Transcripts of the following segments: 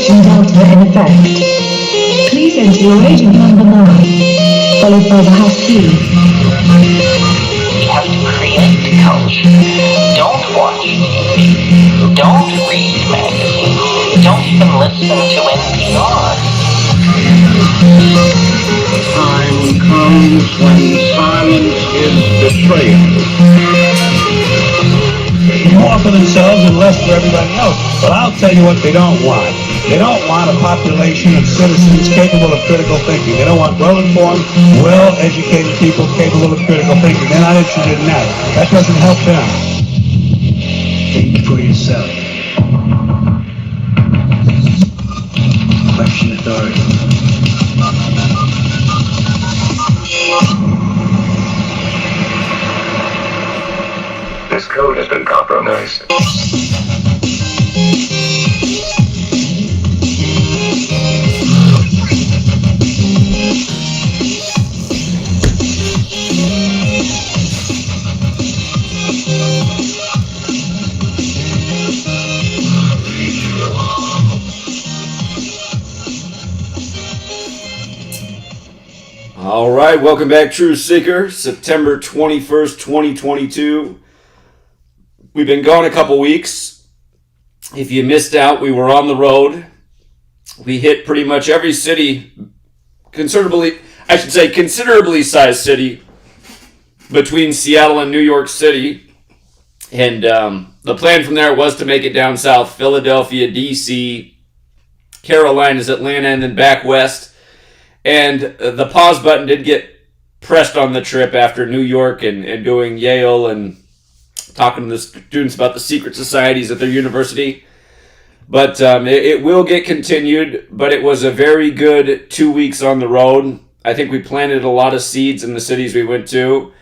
Operation Delta in effect. Please enter your agent number now, followed by the hash key. You have to create culture. Don't watch TV. Don't read magazines. Don't even listen to NPR. Time comes when silence is betrayal. More for themselves and less for everybody else. But I'll tell you what they don't want. They don't want a population of citizens capable of critical thinking. They don't want well-informed, well-educated people capable of critical thinking. They're not interested in that. That doesn't help them. Think for yourself. Question authority. This code has been compromised. All right, welcome back, Truth Seeker. September 21st, 2022. We've been gone a couple weeks. If you missed out, we were on the road. We hit pretty much every city, considerably sized city between Seattle and New York City. And the plan from there was to make it down south, Philadelphia, D.C., Carolinas, Atlanta, and then back west. And the pause button did get pressed on the trip after New York and doing Yale and talking to the students about the secret societies at their university. But it will get continued, but it was a very good 2 weeks on the road. I think we planted a lot of seeds in the cities we went to.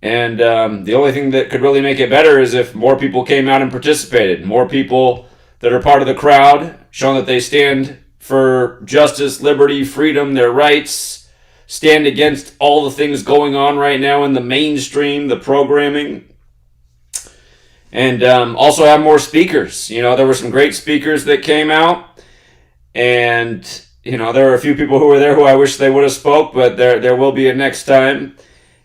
And the only thing that could really make it better is if more people came out and participated. More people that are part of the crowd, showing that they stand for justice, liberty, freedom, their rights, stand against all the things going on right now in the mainstream, the programming. And also have more speakers. You know, there were some great speakers that came out. And, you know, there were a few people who were there who I wish they would have spoke, but there will be a next time.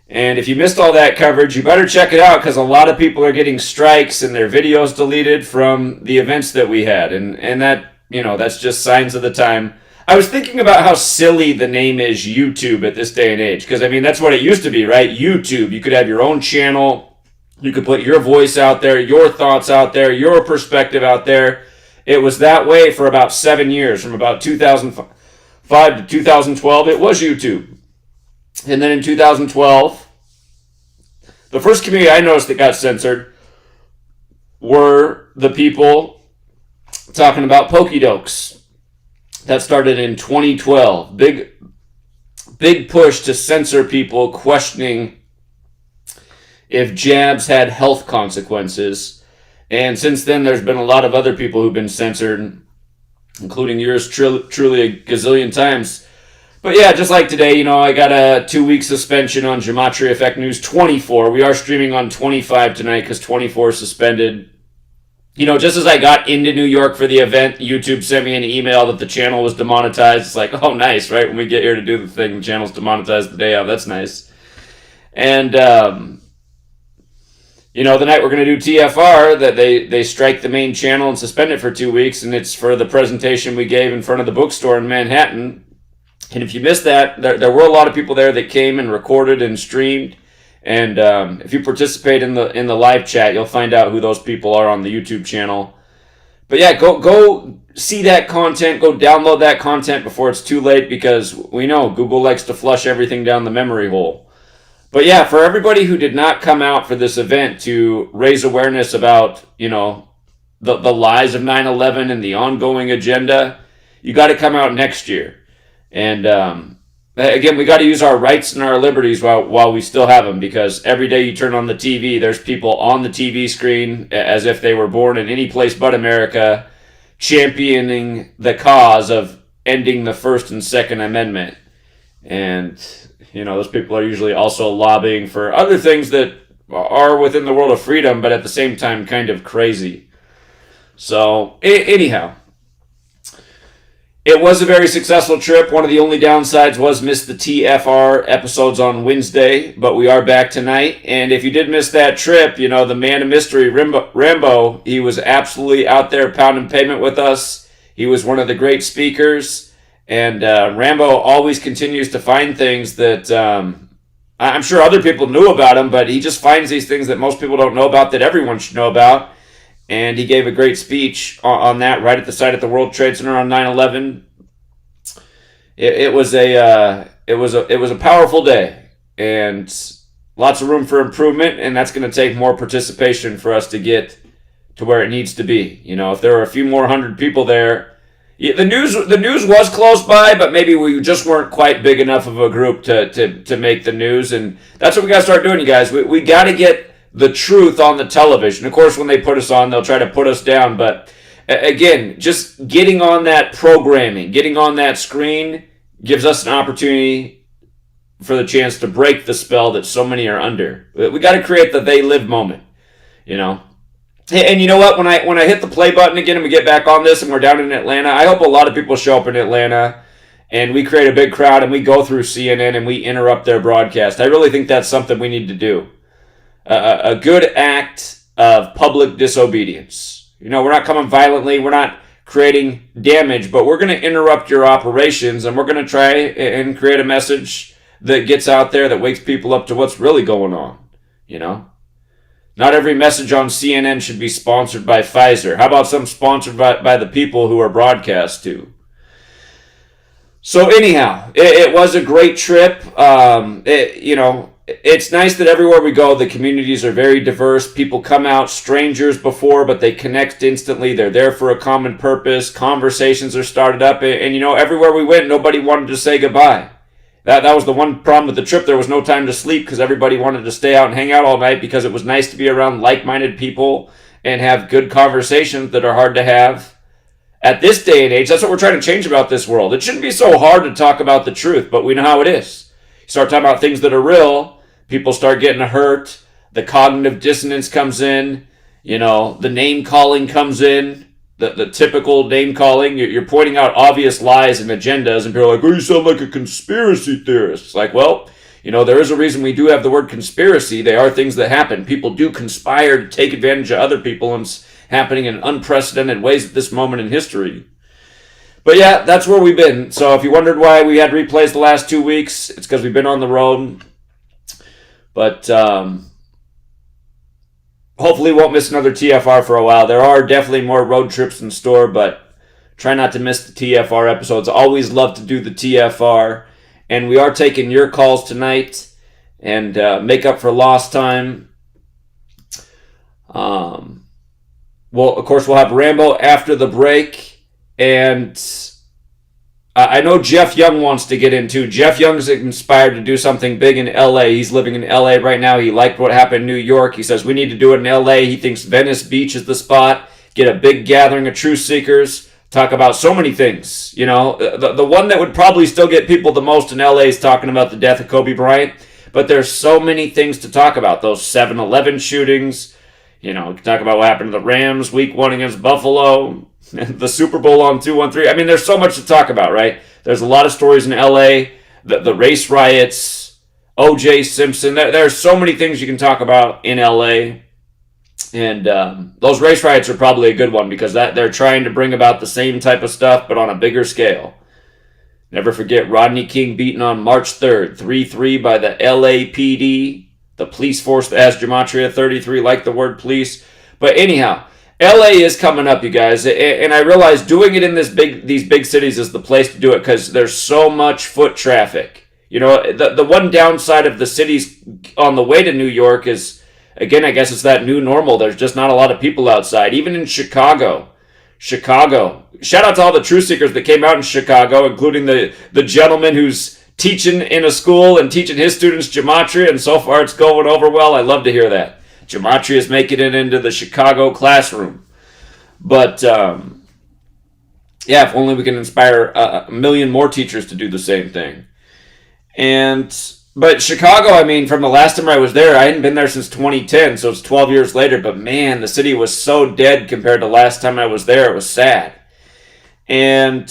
And if you missed all that coverage, you better check it out because a lot of people are getting strikes and their videos deleted from the events that we had. And that, you know, that's just signs of the time. I was thinking about how silly the name is YouTube at this day and age. Because, I mean, that's what it used to be, right? YouTube. You could have your own channel. You could put your voice out there, your thoughts out there, your perspective out there. It was that way for about 7 years, from about 2005 to 2012. It was YouTube. And then in 2012, the first community I noticed that got censored were the people talking about pokey-dokes. That started in 2012. Big push to censor people questioning if jabs had health consequences. And since then, there's been a lot of other people who've been censored, including yours truly a gazillion times. But yeah, just like today, you know, I got a 2-week suspension on GematriaEffectNews 24. We are streaming on 25 tonight because 24 is suspended. You know, just as I got into New York for the event, YouTube sent me an email that the channel was demonetized. It's like, oh, nice, right? When we get here to do the thing, the channel's demonetized the day of. That's nice. And, you know, the night we're going to do TFR, that they strike the main channel and suspend it for 2 weeks, and it's for the presentation we gave in front of the bookstore in Manhattan. And if you missed that, there were a lot of people there that came and recorded and streamed. And if you participate in the live chat, you'll find out who those people are on the YouTube channel. But yeah, go see that content, go download that content before it's too late, because we know Google likes to flush everything down the memory hole. But yeah, for everybody who did not come out for this event to raise awareness about, you know, the lies of 9/11 and the ongoing agenda, you got to come out next year. And again, we got to use our rights and our liberties while we still have them, because every day you turn on the TV, there's people on the TV screen as if they were born in any place but America, championing the cause of ending the First and Second Amendment. And, you know, those people are usually also lobbying for other things that are within the world of freedom, but at the same time kind of crazy. So, anyhow, It was a very successful trip. One of the only downsides was miss the TFR episodes on Wednesday, but we are back tonight. And if you did miss that trip, you know, the man of mystery, Rambo, he was absolutely out there pounding pavement with us. He was one of the great speakers. And Rambo always continues to find things that I'm sure other people knew about him, but he just finds these things that most people don't know about that everyone should know about. And he gave a great speech on that right at the site at the World Trade Center on 9/11. It was a powerful day, and lots of room for improvement. And that's going to take more participation for us to get to where it needs to be. You know, if there were a few more hundred people there, the news was close by, but maybe we just weren't quite big enough of a group to make the news. And that's what we got to start doing, you guys. We got to get the truth on the television. Of course, when they put us on, they'll try to put us down. But again, just getting on that programming, getting on that screen gives us an opportunity for the chance to break the spell that so many are under. We got to create the they live moment, you know. And you know what? When I hit the play button again and we get back on this and we're down in Atlanta, I hope a lot of people show up in Atlanta and we create a big crowd and we go through CNN and we interrupt their broadcast. I really think that's something we need to do. A good act of public disobedience. You know, we're not coming violently, we're not creating damage, but we're going to interrupt your operations and we're going to try and create a message that gets out there that wakes people up to what's really going on, you know? Not every message on CNN should be sponsored by Pfizer. How about some sponsored by the people who are broadcast to? So anyhow, it was a great trip. It's nice that everywhere we go, the communities are very diverse. People come out strangers before, but they connect instantly. They're there for a common purpose. Conversations are started up. And you know, everywhere we went, nobody wanted to say goodbye. That was the one problem with the trip. There was no time to sleep because everybody wanted to stay out and hang out all night because it was nice to be around like-minded people and have good conversations that are hard to have. At this day and age, that's what we're trying to change about this world. It shouldn't be so hard to talk about the truth, but we know how it is. You start talking about things that are real, people start getting hurt, the cognitive dissonance comes in, you know, the name calling comes in, the typical name calling. You're pointing out obvious lies and agendas, and people are like, oh, you sound like a conspiracy theorist. It's like, well, you know, there is a reason we do have the word conspiracy. They are things that happen. People do conspire to take advantage of other people, and it's happening in unprecedented ways at this moment in history. But yeah, that's where we've been. So if you wondered why we had replays the last 2 weeks, it's because we've been on the road. But hopefully won't miss another TFR for a while. There are definitely more road trips in store, but try not to miss the TFR episodes. Always love to do the TFR. And we are taking your calls tonight and make up for lost time. Well, of course, we'll have Rambo after the break. And I know Jeff Young wants to get into. Jeff Young's inspired to do something big in LA. He's living in LA right now. He liked what happened in New York. He says we need to do it in LA. He thinks Venice Beach is the spot. Get a big gathering of truth seekers. Talk about so many things. You know, the one that would probably still get people the most in LA is talking about the death of Kobe Bryant. But there's so many things to talk about. Those 7-Eleven shootings. You know, talk about what happened to the Rams week 1 against Buffalo. The Super Bowl on 213. I mean, there's so much to talk about, right? There's a lot of stories in LA, the race riots, O.J. Simpson. There's so many things you can talk about in LA. And those race riots are probably a good one because they're trying to bring about the same type of stuff, but on a bigger scale. Never forget Rodney King beaten on March 3rd, 3-3 by the LAPD, the police force that has Gematria 33, like the word police. But anyhow, LA is coming up, you guys, and I realize doing it in these big cities is the place to do it because there's so much foot traffic. You know, the one downside of the cities on the way to New York is, again, I guess it's that new normal. There's just not a lot of people outside. Even in Chicago. Shout out to all the truth seekers that came out in Chicago, including the gentleman who's teaching in a school and teaching his students Gematria, and so far it's going over well. I love to hear that. Gematria is making it into the Chicago classroom. But, yeah, if only we can inspire a million more teachers to do the same thing. But Chicago, I mean, from the last time I was there, I hadn't been there since 2010, so it's 12 years later. But, man, the city was so dead compared to last time I was there. It was sad. And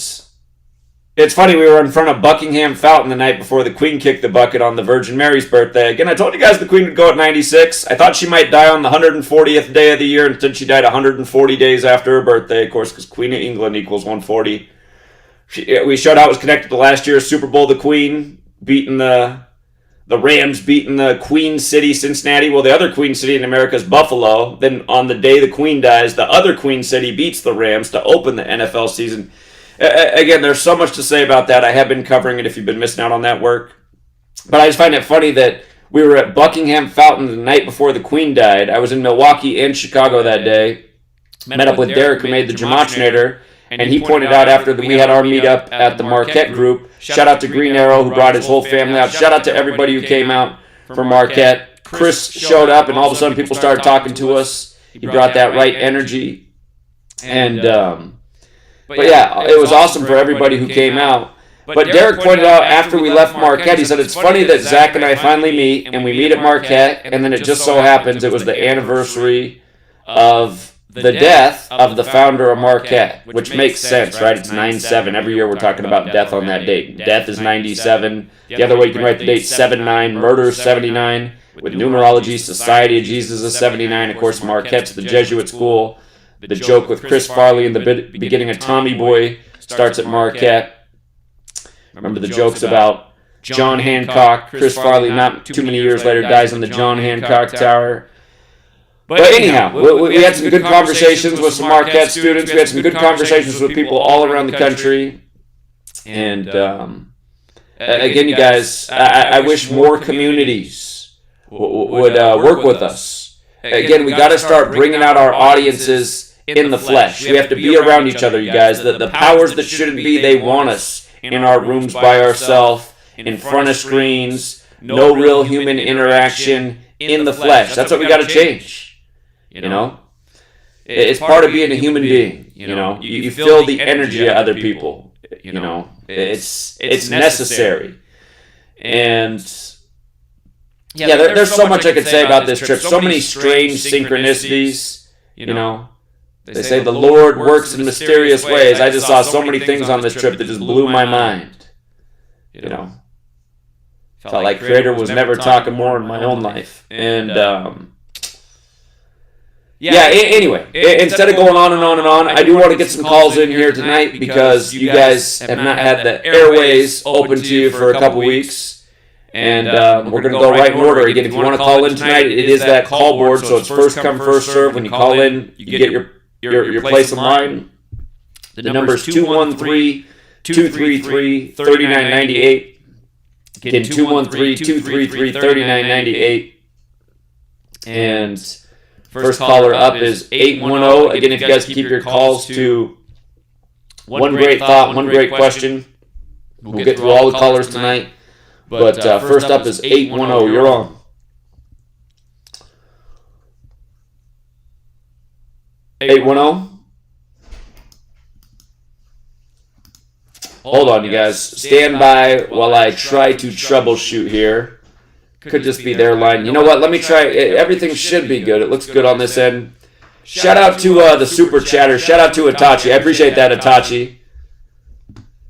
It's funny, we were in front of Buckingham Fountain the night before the Queen kicked the bucket on the Virgin Mary's birthday. Again, I told you guys the Queen would go at 96. I thought she might die on the 140th day of the year, instead she died 140 days after her birthday, of course, because Queen of England equals 140. We showed how it was connected to last year's Super Bowl. The Queen beating the Rams beating the Queen City, Cincinnati. Well, the other Queen City in America is Buffalo. Then on the day the Queen dies, the other Queen City beats the Rams to open the NFL season. Again, there's so much to say about that. I have been covering it if you've been missing out on that work. But I just find it funny that we were at Buckingham Fountain the night before the Queen died. I was in Milwaukee and Chicago that day. Met up with Derek, who made the Gematriator, and he pointed out after we had our meetup at the Marquette group, shout out to Green Arrow, who brought his whole family out. Shout out to everybody who came out for Marquette. Chris showed up, and all of a sudden people started talking to us. He brought that right energy. And but yeah, it was awesome for everybody who came out. But Derek pointed out after we left Marquette, he said, it's funny that Zach and I finally meet, and we meet at Marquette, and then it just so happens it was the anniversary of the death of the founder of Marquette, which makes sense, right? It's 9/7. Every year we're talking about death on that date. Death is 97. The other way you can write the date, 7/9. Murder is 79. With numerology, Society of Jesus is 79. Of course, Marquette's the Jesuit school. The joke with Chris Farley in the beginning of Tommy Boy starts at Marquette. Remember the jokes about John Hancock. Chris Farley, not too many years later, dies on the John Hancock Tower. But anyhow, we had some good conversations with some Marquette students. We had some good conversations with people all around the country. And again, you guys, I wish more communities would work with us. Again, we got to start bringing out our audiences in the flesh. We have to be around each other, you guys. The powers that shouldn't be, they want us in our rooms by ourselves, in front of screens, no real human interaction in the flesh. That's what we got to change. You know, it's part of being a human being. You know, you feel the energy of other people. You know, it's necessary. And yeah, there's so much I could say about this trip. So many strange synchronicities. You know, they say the Lord works in mysterious ways. I just saw so many things on this trip that just blew my mind. You know, felt like Creator was never talking more in my own life. And yeah, anyway, instead of going on and on and on, I do want to get some calls in here tonight because you guys have not had the airways open to you for a couple weeks. And we're going to go right in order. Again, if you want to call in tonight, it is that call board, so it's first come, first serve. When you call in, you get your place in line. The number is 213-233-3998. Again, 213-233-3998. And first caller up is 810. Again, if you guys keep your calls to one great thought, one great question, we'll get through all the callers tonight. But first up is 810. You're on. 810. Hold on, you guys. Stand by while I try to troubleshoot here. Could just be their line. You know what? Let me try. Everything should be good. It looks good on this end. Shout out to the super chatter. Shout out to Itachi. I appreciate that, Itachi.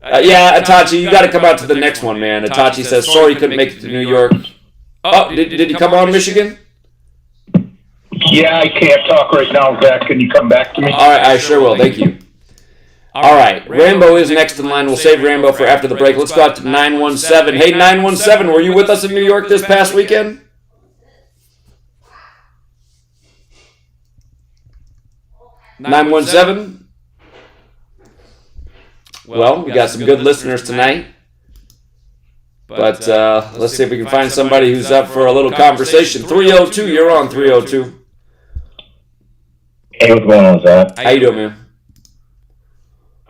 Yeah, Itachi, you got to come out to the next one, man. Itachi says, sorry, couldn't make it to New York. Oh, did he come on, Michigan? Yeah, I can't talk right now, Zach. Can you come back to me? All right, I sure will. Thank you. All right, Rambo is next in line. We'll save Rambo for after the break. Let's go out to 917. Hey, 917, were you with us in New York this past weekend? (917) Well, we got some good listeners tonight. But let's see if we can find somebody who's up for a little conversation. 302, you're on 302. Hey, what's going on, Zach? How you doing, man?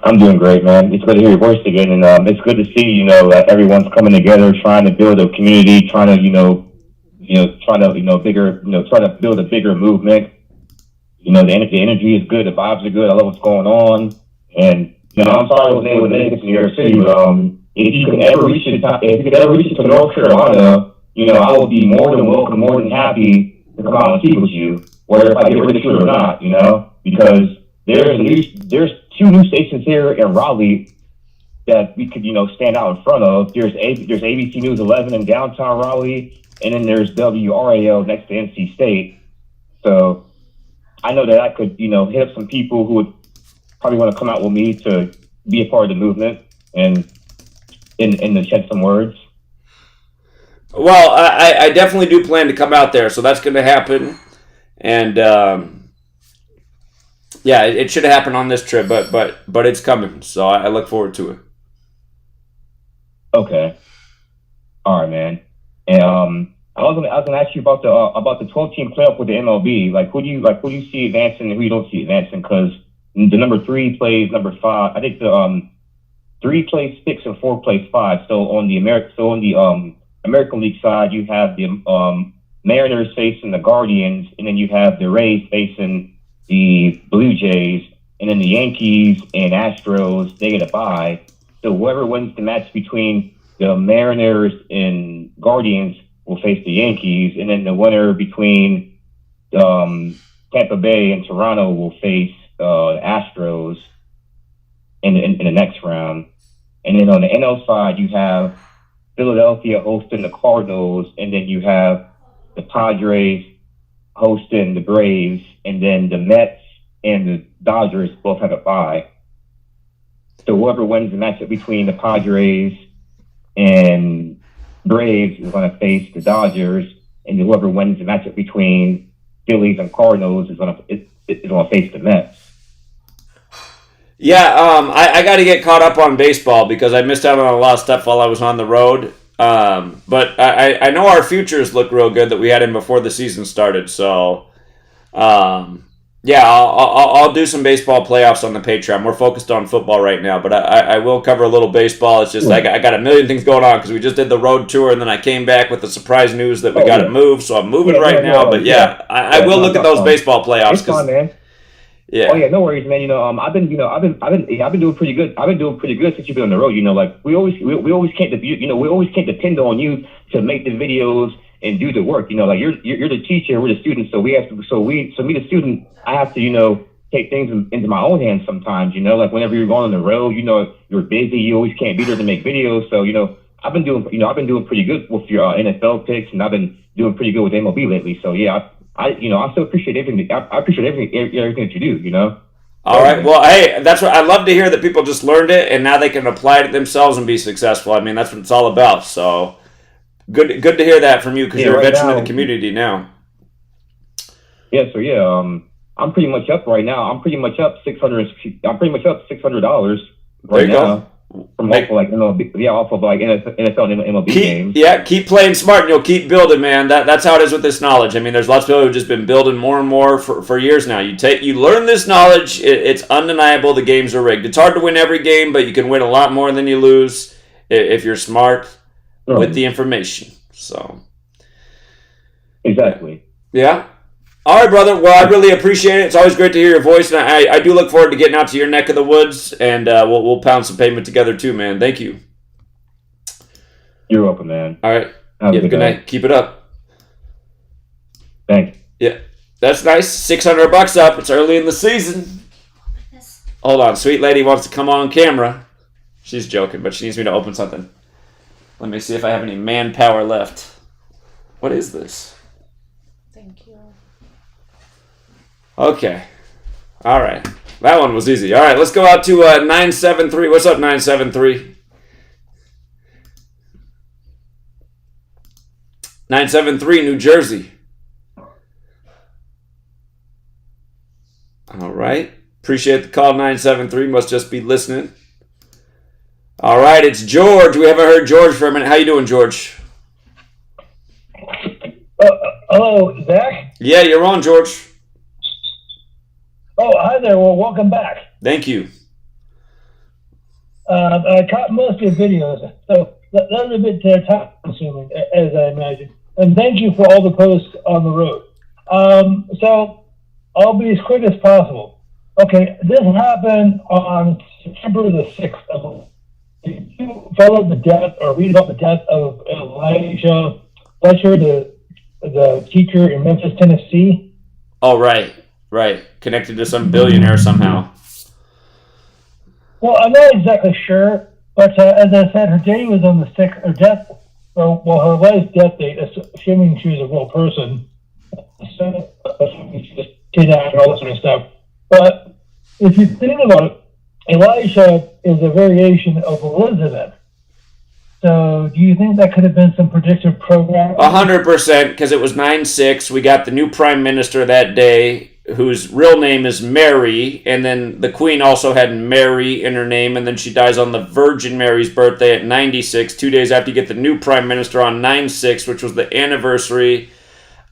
I'm doing great, man. It's good to hear your voice again, and it's good to see, that everyone's coming together, trying to build a community, trying to build a bigger movement. The energy is good, the vibes are good. I love what's going on, and I'm sorry I wasn't able to make it to New York City, but if you could ever reach it to North Carolina, I would be more than welcome, more than happy to come out and speak with you, whether if I get rid of it or not, because there's 2 new stations here in Raleigh that we could, stand out in front of. There's ABC News 11 in downtown Raleigh, and then there's WRAL next to NC State. So I know that I could, hit up some people who would probably want to come out with me to be a part of the movement and to shed some words. Well, I definitely do plan to come out there, so that's going to happen. And yeah, it should happen on this trip, but it's coming, so I look forward to it. Okay. All right, man. And I was gonna ask you about the 12-team playoff with the MLB. Like, who do you see advancing and who you don't see advancing? Because the number 3 plays number 5. I think the 3 plays 6 and 4 plays 5. So on the American League side, you have the Mariners facing the Guardians, and then you have the Rays facing the Blue Jays, and then the Yankees and Astros, they get a bye. So whoever wins the match between the Mariners and Guardians will face the Yankees, and then the winner between Tampa Bay and Toronto will face Astros in the next round. And then on the NL side, you have Philadelphia hosting the Cardinals, and then you have the Padres hosting the Braves, and then the Mets and the Dodgers both have a bye. So whoever wins the matchup between the Padres and Braves is going to face the Dodgers, and whoever wins the matchup between Phillies and Cardinals is going to face the Mets. Yeah, I got to get caught up on baseball because I missed out on a lot of stuff while I was on the road. But I know our futures look real good that we had in before the season started. So, yeah, I'll do some baseball playoffs on the Patreon. We're focused on football right now, but I will cover a little baseball. It's just I got a million things going on because we just did the road tour, and then I came back with the surprise news that we got to move. So I'm moving now. But yeah, I will look at those baseball playoffs. It's fun, man. Yeah. Oh yeah, no worries, man. I've been doing pretty good. I've been doing pretty good since you've been on the road. Like we always can't depend on you to make the videos and do the work. Like you're the teacher, we're the students, so me the student, I have to take things into my own hands sometimes. Like whenever you're going on the road, you're busy, you always can't be there to make videos. So I've been doing pretty good with your NFL picks, and I've been doing pretty good with MLB lately. So yeah. I still appreciate everything. I appreciate everything that you do. All right. Well, hey, that's what I love to hear, that people just learned it and now they can apply it themselves and be successful. I mean, that's what it's all about. So good to hear that from you because you're a veteran of the community now. Yeah. So yeah, I'm pretty much up right now. I'm pretty much up $600 right now. From off of MLB, off of NFL and MLB games. Yeah, keep playing smart and you'll keep building, man. That's how it is with this knowledge. I mean, there's lots of people who've just been building more and more for years now. You learn this knowledge, it's undeniable the games are rigged. It's hard to win every game, but you can win a lot more than you lose if you're smart with the information. So exactly. Yeah. All right, brother. Well, I really appreciate it. It's always great to hear your voice, and I do look forward to getting out to your neck of the woods, and we'll pound some pavement together too, man. Thank you. You're welcome, man. All right. Have a good night. Keep it up. Thanks. Yeah, that's nice. $600 up. It's early in the season. Hold on. Sweet lady wants to come on camera. She's joking, but she needs me to open something. Let me see if I have any manpower left. What is this? Thank you. Okay. All right. That one was easy. All right, let's go out to 973. What's up, 973? 973, New Jersey. All right. Appreciate the call, 973. Must just be listening. All right, it's George. We haven't heard George for a minute. How you doing, George? Hello, Zach? Yeah, you're on, George. Oh, hi there. Well, welcome back. Thank you. I caught most of your videos, so that was a bit time-consuming, as I imagine. And thank you for all the posts on the road. So I'll be as quick as possible. Okay, this happened on September the 6th. Did you follow the death or read about the death of Elijah Fletcher, the teacher in Memphis, Tennessee? Oh, right. Connected to some billionaire somehow. Well, I'm not exactly sure. But as I said, her date was on the her death, or well, her wife's death date, assuming she was a real person. So, assuming she just did that and all that sort of stuff. But if you think about it, Elijah is a variation of Elizabeth. So do you think that could have been some predictive programming? 100%, because it was 9/6. We got the new prime minister that day, whose real name is Mary, and then the queen also had Mary in her name, and then she dies on the Virgin Mary's birthday at 96, 2 days after you get the new prime minister on 9/6, which was the anniversary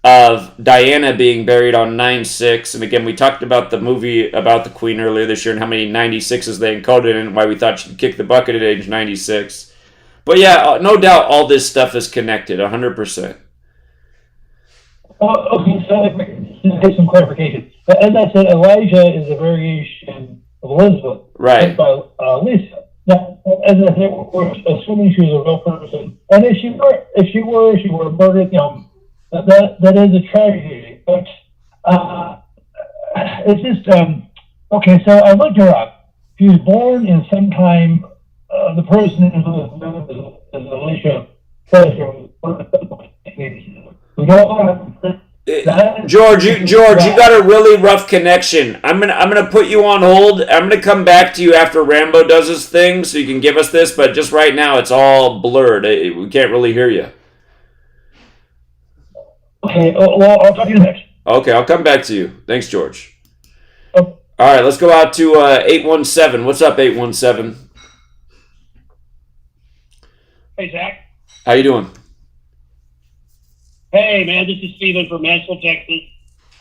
of Diana being buried on 9/6. And again, we talked about the movie about the queen earlier this year and how many 96s they encoded and why we thought she'd kick the bucket at age 96. But yeah, no doubt all this stuff is connected, 100%. Okay, so to get some clarification. But as I said, Elijah is a variation of Elizabeth. Right. By Lisa. Now, as I said, we're assuming she was a real person. And if she were murdered, that is a tragedy. But it's just, okay, so I looked her up. She was born in some time, the person is known as Alicia Treasure. George, you got a really rough connection. I'm gonna put you on hold. I'm gonna come back to you after Rambo does his thing, so you can give us this. But just right now, it's all blurred. We can't really hear you. Okay. Well, I'll talk to you next. Okay, I'll come back to you. Thanks, George. Oh. All right, let's go out to 817. What's up, 817? Hey, Zach. How you doing? Hey, man, this is Steven from Mansfield, Texas.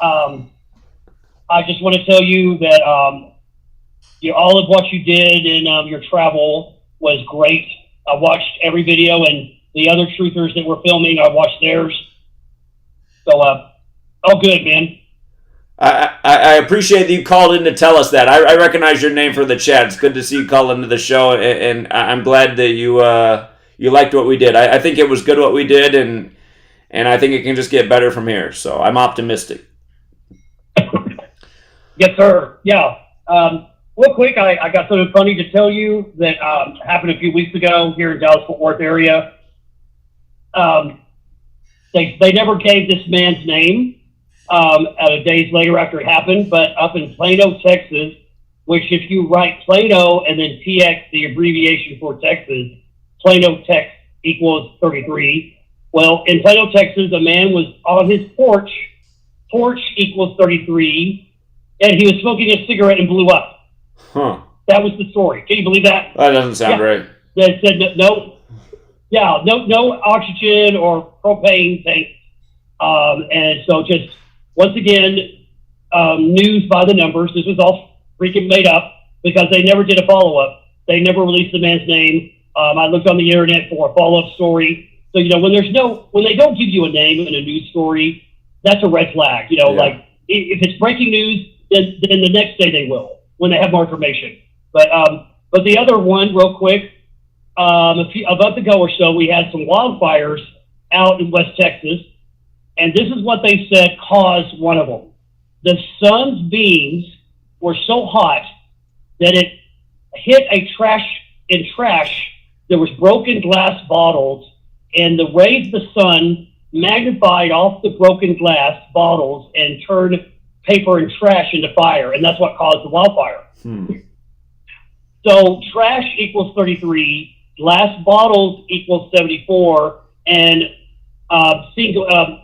I just want to tell you that all of what you did in your travel was great. I watched every video, and the other truthers that were filming, I watched theirs. So, all good, man. I appreciate that you called in to tell us that. I recognize your name from the chat. It's good to see you call into the show, and I'm glad that you liked what we did. I think it was good what we did, and I think it can just get better from here. So I'm optimistic. Yes, sir. Yeah. Real quick, I got something funny to tell you that happened a few weeks ago here in Dallas-Fort Worth area. They never gave this man's name a days later after it happened, but up in Plano, Texas, which if you write Plano and then TX, the abbreviation for Texas, Plano, Tex equals 33. Well, in Plano, Texas, a man was on his porch equals 33, and he was smoking a cigarette and blew up. Huh. That was the story. Can you believe that? That doesn't sound right. They said no oxygen or propane tanks. And so just, once again, news by the numbers. This was all freaking made up because they never did a follow-up. They never released the man's name. I looked on the internet for a follow-up story. So, when they don't give you a name in a news story, that's a red flag. Like if it's breaking news, then the next day they will, when they have more information. But the other one, real quick, a month ago or so, we had some wildfires out in West Texas, and this is what they said caused one of them. The sun's beams were so hot that it hit a trash. There was broken glass bottles, and the rays of the sun magnified off the broken glass bottles and turned paper and trash into fire, and that's what caused the wildfire. So trash equals 33, glass bottles equals 74, and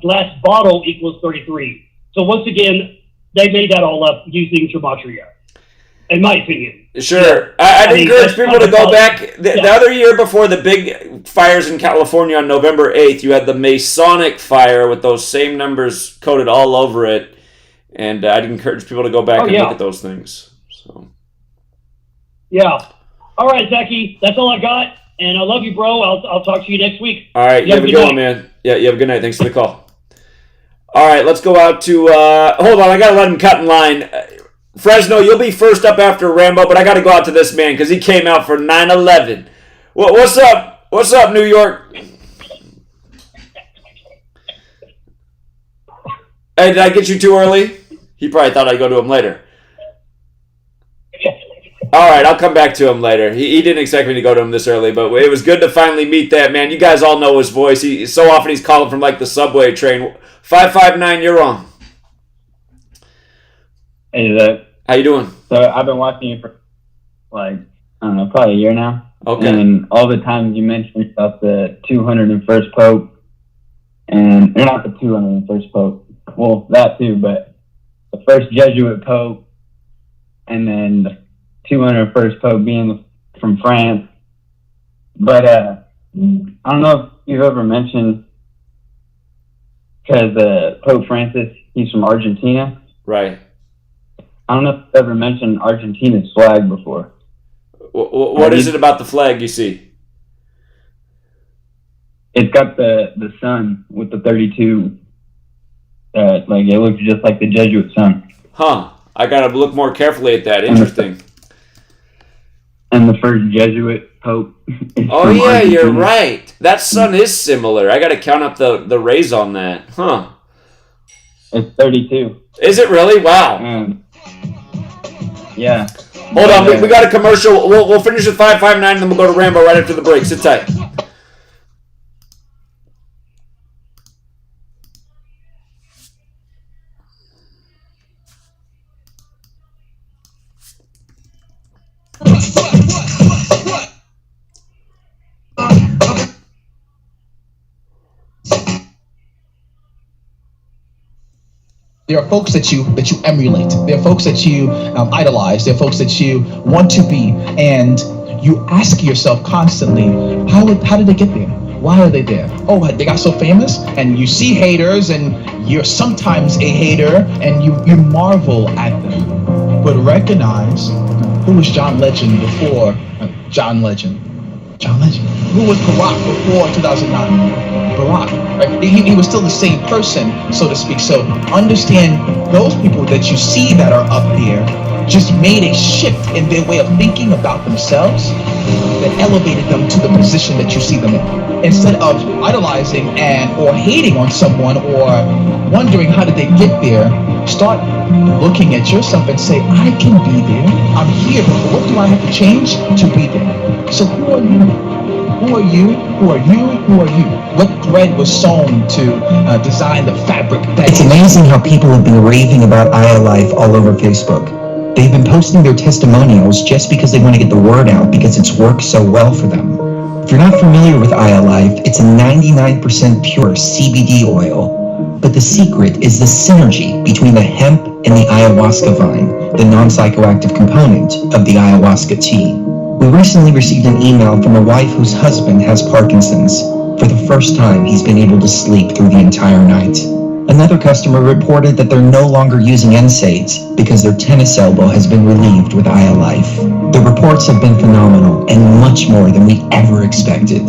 glass bottle equals 33. So once again, they made that all up using Gematria, in my opinion. Sure. I'd encourage people to go back. The other year before the big fires in California on November 8th, you had the Masonic fire with those same numbers coded all over it. And I'd encourage people to go back and look at those things. So. Yeah. All right, Zachy. That's all I got. And I love you, bro. I'll talk to you next week. All right. You have a good one, man. Yeah, you have a good night. Thanks for the call. All right, let's go out to... hold on. I got to let him cut in line. Fresno, you'll be first up after Rambo, but I got to go out to this man because he came out for 9/11. What's up? What's up, New York? Hey, did I get you too early? He probably thought I'd go to him later. All right, I'll come back to him later. He didn't expect me to go to him this early, but it was good to finally meet that man. You guys all know his voice. So often he's calling from like the subway train. 559, you're on. Hey, Zach. How you doing? So I've been watching you for like, I don't know, probably a year now. Okay. And all the times you mentioned about the 201st Pope, and you're not the 201st Pope. Well, that too, but the first Jesuit Pope, and then the 201st Pope being from France. But I don't know if you've ever mentioned, because Pope Francis, he's from Argentina. Right. I don't know if you've ever mentioned Argentina's flag before. What is it about the flag you see? It's got the sun with the 32. Like it looks just like the Jesuit sun. Huh. I gotta look more carefully at that. Interesting. And the first Jesuit Pope. Oh yeah, you're right. That sun is similar. I gotta count up the rays on that. Huh. It's 32. Is it really? Wow. Yeah. Hold on, we got a commercial. We'll finish with 559, then we'll go to Rambo right after the break. Sit tight. There are folks that you emulate. There are folks that you idolize. There are folks that you want to be, and you ask yourself constantly, how did they get there? Why are they there? Oh, they got so famous, and you see haters, and you're sometimes a hater, and you marvel at them. But recognize who was John Legend before John Legend. John Legend. Who was Barack before 2009? Barack. Right? He was still the same person, so to speak. So understand those people that you see that are up there just made a shift in their way of thinking about themselves that elevated them to the position that you see them in. Instead of idolizing or hating on someone or wondering how did they get there, start looking at yourself and say, I can be there. I'm here, but what do I have to change to be there? So who are you? Who are you? Who are you? Who are you? What thread was sewn to design the fabric? It's amazing how people have been raving about iAlife all over Facebook. They've been posting their testimonials just because they want to get the word out because it's worked so well for them. If you're not familiar with iAlife, it's a 99% pure CBD oil. But the secret is the synergy between the hemp and the ayahuasca vine, the non-psychoactive component of the ayahuasca tea. We recently received an email from a wife whose husband has Parkinson's. For the first time, he's been able to sleep through the entire night. Another customer reported that they're no longer using NSAIDs because their tennis elbow has been relieved with iAlife. The reports have been phenomenal and much more than we ever expected.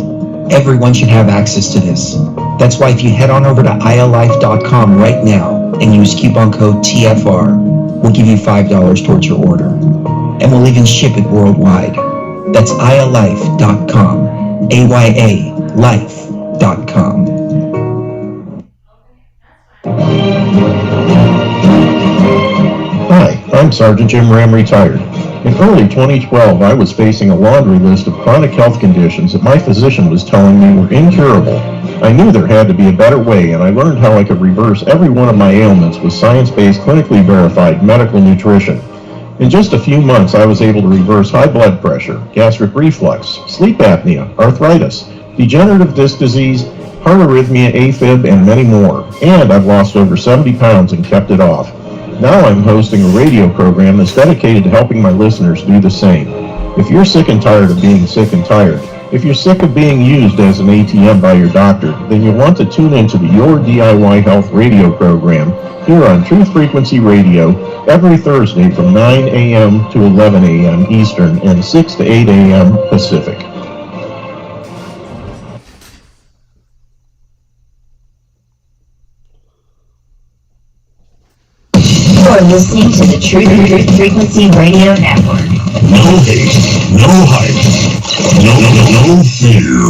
Everyone should have access to this. That's why if you head on over to iAlife.com right now and use coupon code TFR, we'll give you $5 towards your order. And we'll even ship it worldwide. That's iAlife.com, AYALife.com. Hi, I'm Sergeant Jim Ram, retired. In early 2012, I was facing a laundry list of chronic health conditions that my physician was telling me were incurable. I knew there had to be a better way, and I learned how I could reverse every one of my ailments with science-based, clinically verified medical nutrition. In just a few months, I was able to reverse high blood pressure, gastric reflux, sleep apnea, arthritis, degenerative disc disease, heart arrhythmia, AFib, and many more. And I've lost over 70 pounds and kept it off. Now I'm hosting a radio program that's dedicated to helping my listeners do the same. If you're sick and tired of being sick and tired, if you're sick of being used as an ATM by your doctor, then you'll want to tune into the Your DIY Health radio program here on Truth Frequency Radio every Thursday from 9 a.m. to 11 a.m. Eastern and 6 to 8 a.m. Pacific. You're listening to the Truth Frequency Radio Network. No hate, no hype, no fear.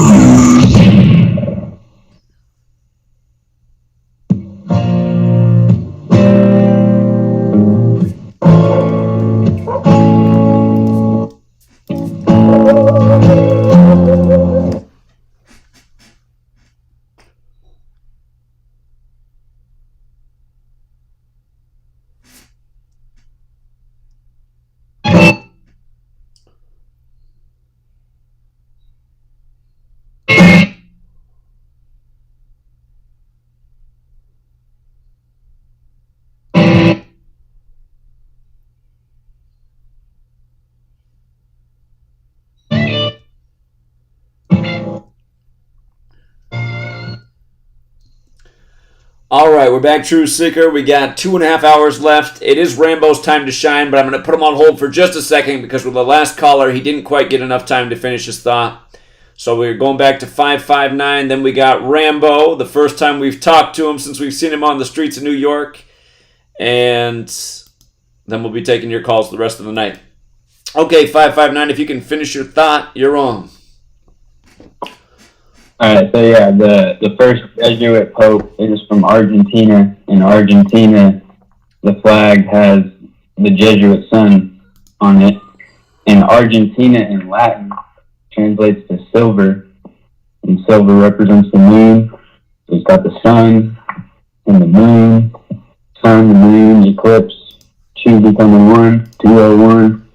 All right, we're back, True Seeker. We got 2.5 hours left. It is Rambo's time to shine, but I'm going to put him on hold for just a second because with the last caller, he didn't quite get enough time to finish his thought. So we're going back to 559. Then we got Rambo, the first time we've talked to him since we've seen him on the streets of New York. And then we'll be taking your calls the rest of the night. Okay, 559, if you can finish your thought, you're on. Alright, so yeah, the first Jesuit Pope is from Argentina. In Argentina, the flag has the Jesuit sun on it. In Argentina, in Latin, translates to silver, and silver represents the moon. So it's got the sun and the moon, sun, the moon, eclipse, 2 becoming 1, 201.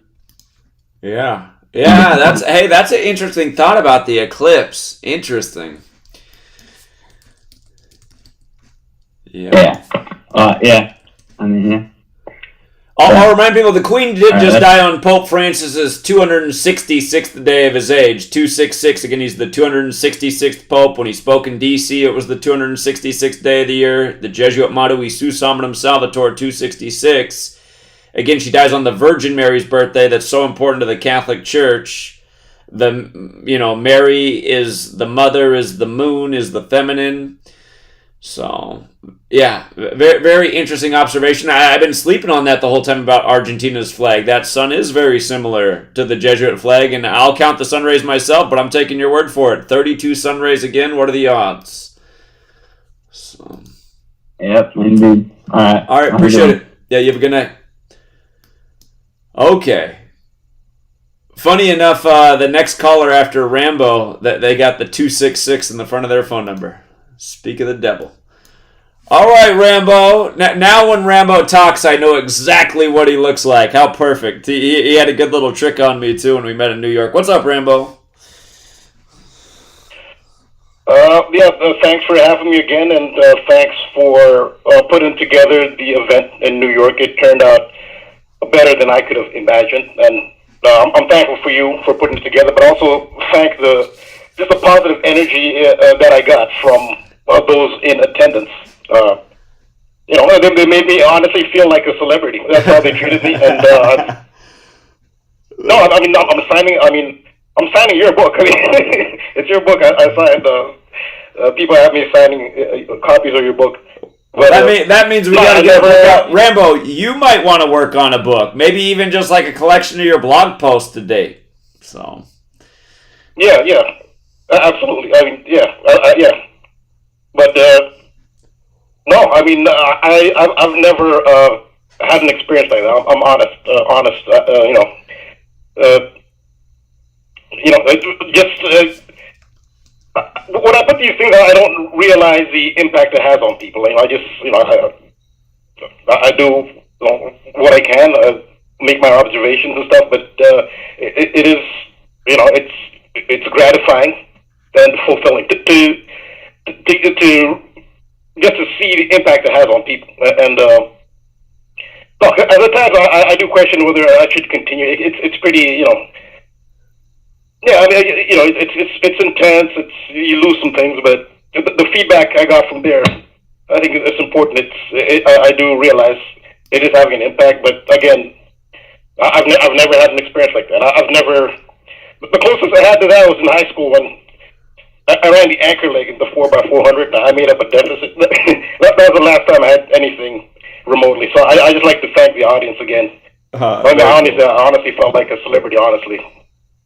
Yeah. Yeah, that's an interesting thought about the eclipse. Interesting. Yeah. Yeah. I mean, yeah. I'll remind people the Queen did just die on Pope Francis's 266th day of his age. 266. Again, he's the 266th Pope. When he spoke in D.C., it was the 266th day of the year. The Jesuit motto, Isus Hominum Salvator, 266. Again, she dies on the Virgin Mary's birthday. That's so important to the Catholic Church. Mary is the mother, is the moon, is the feminine. So, yeah, very, very interesting observation. I've been sleeping on that the whole time about Argentina's flag. That sun is very similar to the Jesuit flag, and I'll count the sun rays myself, but I'm taking your word for it. 32 sun rays again. What are the odds? So. Yep, indeed. All right, appreciate it. Yeah, you have a good night. Okay. Funny enough, the next caller after Rambo, they got the 266 in the front of their phone number. Speak of the devil. All right, Rambo. Now when Rambo talks, I know exactly what he looks like. How perfect. He had a good little trick on me, too, when we met in New York. What's up, Rambo? Thanks for having me again, and thanks for putting together the event in New York. It turned out better than I could have imagined, and I'm thankful for you for putting it together, but also thank the positive energy that I got from those in attendance. They made me honestly feel like a celebrity. That's how they treated me, and no, I mean, I'm signing your book. I mean, it's your book. I signed. People have me signing copies of your book. But, that means we got to get a book out. Rambo, you might want to work on a book. Maybe even just like a collection of your blog posts to date. So. Yeah, absolutely. I mean, yeah. But no, I mean, I've never had an experience like that. I'm honest. When I put these things out, I don't realize the impact it has on people. I do what I can, make my observations and stuff, but it is, it's gratifying and fulfilling to just to see the impact it has on people. And look, at the times I do question whether I should continue. It's pretty, yeah, I mean, it's intense. You lose some things, but the feedback I got from there, I think it's important. I do realize it is having an impact, but again, I've never had an experience like that. The closest I had to that was in high school when I ran the anchor leg in the 4x400. I made up a deficit. That was the last time I had anything remotely. So I just like to thank the audience again. I honestly felt like a celebrity, honestly.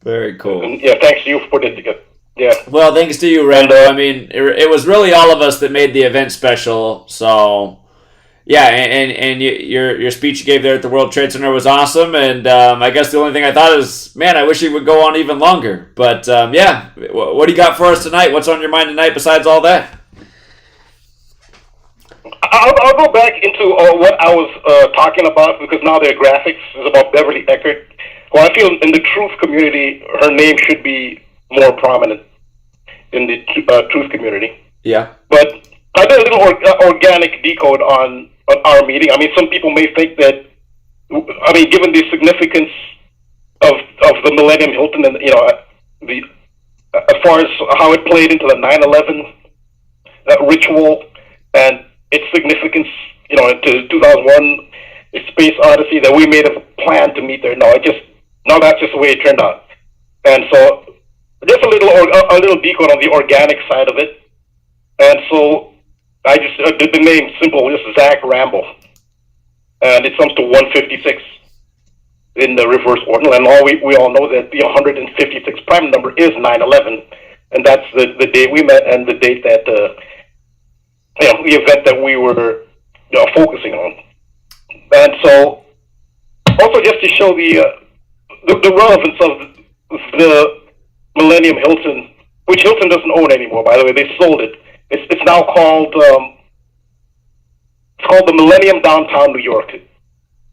Very cool. And yeah, thanks to you for putting it together. Yeah. Well, thanks to you, Rambo. I mean, it was really all of us that made the event special. So, yeah, and your speech you gave there at the World Trade Center was awesome. And I guess the only thing I thought is, man, I wish it would go on even longer. But, yeah, what do you got for us tonight? What's on your mind tonight besides all that? I'll go back into what I was talking about, because now their graphics is about Beverly Eckert. Well, I feel in the truth community, her name should be more prominent in the truth community. Yeah. But I did a little organic decode on our meeting. I mean, some people may think that, I mean, given the significance of the Millennium Hilton and, as far as how it played into the 9/11 ritual, and its significance, to 2001, a Space Odyssey, that we made a plan to meet there. No, that's just the way it turned out. And so, just a little decode on the organic side of it. And so, I just did the name simple, just Zach Rambo. And it comes to 156 in the reverse ordinal. And we all know that the 156 prime number is 9/11. And that's the date we met and the date that, the event that we were focusing on. And so, also just to show the relevance of the Millennium Hilton, which Hilton doesn't own anymore, by the way, they sold it. It's now called, the Millennium Downtown New York.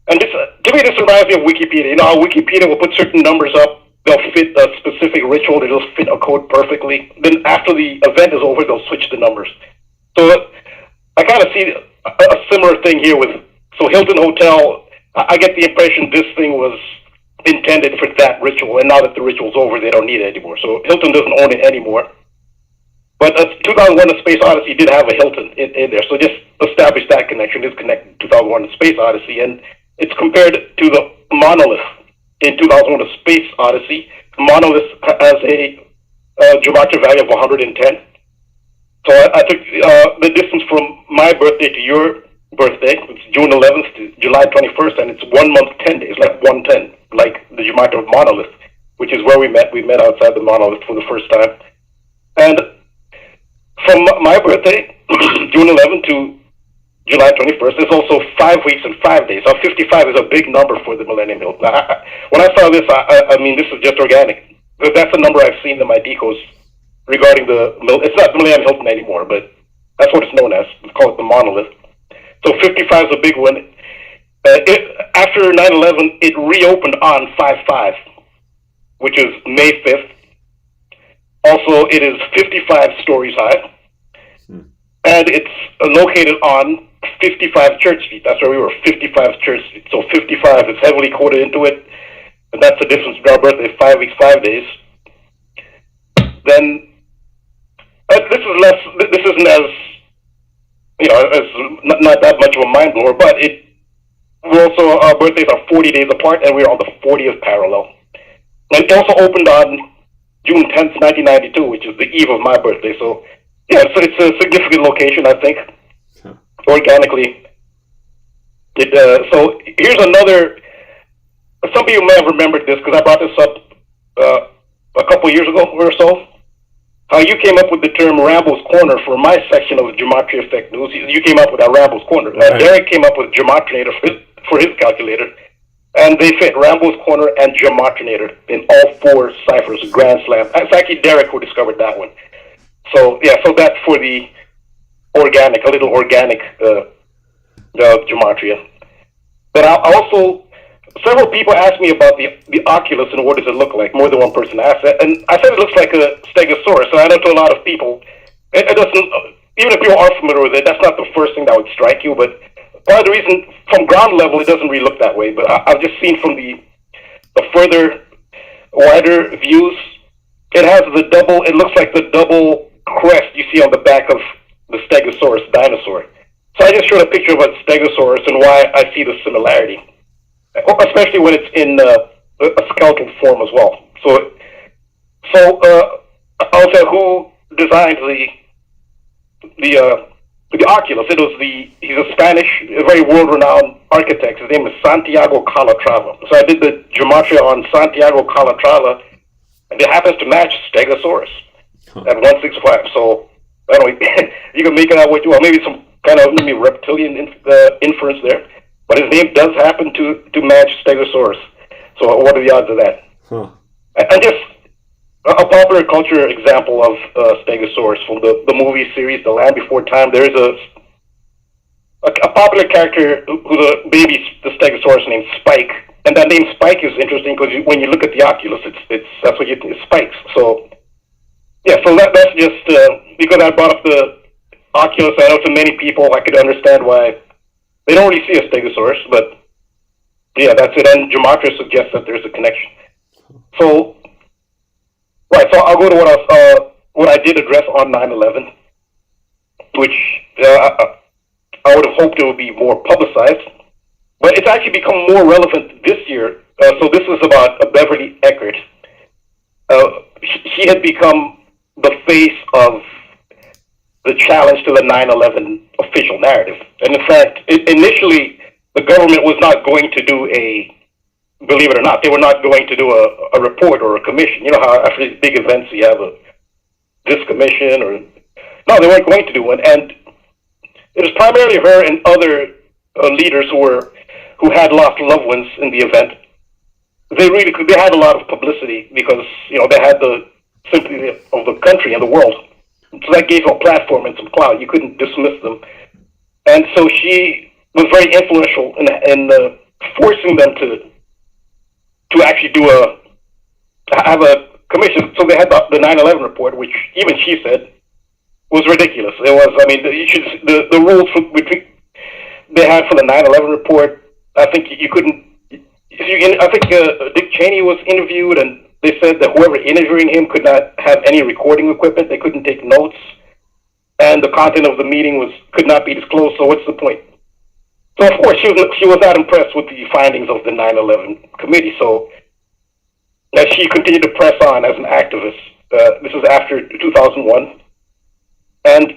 And to me, this reminds me of Wikipedia. You know how Wikipedia will put certain numbers up, they'll fit a specific ritual, it'll fit a code perfectly. Then after the event is over, they'll switch the numbers. So I kind of see a similar thing here with, so Hilton Hotel, I get the impression this thing was intended for that ritual, and now that the ritual's over, they don't need it anymore. So Hilton doesn't own it anymore. But 2001 A Space Odyssey did have a Hilton in there, so just establish that connection. It's connected to 2001 A Space Odyssey, and it's compared to the monolith in 2001 A Space Odyssey. The monolith has a gematria value of 110. So I took the distance from my birthday to your birthday. It's June 11th to July 21st, and it's 1 month, 10 days, like 110, like the gematria of monolith, which is where we met. We met outside the monolith for the first time. And from my birthday, June 11th to July 21st, there's also 5 weeks and 5 days. 55 is a big number for the Millennium Hilton. When I saw this, I mean, this is just organic. That's the number I've seen in my decodes regarding it's not the Millennium Hilton anymore, but that's what it's known as. We call it the monolith. So 55 is a big one. After 9/11, it reopened on 5/5, which is May 5th. Also, it is 55 stories high, and it's located on 55 Church Street. That's where we were, 55 Church Street. So 55 is heavily coded into it, and that's the difference between our birthday, 5 weeks, 5 days. Then, this isn't as, as not that much of a mind blower, but our birthdays are 40 days apart, and we're on the 40th parallel. And it also opened on June 10th, 1992, which is the eve of my birthday. So, yeah, so it's a significant location, I think, organically. So here's another, some people may have remembered this, because I brought this up a couple years ago or so, how you came up with the term Rambo's Corner for my section of GematriaEffectNews. You came up with that Rambo's Corner. Right. Derek came up with Gematrinator for his calculator. And they fit Rambo's Corner and Gematrinator in all 4 ciphers, Grand Slam. It's actually Derek who discovered that one. So, yeah, so that's for the organic, a little organic gematria. But I also, several people asked me about the oculus and what does it look like. More than one person asked that. And I said it looks like a stegosaurus. And I know to a lot of people, it doesn't, even if people are familiar with it, that's not the first thing that would strike you. But part of the reason, from ground level, it doesn't really look that way, but I've just seen from the further, wider views, it looks like the double crest you see on the back of the Stegosaurus dinosaur. So I just showed a picture of a Stegosaurus and why I see the similarity, especially when it's in a skeletal form as well. So I'll say who designed the oculus. He's a Spanish, a very world-renowned architect. His name is Santiago Calatrava. So I did the gematria on Santiago Calatrava, and it happens to match Stegosaurus at 165. So I don't know, you can make it out what you want. Maybe some kind of reptilian inference there, but his name does happen to match Stegosaurus. So what are the odds of that? And just a popular culture example of Stegosaurus from the movie series The Land Before Time. There's a popular character who's a baby, the Stegosaurus, named Spike, and that name Spike is interesting because when you look at the oculus, that's what you think, it's spikes. So yeah, so that's just because I brought up the oculus. I know to many people I could understand why they don't really see a Stegosaurus, but yeah, that's it. And gematria suggests that there's a connection. So. Right, so I'll go to what I did address on 9/11, which I would have hoped it would be more publicized. But it's actually become more relevant this year. So this is about Beverly Eckert. She had become the face of the challenge to the 9/11 official narrative. And in fact, initially, the government was not going to do believe it or not, they were not going to do a report or a commission. You know how after these big events you have this commission no, they weren't going to do one. And it was primarily her and other leaders who had lost loved ones in the event. They had a lot of publicity because, they had the sympathy of the country and the world. So that gave them a platform and some clout. You couldn't dismiss them. And so she was very influential in forcing them to actually have a commission. So they had the 9/11 report, which even she said was ridiculous. It was, the rules they had for the 9/11 report, I think you couldn't, I think Dick Cheney was interviewed and they said that whoever interviewing him could not have any recording equipment. They couldn't take notes. And the content of the meeting could not be disclosed. So what's the point? So of course she was not impressed with the findings of the 9/11 committee. So she continued to press on as an activist. This is after 2001. And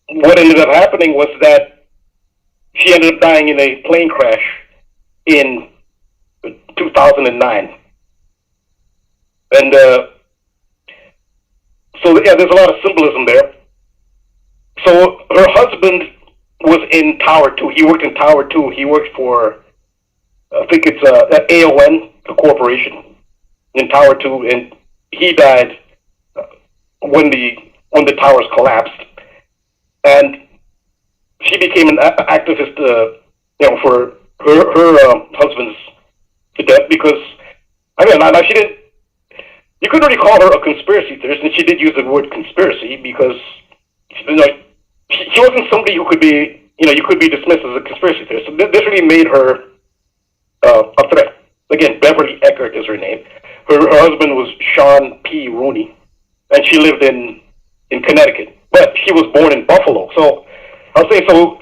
what ended up happening was that she ended up dying in a plane crash in 2009. And so there's a lot of symbolism there. So her husband was in Tower 2. He worked in Tower 2. He worked for, I think it's AON, the corporation, in Tower 2, and he died when the towers collapsed. And she became an activist, for her husband's death because, now she didn't. You couldn't really call her a conspiracy theorist, and she did use the word conspiracy because, she wasn't somebody who could be, you could be dismissed as a conspiracy theorist. So this really made her a threat. Again, Beverly Eckert is her name. Her husband was Sean P. Rooney, and she lived in Connecticut, but she was born in Buffalo. So I'll say so.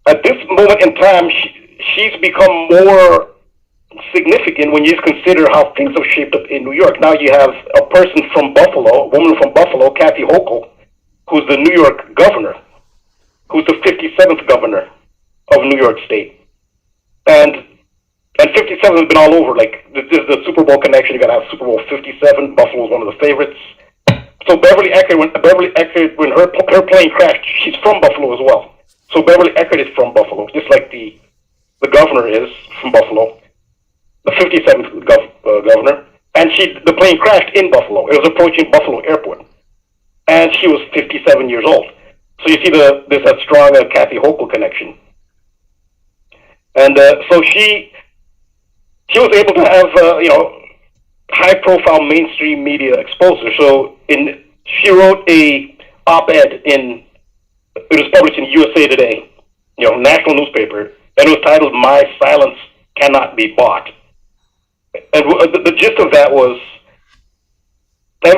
At this moment in time, she's become more significant when you consider how things have shaped up in New York. Now you have a person from Buffalo, a woman from Buffalo, Kathy Hochul, who's the New York governor, who's the 57th governor of New York State. And 57 has been all over. Like, this is the Super Bowl connection. You got to have Super Bowl 57. Buffalo's one of the favorites. So Beverly Eckert, when her plane crashed, she's from Buffalo as well. So Beverly Eckert is from Buffalo, just like the governor is from Buffalo, the 57th governor. And the plane crashed in Buffalo. It was approaching Buffalo Airport. And she was 57 years old. So you see there's that strong Kathy Hochul connection. And so she was able to have, high-profile mainstream media exposure. So she wrote a op-ed it was published in USA Today, national newspaper, and it was titled "My Silence Cannot Be Bought." And the gist of that was not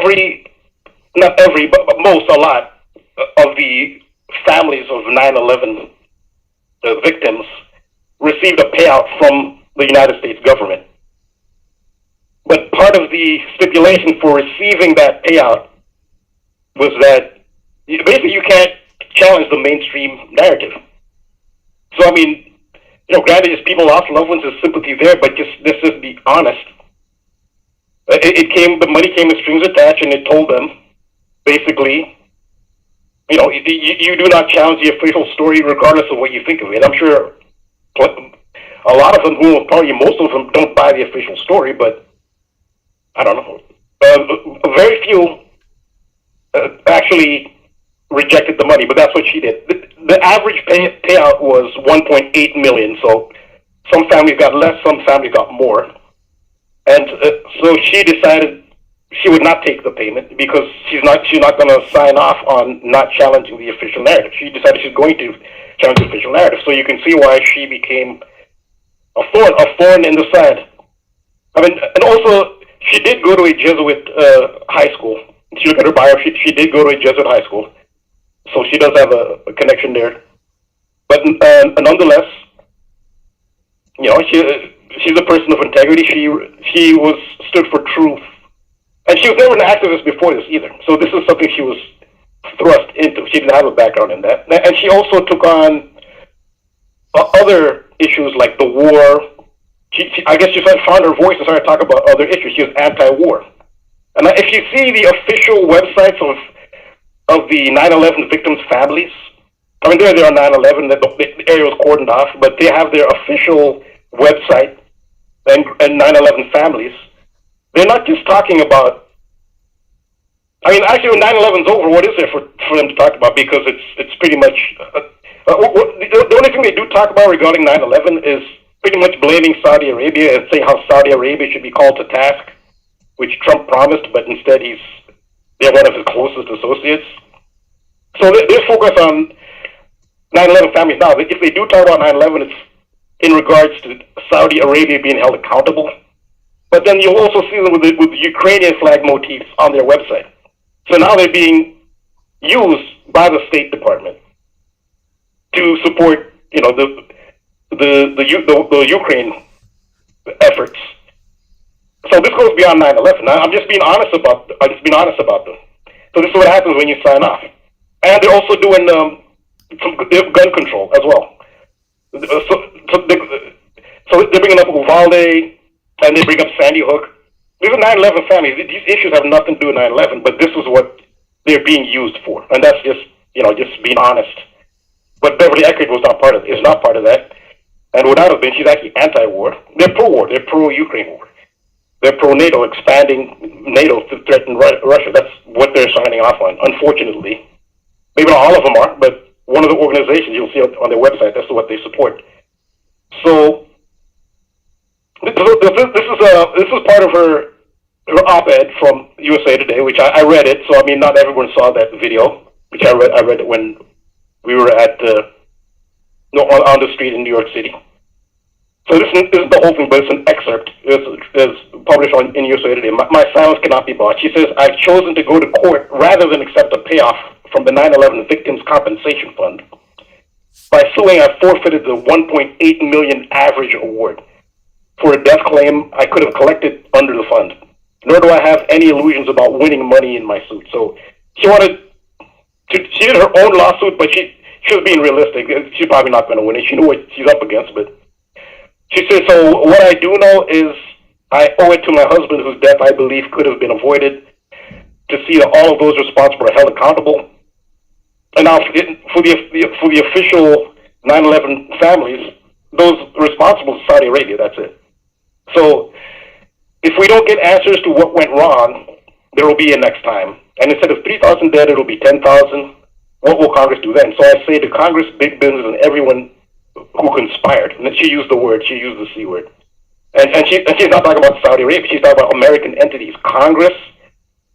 every, but a lot of the families of 9/11 victims received a payout from the United States government. But part of the stipulation for receiving that payout was that basically you can't challenge the mainstream narrative. So, granted, just people lost loved ones, there's sympathy there, but let's just be honest. The money came with strings attached, and it told them, basically, you do not challenge the official story regardless of what you think of it. I'm sure a lot of them, probably most of them, don't buy the official story, but I don't know. Very few actually rejected the money, but that's what she did. The average payout was $1.8 million. So some families got less, some families got more. And so she decided she would not take the payment because she's not going to sign off on not challenging the official narrative. She decided she's going to challenge the official narrative. So you can see why she became a thorn in the side. And also she did go to a Jesuit high school. If you look at her bio, she did go to a Jesuit high school. So she does have a connection there. But nonetheless, she's a person of integrity. She stood for truth, and she was never an activist before this either. So this is something she was thrust into. She didn't have a background in that, and she also took on other issues like the war. I guess she found her voice and started talking about other issues. She was anti-war, and if you see the official websites of the 9/11 victims' families, I mean, they're there on 9/11. The area was cordoned off, but they have their official website and 9/11 families. They're not just talking about. I mean, actually, when 9/11's over, what is there for them to talk about? Because it's pretty much the only thing they do talk about regarding 9/11 is pretty much blaming Saudi Arabia and saying how Saudi Arabia should be called to task, which Trump promised, but instead they're one of his closest associates. So they're focused on 9/11 families now. If they do talk about 9/11, it's in regards to Saudi Arabia being held accountable. But then you'll also see them with the Ukrainian flag motifs on their website. So now they're being used by the State Department to support, the Ukraine efforts. So this goes beyond 9/11. I'm just being honest about them. So this is what happens when you sign off. And they're also doing some gun control as well. So they're bringing up Uvalde, and they bring up Sandy Hook. These are 9/11 families. These issues have nothing to do with 9/11, but this is what they're being used for, and that's just being honest. But Beverly Eckert is not part of that, and would not have been. She's actually anti-war. They're pro-war. They're pro-Ukraine war. They're pro-NATO, expanding NATO to threaten Russia. That's what they're signing off on. Unfortunately, maybe not all of them are, but one of the organizations you'll see on their website, that's what they support. So this is part of her op-ed from USA Today, which I read it. So I mean, not everyone saw that video, which I read it when we were at on the street in New York City. So this isn't the whole thing, but it's an excerpt. It's published in USA Today. My silence cannot be bought. She says, I've chosen to go to court rather than accept a payoff from the 9/11 Victims Compensation Fund. By suing, I forfeited the $1.8 million average award for a death claim I could have collected under the fund. Nor do I have any illusions about winning money in my suit. So she did her own lawsuit, but she was being realistic. She's probably not going to win it. She knew what she's up against, but she said, so what I do know is I owe it to my husband, whose death I believe could have been avoided, to see that all of those responsible are held accountable. And now for the official 9/11 families, those responsible is Saudi Arabia, that's it. So if we don't get answers to what went wrong, there will be a next time. And instead of 3,000 dead, it will be 10,000. What will Congress do then? So I say to Congress, big business, and everyone who conspired. And she used the C word. And she's not talking about Saudi Arabia. She's talking about American entities. Congress,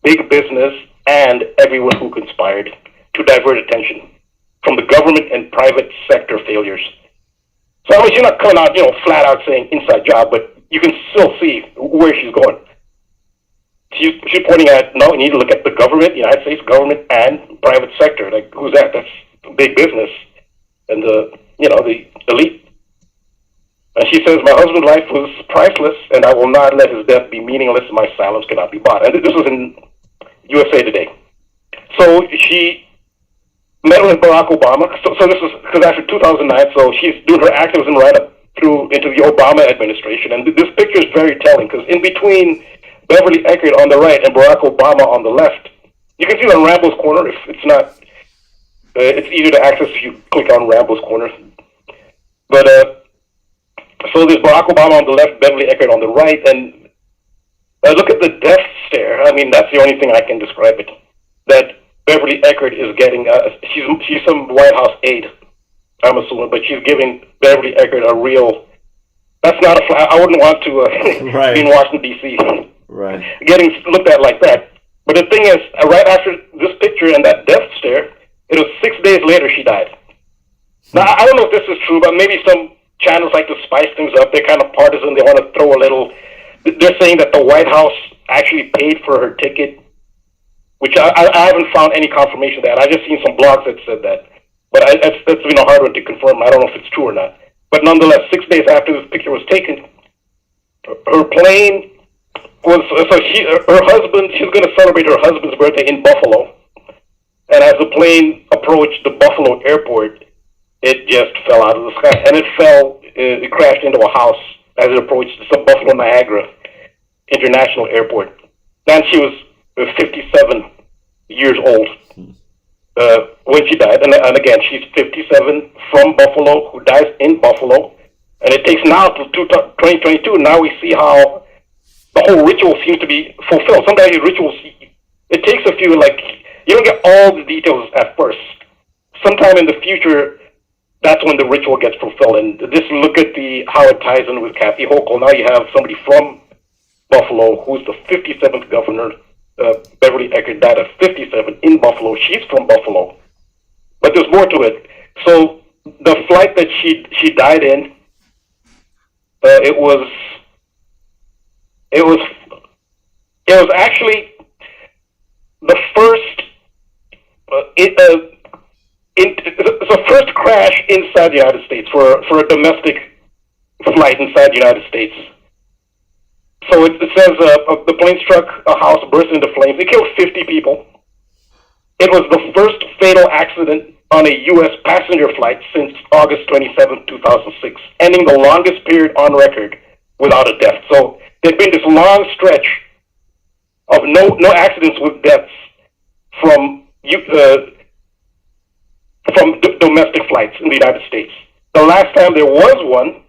big business, and everyone who conspired to divert attention from the government and private sector failures. So I mean, she's not coming out, flat out saying inside job, but you can still see where she's going. She's pointing at, no, you need to look at the government, United States government, and private sector. Like, who's that? That's big business and the elite. And she says, my husband's life was priceless, and I will not let his death be meaningless, and my silence cannot be bought. And this was in USA Today. So she met with Barack Obama. So this is because after 2009, so she's doing her activism right up through into the Obama administration. And this picture is very telling because in between Beverly Eckert on the right and Barack Obama on the left, you can see on Rambo's corner. If it's not, it's easier to access if you click on Rambo's corner. But so there's Barack Obama on the left, Beverly Eckert on the right, and look at the death stare. I mean, that's the only thing I can describe it. That Beverly Eckert is getting, she's some White House aide, I'm assuming, but she's giving Beverly Eckert a real, that's not a, I wouldn't want to be in Washington, D.C. Right. Getting looked at like that. But the thing is, right after this picture and that death stare, it was 6 days later she died. Now, I don't know if this is true, but maybe some channels like to spice things up. They're kind of partisan. They want to throw a little, they're saying that the White House actually paid for her ticket, which I haven't found any confirmation of that. I just seen some blogs that said that. but that's a hard one to confirm. I don't know if it's true or not. But nonetheless, 6 days after this picture was taken, her plane was, her husband, she's going to celebrate her husband's birthday in Buffalo. And as the plane approached the Buffalo airport, it just fell out of the sky. And it crashed into a house as it approached the Buffalo Niagara International Airport. And she was 57 years old when she died. And again, she's 57 from Buffalo, who dies in Buffalo. And it takes now till 2022. Now we see how the whole ritual seems to be fulfilled. Sometimes rituals, it takes a few, like, you don't get all the details at first. Sometime in the future, that's when the ritual gets fulfilled. And just look at how it ties in with Kathy Hochul. Now you have somebody from Buffalo who's the 57th governor. Beverly Eckert died at 57 in Buffalo. She's from Buffalo. But there's more to it. So the flight that she died in, it was actually the first it's the first crash inside the United States for a domestic flight inside the United States. So it says the plane struck a house, burst into flames. It killed 50 people. It was the first fatal accident on a U.S. passenger flight since August 27, 2006, ending the longest period on record without a death. So there's been this long stretch of no accidents with deaths from domestic flights in the United States. The last time there was one,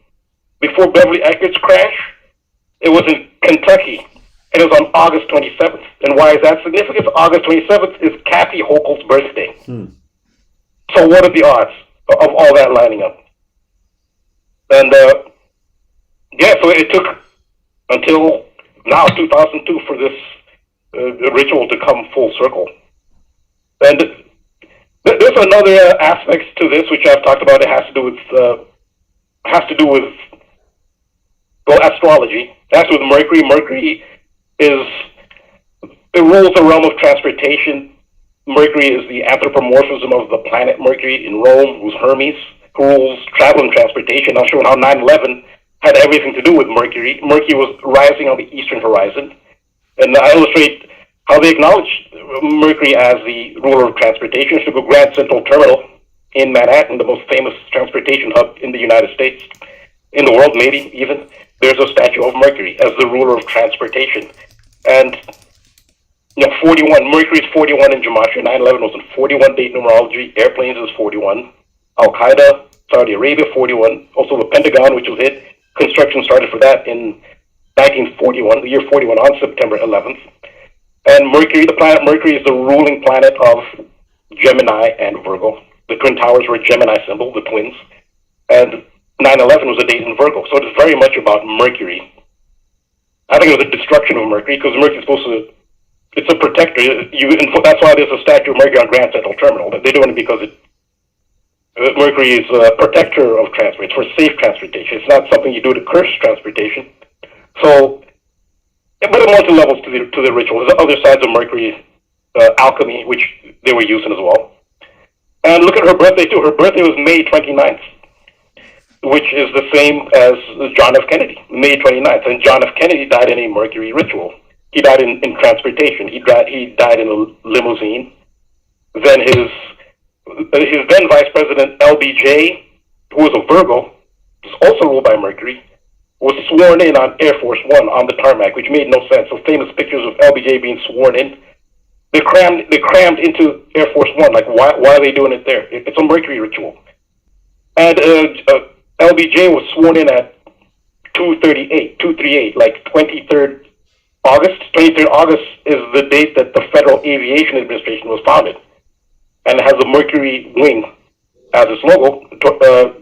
before Beverly Eckert's crash, it was in Kentucky, and it was on August 27th. And why is that significant? August 27th is Kathy Hochul's birthday. So what are the odds of all that lining up? And so it took until now, 2002, for this ritual to come full circle. And there's another aspect to this which I've talked about. It has to do with astrology. It has to do with Mercury. Mercury it rules the realm of transportation. Mercury is the anthropomorphism of the planet Mercury in Rome, who's Hermes, who rules travel and transportation. I'll show how 9/11 had everything to do with Mercury. Mercury was rising on the eastern horizon. And I illustrate how they acknowledge Mercury as the ruler of transportation. It's the Grand Central Terminal in Manhattan, the most famous transportation hub in the United States, in the world maybe even. There's a statue of Mercury as the ruler of transportation. And 41, Mercury is 41 in Gematria. 9/11 was in 41 date numerology. Airplanes is 41. Al-Qaeda, Saudi Arabia, 41. Also the Pentagon, which was hit. Construction started for that in 1941, the year 41, on September 11th. And Mercury, the planet Mercury, is the ruling planet of Gemini and Virgo. The Twin Towers were a Gemini symbol, the twins. And 9/11 was a date in Virgo. So it's very much about Mercury. I think it was a destruction of Mercury, because Mercury is supposed to, it's a protector. That's why there's a statue of Mercury on Grand Central Terminal. They're doing it because Mercury is a protector of transport. It's for safe transportation. It's not something you do to curse transportation. So, but there are multiple levels to the ritual. There's other sides of Mercury, alchemy, which they were using as well. And look at her birthday too. Her birthday was May 29th, which is the same as John F. Kennedy, May 29th. And John F. Kennedy died in a Mercury ritual. He died in transportation. He died in a limousine. Then his then Vice President LBJ, who was a Virgo, was also ruled by Mercury, was sworn in on Air Force One on the tarmac, which made no sense. So famous pictures of LBJ being sworn in. They crammed into Air Force One. Like, why are they doing it there? It's a Mercury ritual. And LBJ was sworn in at 238, like 23rd August. 23rd August is the date that the Federal Aviation Administration was founded, and it has the Mercury wing as its logo.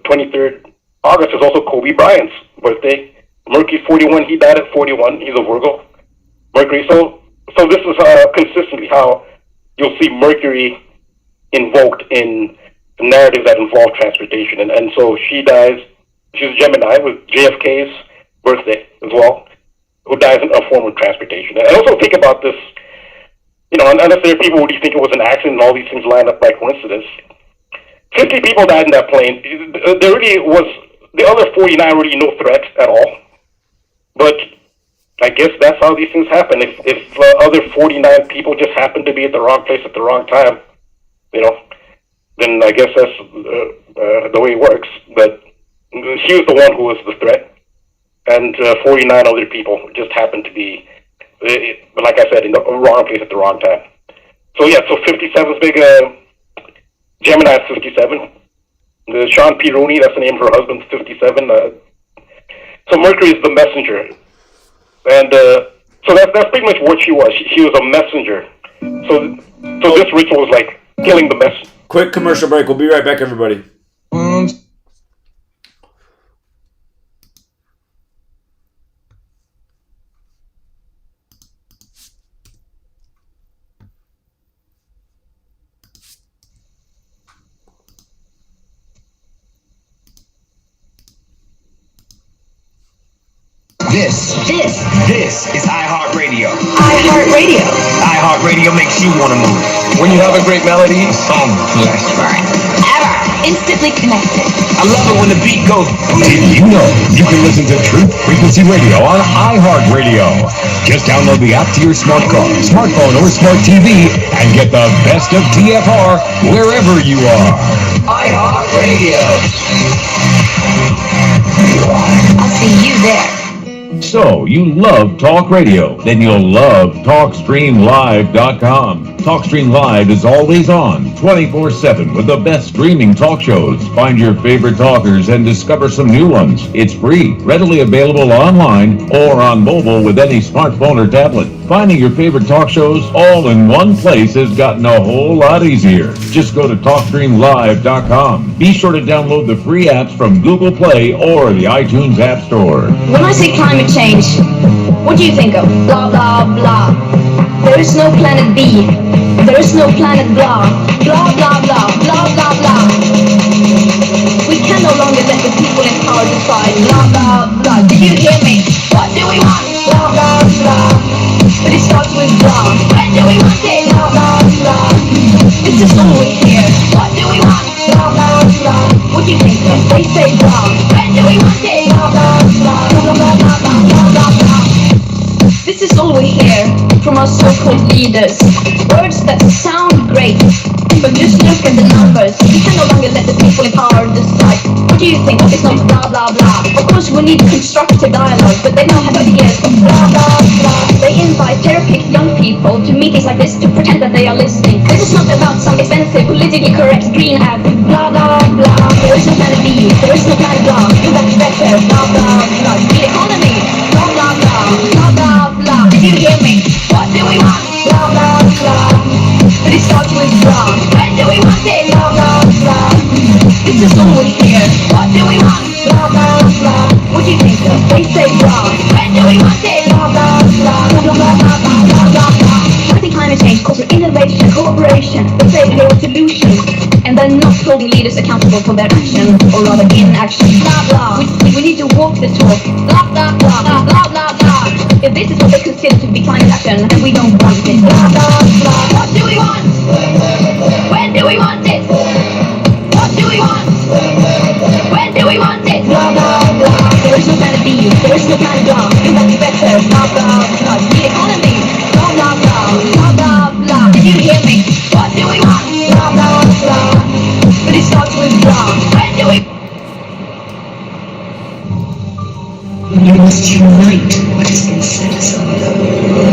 23rd August is also Kobe Bryant's birthday. Mercury 41, he died at 41. He's a Virgo. Mercury. So this is consistently how you'll see Mercury invoked in narratives that involve transportation. And so she dies. She's a Gemini with JFK's birthday as well, who dies in a form of transportation. And also think about this, unless there are people who think it was an accident and all these things line up by coincidence. 50 people died in that plane. There really was, the other 49 really no threat at all. But I guess that's how these things happen. If other 49 people just happen to be at the wrong place at the wrong time, then I guess that's the way it works. But she was the one who was the threat, and 49 other people just happened to be, like I said, in the wrong place at the wrong time. So yeah, so 57 is big. Gemini is 57. Sean P. Rooney, that's the name of her husband, 57. So Mercury is the messenger. And so that's pretty much what she was. She was a messenger. So this ritual was like killing the messenger. Quick commercial break. We'll be right back, everybody. This is iHeartRadio. iHeartRadio. iHeartRadio makes you want to move. When you have a great melody, a song just right. Ever. Instantly connected. I love it when the beat goes. Did you know you can listen to Truth Frequency Radio on iHeartRadio? Just download the app to your smartphone or smart TV and get the best of TFR wherever you are. iHeartRadio. I'll see you there. So, you love talk radio? Then you'll love TalkStreamLive.com. TalkStream Live is always on, 24/7, with the best streaming talk shows. Find your favorite talkers and discover some new ones. It's free, readily available online or on mobile with any smartphone or tablet. Finding your favorite talk shows all in one place has gotten a whole lot easier. Just go to TalkStreamLive.com. Be sure to download the free apps from Google Play or the iTunes App Store. When I say climate change, what do you think of? Blah, blah, blah. There is no planet B. There is no planet blah. Blah, blah, blah. Blah, blah, blah. We can no longer let the people in power decide. Blah, blah, blah. Did you hear me? What do we want? Blah, blah, blah. But it starts with blah. When do we want it? Blah, blah, blah. This is always here. What do we want? Blah, blah, blah. What do you think of? They say blah. When do we want it? Blah, blah, blah. Blah, blah, blah, blah, blah, blah, blah. This is all we hear from our so-called leaders. Words that sound great, but just look at the numbers. We can no longer let the people in power decide. What do you think? It's not blah, blah, blah. Of course, we need constructive dialogue, but they don't have ideas of blah, blah, blah. They invite therapeutic young people to meetings like this to pretend that they are listening. This is not about some expensive, politically correct green app. Blah, blah, blah. There is no planet B. There is no planet blah. You got better. Blah, blah, blah. The economy. Blah, blah, blah. Blah, blah, blah. Did you hear me? What do we want? Blah, blah, blah. But it starts with blah. When do we want it? Blah, blah, blah. This is all we hear. What do we want? Blah, blah, blah. What do you think of? They say blah. When do we want it? Blah, blah, blah. Blah, blah, blah, blah, blah, blah, blah. I think climate change calls for innovation, cooperation. They say there are solutions, and they're not holding leaders accountable for their action, or rather inaction. Blah, blah. We need to walk the talk. Blah, blah, blah, blah, blah, blah, blah. If this is what they consider to be climate action, then we don't want it. Blah, blah, blah. What do we want? When do we want it? What do we want? When do we want it? Blah, blah, blah. There is no planet B. There is no planet blah. You got me better. Blah, blah, blah. The economy. Blah, blah, blah. Blah, blah, blah. Did you hear me? What do we want? Blah, blah, blah. But it starts with blah. When do we... You must unite what has been set aside.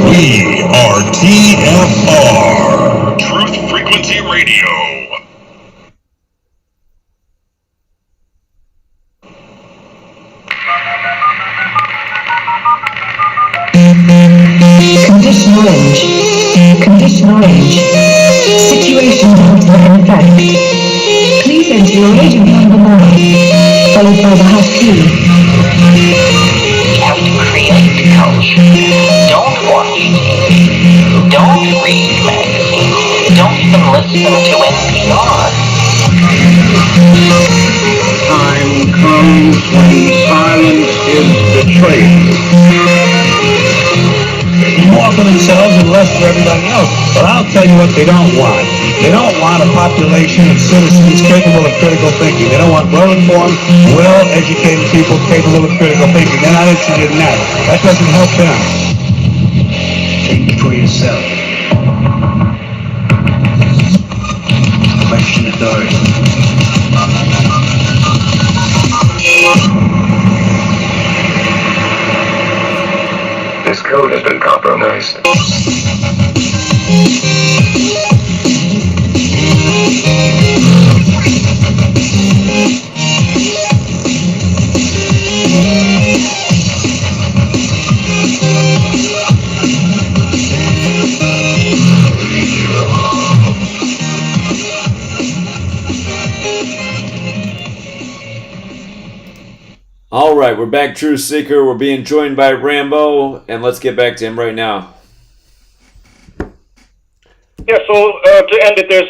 We are TFR. Truth Frequency Radio. Condition range. Condition range. Situation data in effect. Please enter your agent number now, followed by the hash key. We have to create culture. Don't watch TV. Don't read magazines. Don't even listen to NPR. Time comes when silence is betrayed. more for themselves and less for everybody else. But I'll tell you what they don't want. They don't want a population of citizens capable of critical thinking. They don't want well-informed, well-educated people capable of critical thinking. They're not interested in that. That doesn't help them. Think for yourself. Question authority. This code has been compromised. All right, we're back, True Seeker. We're being joined by Rambo, and let's get back to him right now. Yeah, so to end it, there's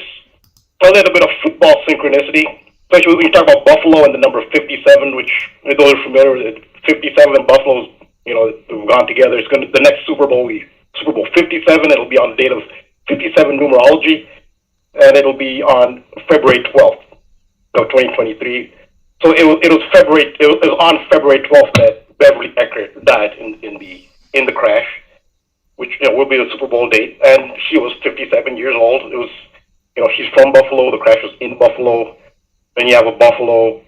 a little bit of football synchronicity, especially when you talk about Buffalo and the number 57, which, for those who are familiar with it, 57 and Buffalo's, have gone together. It's going to, the next Super Bowl will be Super Bowl 57. It'll be on the date of 57 numerology, and it'll be on February 12th of 2023. So it was on February 12th that Beverly Eckert died in the crash, which will be the Super Bowl date, and she was 57 years old. It was, she's from Buffalo. The crash was in Buffalo. Then you have a Buffalo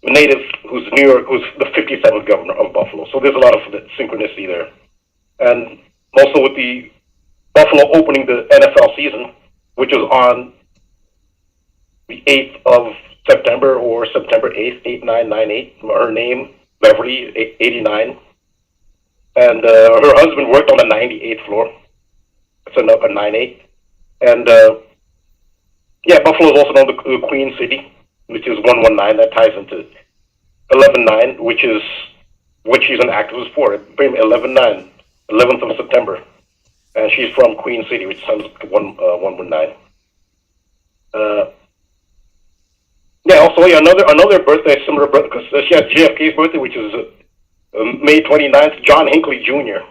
native who's New York, who's the 57th governor of Buffalo. So there's a lot of synchronicity there, and also with the Buffalo opening the NFL season, which is on the 8th of September or September 8th, 8998. Her name, Beverly, 89. And her husband worked on the 98th floor. It's a 98. And Buffalo is also known as the Queen City, which is 119. That ties into 11-9, which is what she's an activist for. 11-9, 11th of September. And she's from Queen City, which sounds 119. Another birthday, similar birthday, because she had JFK's birthday, which is May 29th, John Hinckley Jr.,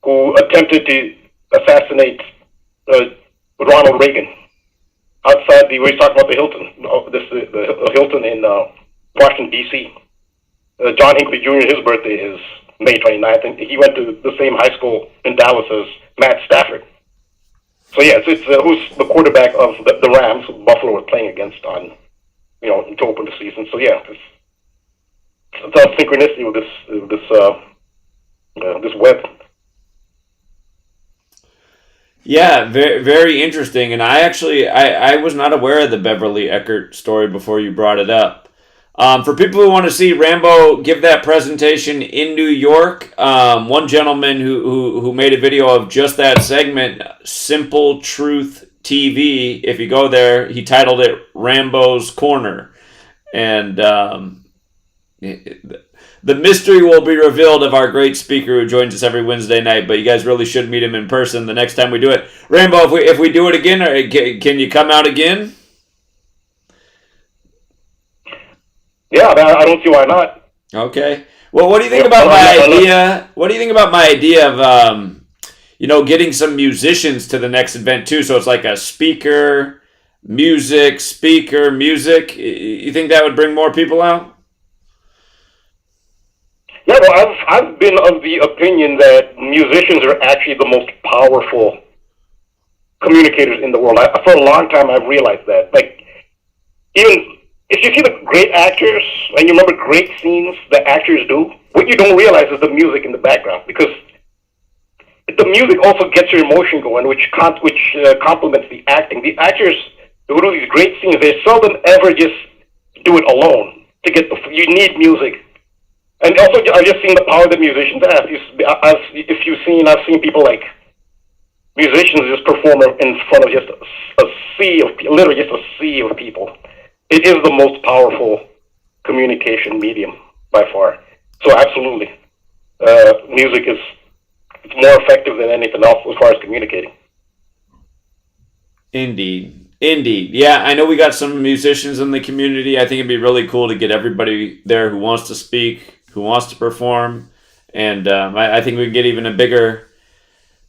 who attempted to assassinate Ronald Reagan outside we talked about the Hilton, the Hilton in Washington, D.C. John Hinckley Jr., his birthday is May 29th, and he went to the same high school in Dallas as Matt Stafford. So, it's who's the quarterback of the Rams, who Buffalo was playing against on, to open the season. So, it's a synchronicity with this web. Yeah, very, very interesting. And I was not aware of the Beverly Eckert story before you brought it up. For people who want to see Rambo give that presentation in New York, one gentleman who made a video of just that segment, Simple Truth TV, if you go there, he titled it Rambo's Corner. And the mystery will be revealed of our great speaker who joins us every Wednesday night, but you guys really should meet him in person the next time we do it. Rambo, if we do it again, can you come out again? Yeah, I don't see why not. Okay. Well, what do you think about my idea? What do you think about my idea of getting some musicians to the next event too? So it's like a speaker, music. You think that would bring more people out? Yeah, well, I've been of the opinion that musicians are actually the most powerful communicators in the world. For a long time, I've realized that. Like, even if you see the great actors and you remember great scenes that actors do, what you don't realize is the music in the background, because the music also gets your emotion going, which complements the acting. The actors who do these great scenes, they seldom ever just do it alone. You need music. And also, I've just seen the power that musicians have. I've seen people like musicians just perform in front of just a sea of people. It is the most powerful communication medium by far. So absolutely, music is more effective than anything else as far as communicating. Indeed. Yeah, I know we got some musicians in the community. I think it'd be really cool to get everybody there who wants to speak, who wants to perform, and I think we can get even a bigger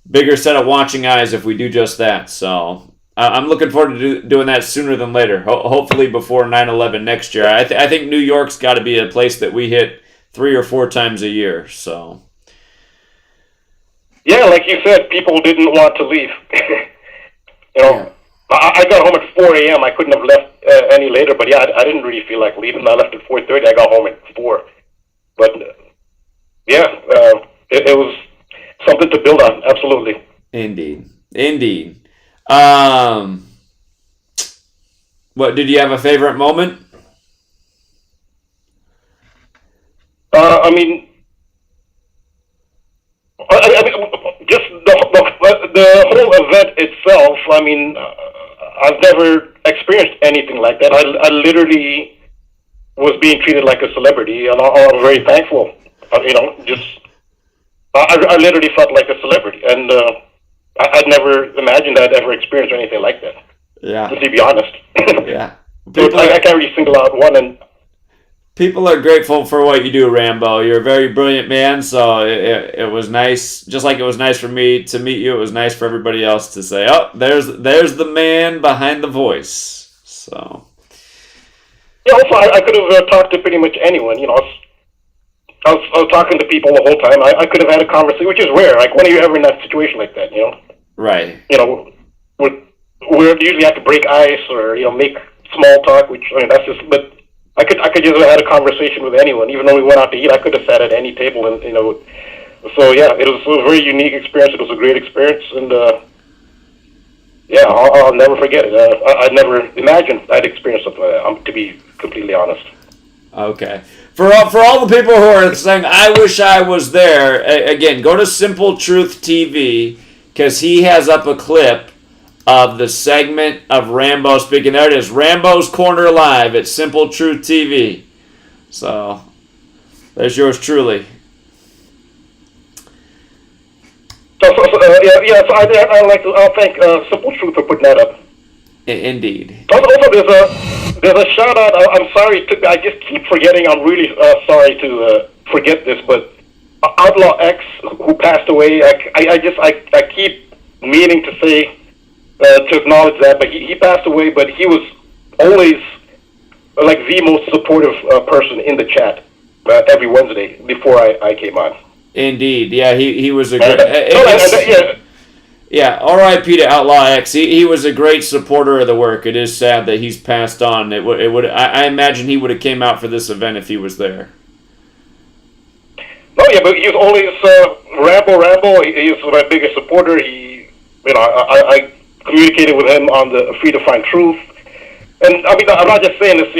bigger set of watching eyes if we do just that. So I'm looking forward to doing that sooner than later. Hopefully before 9/11 next year. I think New York's got to be a place that we hit 3 or 4 times a year. So yeah, like you said, people didn't want to leave. I got home at 4 a.m. I couldn't have left any later, but yeah, I didn't really feel like leaving. I left at 4:30. I got home at 4. But yeah, it was something to build on. Absolutely. Indeed. What did you have a favorite moment? I mean, just the whole event itself. I mean, I've never experienced anything like that. I literally was being treated like a celebrity, and I'm very thankful. I literally felt like a celebrity, and I'd never imagined I'd ever experience anything like that. Yeah. To be honest. Yeah. So I can't really single out one. And people are grateful for what you do, Rambo. You're a very brilliant man, so it was nice. Just like it was nice for me to meet you, it was nice for everybody else to say, oh, there's the man behind the voice. So. Yeah, also, I could have talked to pretty much anyone. I was talking to people the whole time. I could have had a conversation, which is rare. Like, when are you ever in that situation like that, Right. We usually have to break ice or, make small talk, which, that's just, but I could just have had a conversation with anyone. Even though we went out to eat, I could have sat at any table and, so yeah, it was a very unique experience. It was a great experience, and, yeah, I'll never forget it. I never imagined I'd experience something like that, to be completely honest. Okay. For all the people who are saying, I wish I was there, again, go to Simple Truth TV, because he has up a clip of the segment of Rambo speaking. There it is, Rambo's Corner Live at Simple Truth TV. So, there's yours truly. So I'd like to thank Simple Truth for putting that up. Indeed. Also, there's a shout out. I'm sorry, I just keep forgetting. I'm really sorry to forget this, but Outlaw X, who passed away, I keep meaning to say, to acknowledge that, but he passed away, but he was always like the most supportive person in the chat every Wednesday before I came on. Indeed, yeah, he was a great. Yeah, R.I.P. to Outlaw X. He was a great supporter of the work. It is sad that he's passed on. I imagine he would have came out for this event if he was there. No, yeah, but he's always Rambo. He's my biggest supporter. I communicated with him on the Free to Find Truth, and I mean, I'm not just saying this,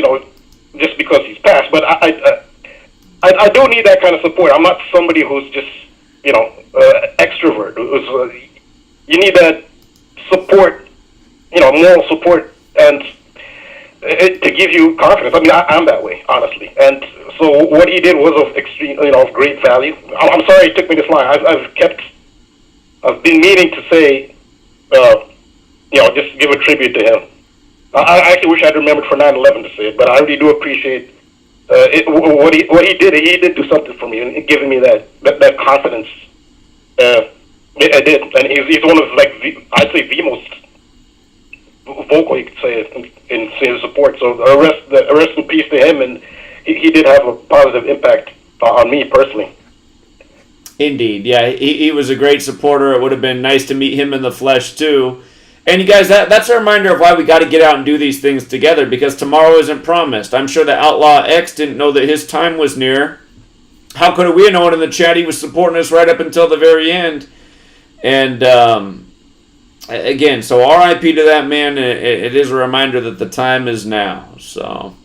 just because he's passed, but I do need that kind of support. I'm not somebody who's just, extrovert. You need that support, moral support, and to give you confidence. I mean, I'm that way, honestly. And so what he did was of extreme, of great value. I'm sorry it took me this long. I've been meaning to say, just give a tribute to him. I actually wish I'd remembered for 9/11 to say it, but I really do appreciate what he did. He did do something for me and giving me that confidence. I did, and he's one of I'd say the most vocal, you could say, in his support. So rest in peace to him, and he did have a positive impact on me personally. Indeed, yeah, he was a great supporter. It would have been nice to meet him in the flesh too. And you guys, that's a reminder of why we got to get out and do these things together, because tomorrow isn't promised. I'm sure that Outlaw X didn't know that his time was near. How could we have known in the chat? He was supporting us right up until the very end. And again, so R.I.P. to that man. It is a reminder that the time is now. So,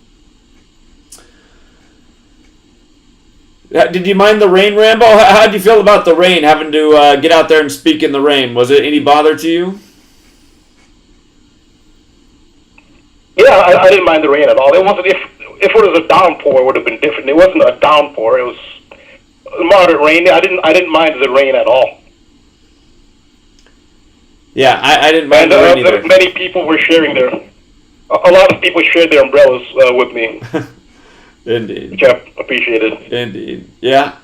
did you mind the rain, Rambo? How did you feel about the rain? Having to get out there and speak in the rain, was it any bother to you? Yeah, I didn't mind the rain at all. It wasn't. If it was a downpour, it would have been different. It wasn't a downpour. It was moderate rain. I didn't mind the rain at all. Yeah, I didn't mind the rain either. Many people were sharing a lot of people shared their umbrellas with me. Indeed. Which I appreciated. Indeed. Yeah.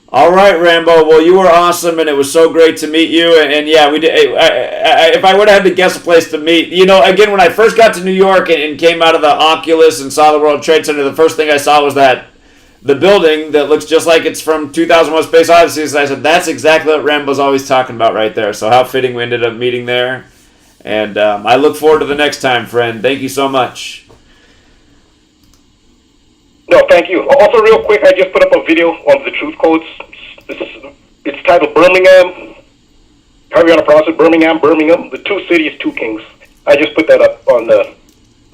All right, Rambo. Well, you were awesome, and it was so great to meet you. And yeah, we did. If I would have had to guess a place to meet, again, when I first got to New York and came out of the Oculus and saw the World Trade Center, the first thing I saw was the building that looks just like it's from 2001: Space Odyssey. So I said, that's exactly what Rambo's always talking about right there. So how fitting we ended up meeting there. And I look forward to the next time, friend. Thank you so much. No, thank you. Also, real quick, I just put up a video on the truth codes. It's titled Birmingham. However you want to pronounce it, Birmingham. The 2 cities, 2 kings. I just put that up on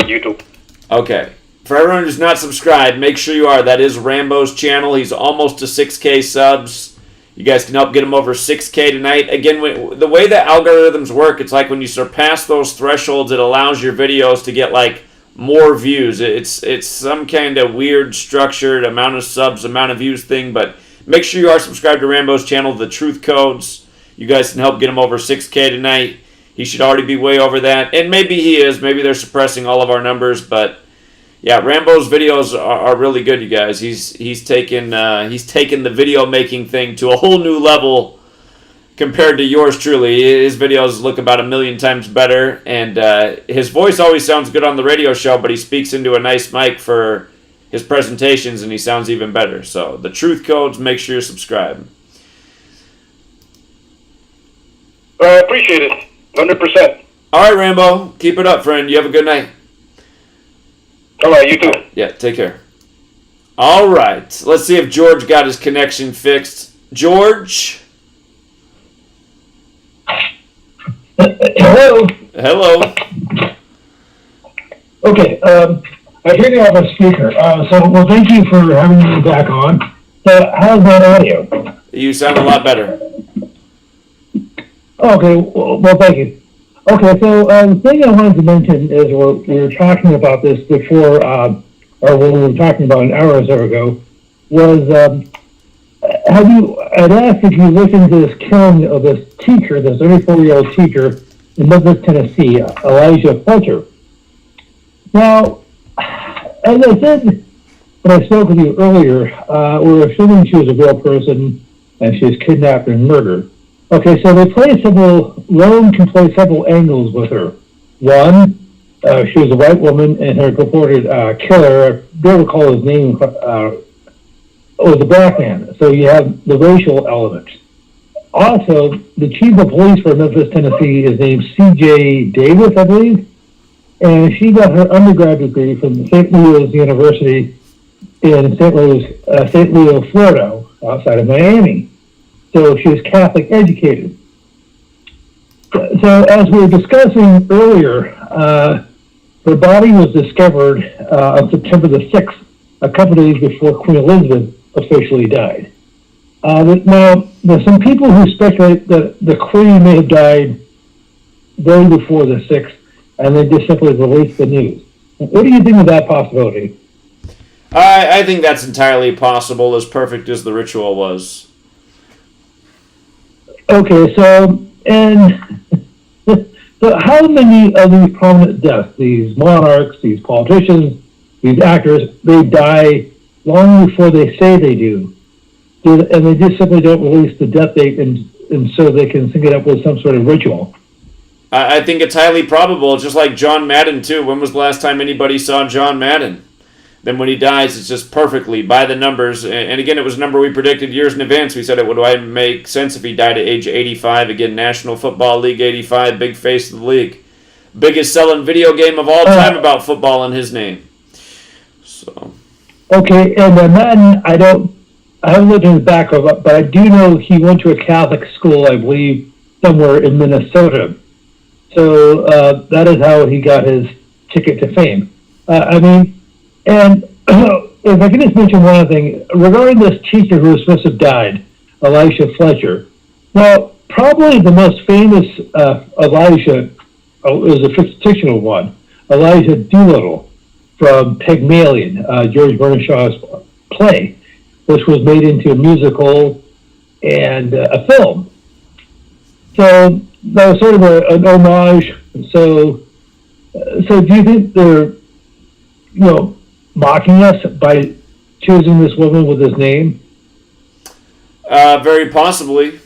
YouTube. Okay. For everyone who's not subscribed, make sure you are. That is Rambo's channel. He's almost to 6K subs. You guys can help get him over 6K tonight. Again, the way the algorithms work, it's like when you surpass those thresholds, it allows your videos to get like more views. It's some kind of weird structured amount of subs, amount of views thing, but make sure you are subscribed to Rambo's channel, The Truth Codes. You guys can help get him over 6K tonight. He should already be way over that, and maybe he is. Maybe they're suppressing all of our numbers, but yeah, Rambo's videos are really good, you guys. He's taken the video making thing to a whole new level compared to yours truly. His videos look about 1 million times better, and his voice always sounds good on the radio show, but he speaks into a nice mic for his presentations, and he sounds even better. So, The Truth Codes, make sure you subscribe. I appreciate it. 100%. All right, Rambo. Keep it up, friend. You have a good night. All right, you too. Yeah, take care. All right. Let's see if George got his connection fixed. George? Hello. Hello. Okay, I hear you have a speaker. Well, thank you for having me back on. So, how's that audio? You sound a lot better. Okay, well, thank you. Okay, so the thing I wanted to mention is we were talking about this before, or when we were talking about an hour or so ago, was I'd asked if you listened to this killing of this teacher, this 34-year-old teacher in Memphis, Tennessee, Elijah Fletcher. Now, as I said when I spoke with you earlier, we're assuming she was a real person and she was kidnapped and murdered. Okay, so Rome can play several angles with her. One, she was a white woman and her purported killer, I don't recall his name, was a black man. So you have the racial element. Also, the chief of police for Memphis, Tennessee is named C.J. Davis, I believe. And she got her undergraduate degree from St. Leo's University in St. Leo, Florida, outside of Miami. So she was Catholic educated. So as we were discussing earlier, her body was discovered on September the 6th, a couple days before Queen Elizabeth officially died. Now, there's some people who speculate that the Queen may have died way before the 6th, and they just simply released the news. What do you think of that possibility? I think that's entirely possible, as perfect as the ritual was. Okay, so how many of these prominent deaths, these monarchs, these politicians, these actors, they die long before they say they do, and they just simply don't release the death date, and so they can sync it up with some sort of ritual? I think it's highly probable, just like John Madden, too. When was the last time anybody saw John Madden? Then when he dies, it's just perfectly by the numbers. And again, it was a number we predicted years in advance. We said it would make sense if he died at age 85. Again, National Football League 85, big face of the league. Biggest selling video game of all time about football in his name. So. Okay, and Madden, I haven't looked in his background, but I do know he went to a Catholic school, I believe, somewhere in Minnesota. So that is how he got his ticket to fame. And if I can just mention one other thing, regarding this teacher who was supposed to have died, Elijah Fletcher. Now, probably the most famous Elijah was a fictional one, Elijah Doolittle from Pygmalion, George Bernard Shaw's play, which was made into a musical and a film. So that was sort of an homage. So do you think they're, mocking us by choosing this woman with this name? Very possibly.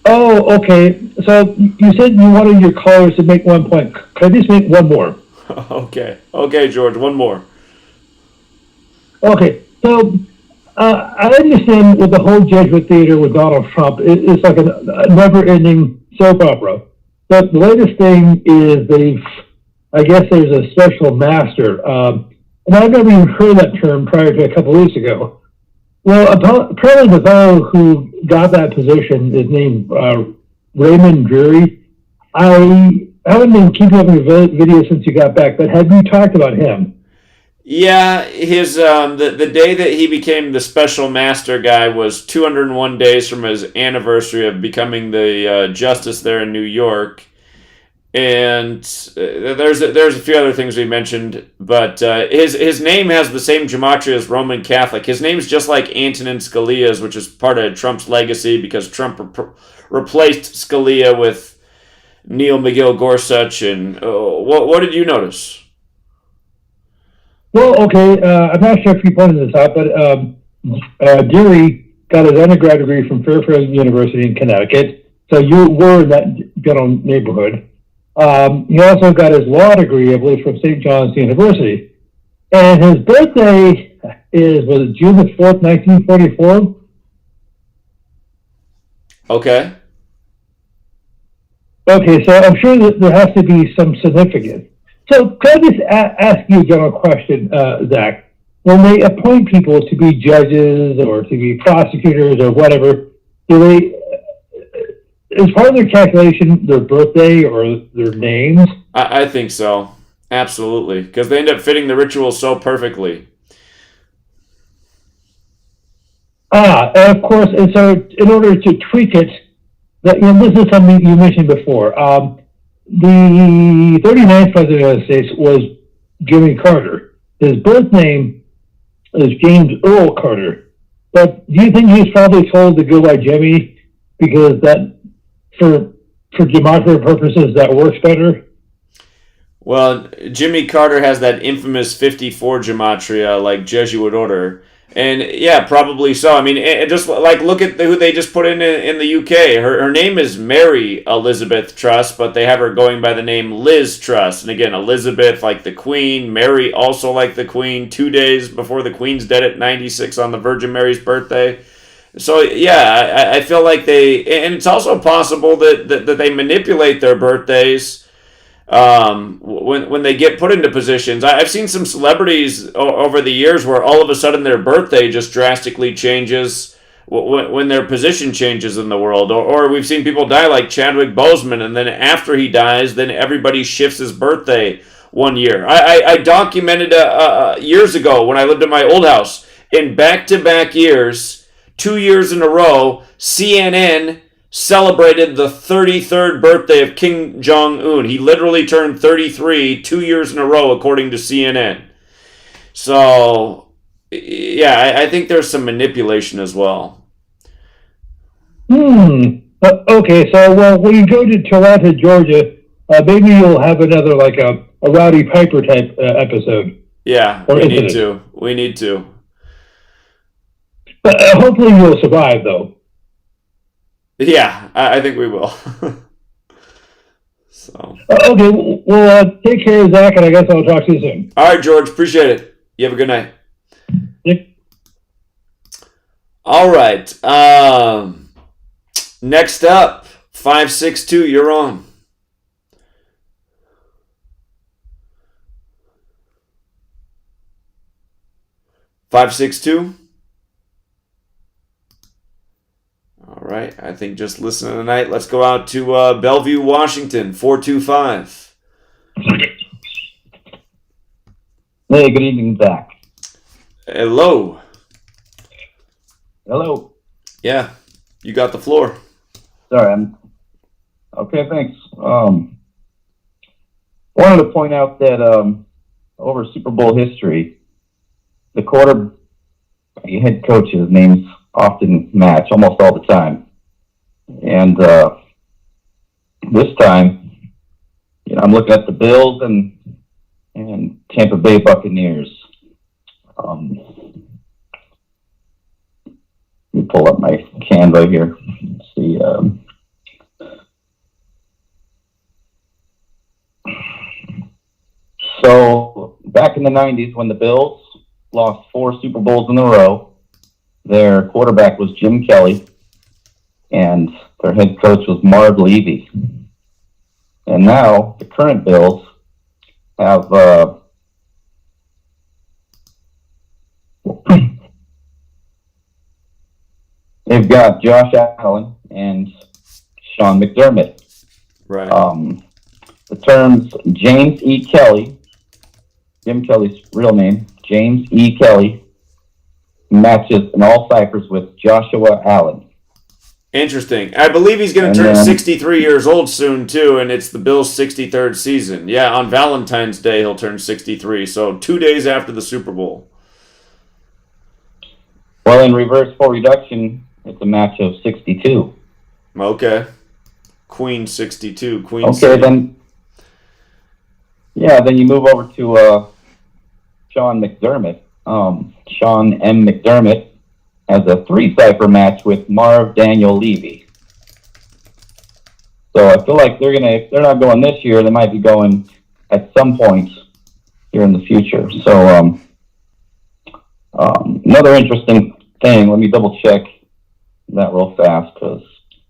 Oh, okay. So you said you wanted your callers to make 1 point. Can I just make one more? Okay. Okay, George, one more. Okay. So I understand with the whole Jesuit theater with Donald Trump, it's like a never-ending soap opera. But the latest thing is I guess there's a special master. And I've never even heard that term prior to a couple of weeks ago. Well, apparently the fellow who got that position is named Raymond Drury. I haven't been keeping up with your video since you got back, but have you talked about him? Yeah, his the day that he became the special master guy was 201 days from his anniversary of becoming the justice there in New York. And there's a few other things we mentioned, but his name has the same gematria as Roman Catholic. His name's just like Antonin Scalia's, which is part of Trump's legacy because Trump replaced Scalia with Neil McGill Gorsuch. And what did you notice? Well, okay, I'm not sure if you pointed this out, but Deary got his undergrad degree from Fairfield University in Connecticut, so you were in that general neighborhood. He also got his law degree, I believe, from St. John's University. And his birthday was it June the 4th, 1944? Okay. Okay, so I'm sure that there has to be some significance. So could I just ask you a general question, Zach? When they appoint people to be judges or to be prosecutors or whatever, do they, is part of their calculation their birthday or their names? I think so. Absolutely. Because they end up fitting the ritual so perfectly. And of course, and so in order to tweak it, this is something you mentioned before. The 39th President of the United States was Jimmy Carter. His birth name is James Earl Carter. But do you think he was probably told to go by Jimmy because that, for gematria purposes, that works better? Well, Jimmy Carter has that infamous 54 gematria, like Jesuit order. And yeah, probably so. I mean, just like look at who they just put in the UK. Her name is Mary Elizabeth Truss, but they have her going by the name Liz Truss. And again, Elizabeth like the Queen, Mary also like the Queen. 2 days before the Queen's dead at 96 on the Virgin Mary's birthday. So yeah, I feel like and it's also possible that they manipulate their birthdays. When they get put into positions. I've seen some celebrities over the years where all of a sudden their birthday just drastically changes when their position changes in the world. Or we've seen people die like Chadwick Boseman, and then after he dies, then everybody shifts his birthday 1 year. I documented years ago when I lived in my old house, in back-to-back years, 2 years in a row, CNN celebrated the 33rd birthday of Kim Jong-un. He literally turned 33 2 years in a row, according to CNN. So, yeah, I think there's some manipulation as well. Okay, so well, when you go to Toronto, Georgia, maybe you'll have another like a Rowdy Piper type episode. Yeah, we need to. We need to. But hopefully you'll survive, though. Yeah, I think we will. So. Okay, well, take care, Zach, and I guess I'll talk to you soon. All right, George, appreciate it. You have a good night. Yep. All right. Next up, 562, you're on. Five, 6, 2. All right, I think just listening tonight. Let's go out to Bellevue, Washington, 425. Hey, good evening, Zach. Hello. Hello. Yeah, you got the floor. Sorry, okay, thanks. Wanted to point out that over Super Bowl history, the head coach's names often match almost all the time. And this time, I'm looking at the Bills and Tampa Bay Buccaneers. me pull up my Canva here. Let's see. So back in the 90s, when the Bills lost 4 Super Bowls in a row, their quarterback was Jim Kelly, and their head coach was Marv Levy. And now the current Bills have they've got Josh Allen and Sean McDermott. Right. The terms James E. Kelly, Jim Kelly's real name, James E. Kelly, matches in all ciphers with Joshua Allen. Interesting. I believe he's going to turn 63 years old soon, too, and it's the Bills' 63rd season. Yeah, on Valentine's Day, he'll turn 63, so 2 days after the Super Bowl. Well, in reverse full reduction, it's a match of 62. Okay. Queen 62. Queen Okay, City. then you move over to Sean McDermott. Sean M. McDermott has a 3-cipher match with Marv Daniel Levy. So I feel like if they're not going this year, they might be going at some point here in the future. So another interesting thing, let me double check that real fast because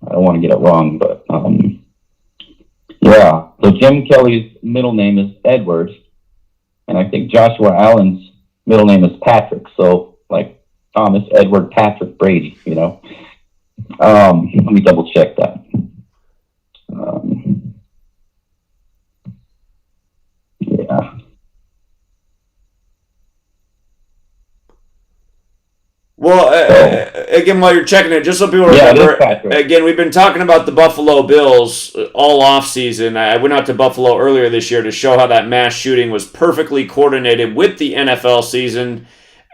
I don't want to get it wrong, but yeah. So Jim Kelly's middle name is Edward, and I think Joshua Allen's middle name is Patrick. So like Thomas Edward Patrick Brady, you know. Let me double check that. Yeah. Well, again, while you're checking it, just so people remember, again, we've been talking about the Buffalo Bills all offseason. I went out to Buffalo earlier this year to show how that mass shooting was perfectly coordinated with the NFL season,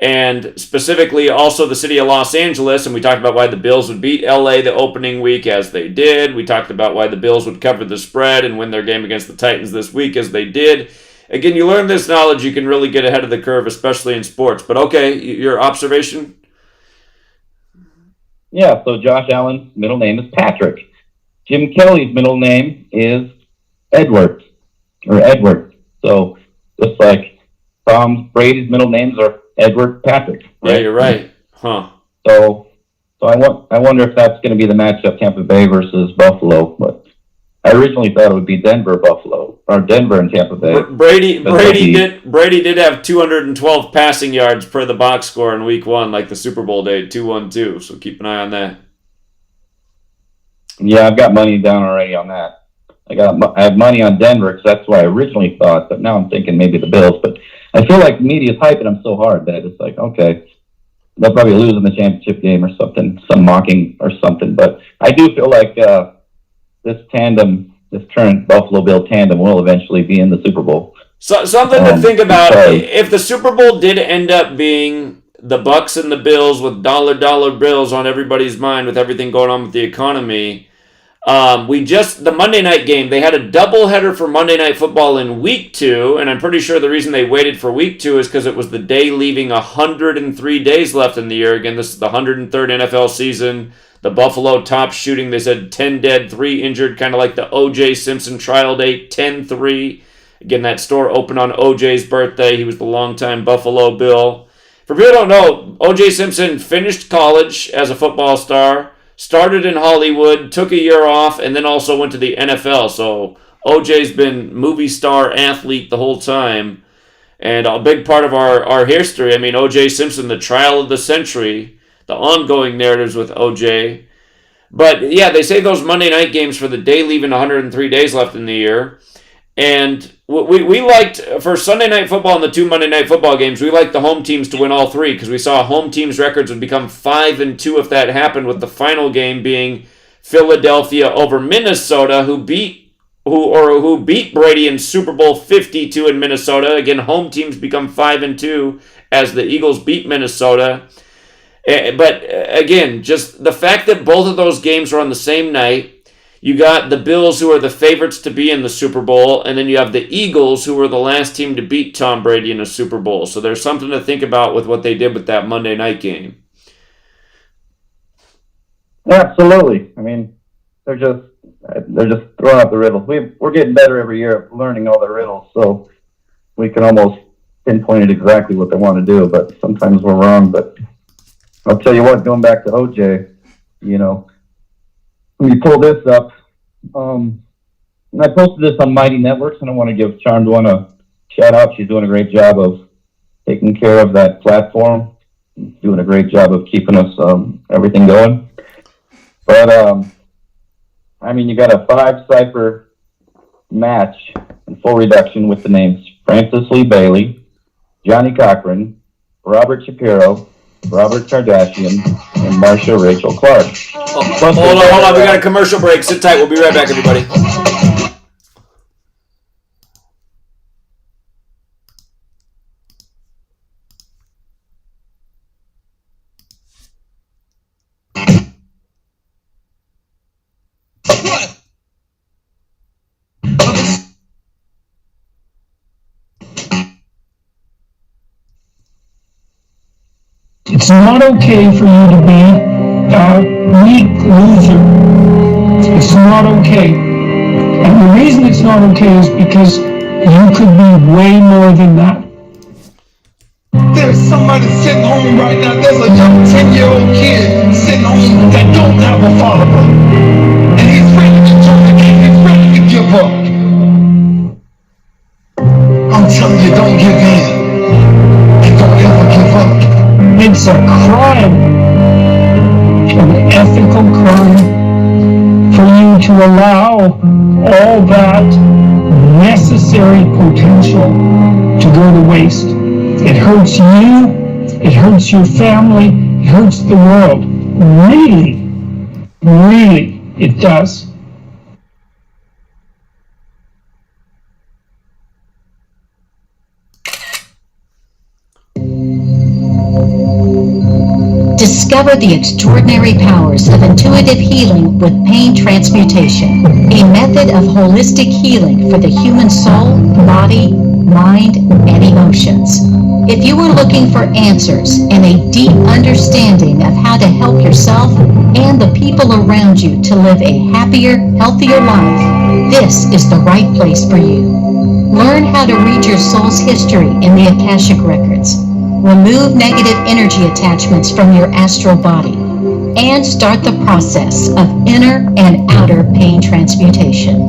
and specifically also the city of Los Angeles, and we talked about why the Bills would beat LA the opening week as they did. We talked about why the Bills would cover the spread and win their game against the Titans this week as they did. Again, you learn this knowledge, you can really get ahead of the curve, especially in sports. But okay, your observation? Yeah, so Josh Allen's middle name is Patrick. Jim Kelly's middle name is Edward. So just like Tom Brady's middle names are Edward Patrick. Right? Yeah, you're right. Huh. So I wonder if that's going to be the matchup, Tampa Bay versus Buffalo. But I originally thought it would be Denver, Buffalo, or Denver and Tampa Bay. Brady did have 212 passing yards per the box score in Week 1, like the Super Bowl day, 212. So keep an eye on that. Yeah, I've got money down already on that. I have money on Denver because that's what I originally thought, but now I'm thinking maybe the Bills. But I feel like the media's hyping them so hard that it's like, okay, they'll probably lose in the championship game or something, some mocking or something. But I do feel like this current Buffalo Bill tandem will eventually be in the Super Bowl. So something to think about, if the Super Bowl did end up being the Bucks and the Bills with dollar bills on everybody's mind with everything going on with the economy, the Monday night game, they had a doubleheader for Monday Night Football in Week 2, and I'm pretty sure the reason they waited for Week 2 is because it was the day leaving 103 days left in the year. Again, this is the 103rd NFL season. The Buffalo top shooting, they said 10 dead, 3 injured, kind of like the O.J. Simpson trial date, 10-3. Again, that store opened on O.J.'s birthday. He was the longtime Buffalo Bill. For people who don't know, O.J. Simpson finished college as a football star, started in Hollywood, took a year off, and then also went to the NFL. So O.J.'s been movie star athlete the whole time. And a big part of our history, I mean, O.J. Simpson, the trial of the century, the ongoing narratives with O.J. But yeah, they say those Monday night games for the day leaving 103 days left in the year. And we liked, for Sunday Night Football and the 2 Monday Night Football games, we liked the home teams to win all 3 because we saw home teams' records would become 5-2 if that happened, with the final game being Philadelphia over Minnesota, who beat Brady in Super Bowl 52 in Minnesota. Again, home teams become 5-2 as the Eagles beat Minnesota. But again, just the fact that both of those games were on the same night, you got the Bills, who are the favorites to be in the Super Bowl, and then you have the Eagles, who were the last team to beat Tom Brady in a Super Bowl. So there's something to think about with what they did with that Monday night game. Absolutely. I mean, they're just throwing out the riddles. We're getting better every year at learning all the riddles, so we can almost pinpoint it exactly what they want to do. But sometimes we're wrong. But I'll tell you what, going back to OJ, you know, when you pull this up, and I posted this on Mighty Networks, and I want to give Charmed One a shout out. She's doing a great job of taking care of that platform, doing a great job of keeping us everything going. But I mean, you got a 5-cipher match in full reduction with the names Francis Lee Bailey, Johnny Cochran, Robert Shapiro, Robert Kardashian, and Marsha Rachel Clark. Hold on. We got a commercial break. Sit tight. We'll be right back, everybody. It's not okay for you to be a weak loser. It's not okay. And the reason it's not okay is because you could be way more than that. There's somebody sitting home right now. There's a young 10-year-old kid sitting home that don't have a father. And he's ready to join the game. He's ready to give up. I'm telling you, don't give in. And don't ever give up. It's a crime, an ethical crime, for you to allow all that necessary potential to go to waste. It hurts you, it hurts your family, it hurts the world. Really, really, it does. Discover the extraordinary powers of intuitive healing with pain transmutation, a method of holistic healing for the human soul, body, mind, and emotions. If you are looking for answers and a deep understanding of how to help yourself and the people around you to live a happier, healthier life, this is the right place for you. Learn how to read your soul's history in the Akashic Records. Remove negative energy attachments from your astral body, and start the process of inner and outer pain transmutation.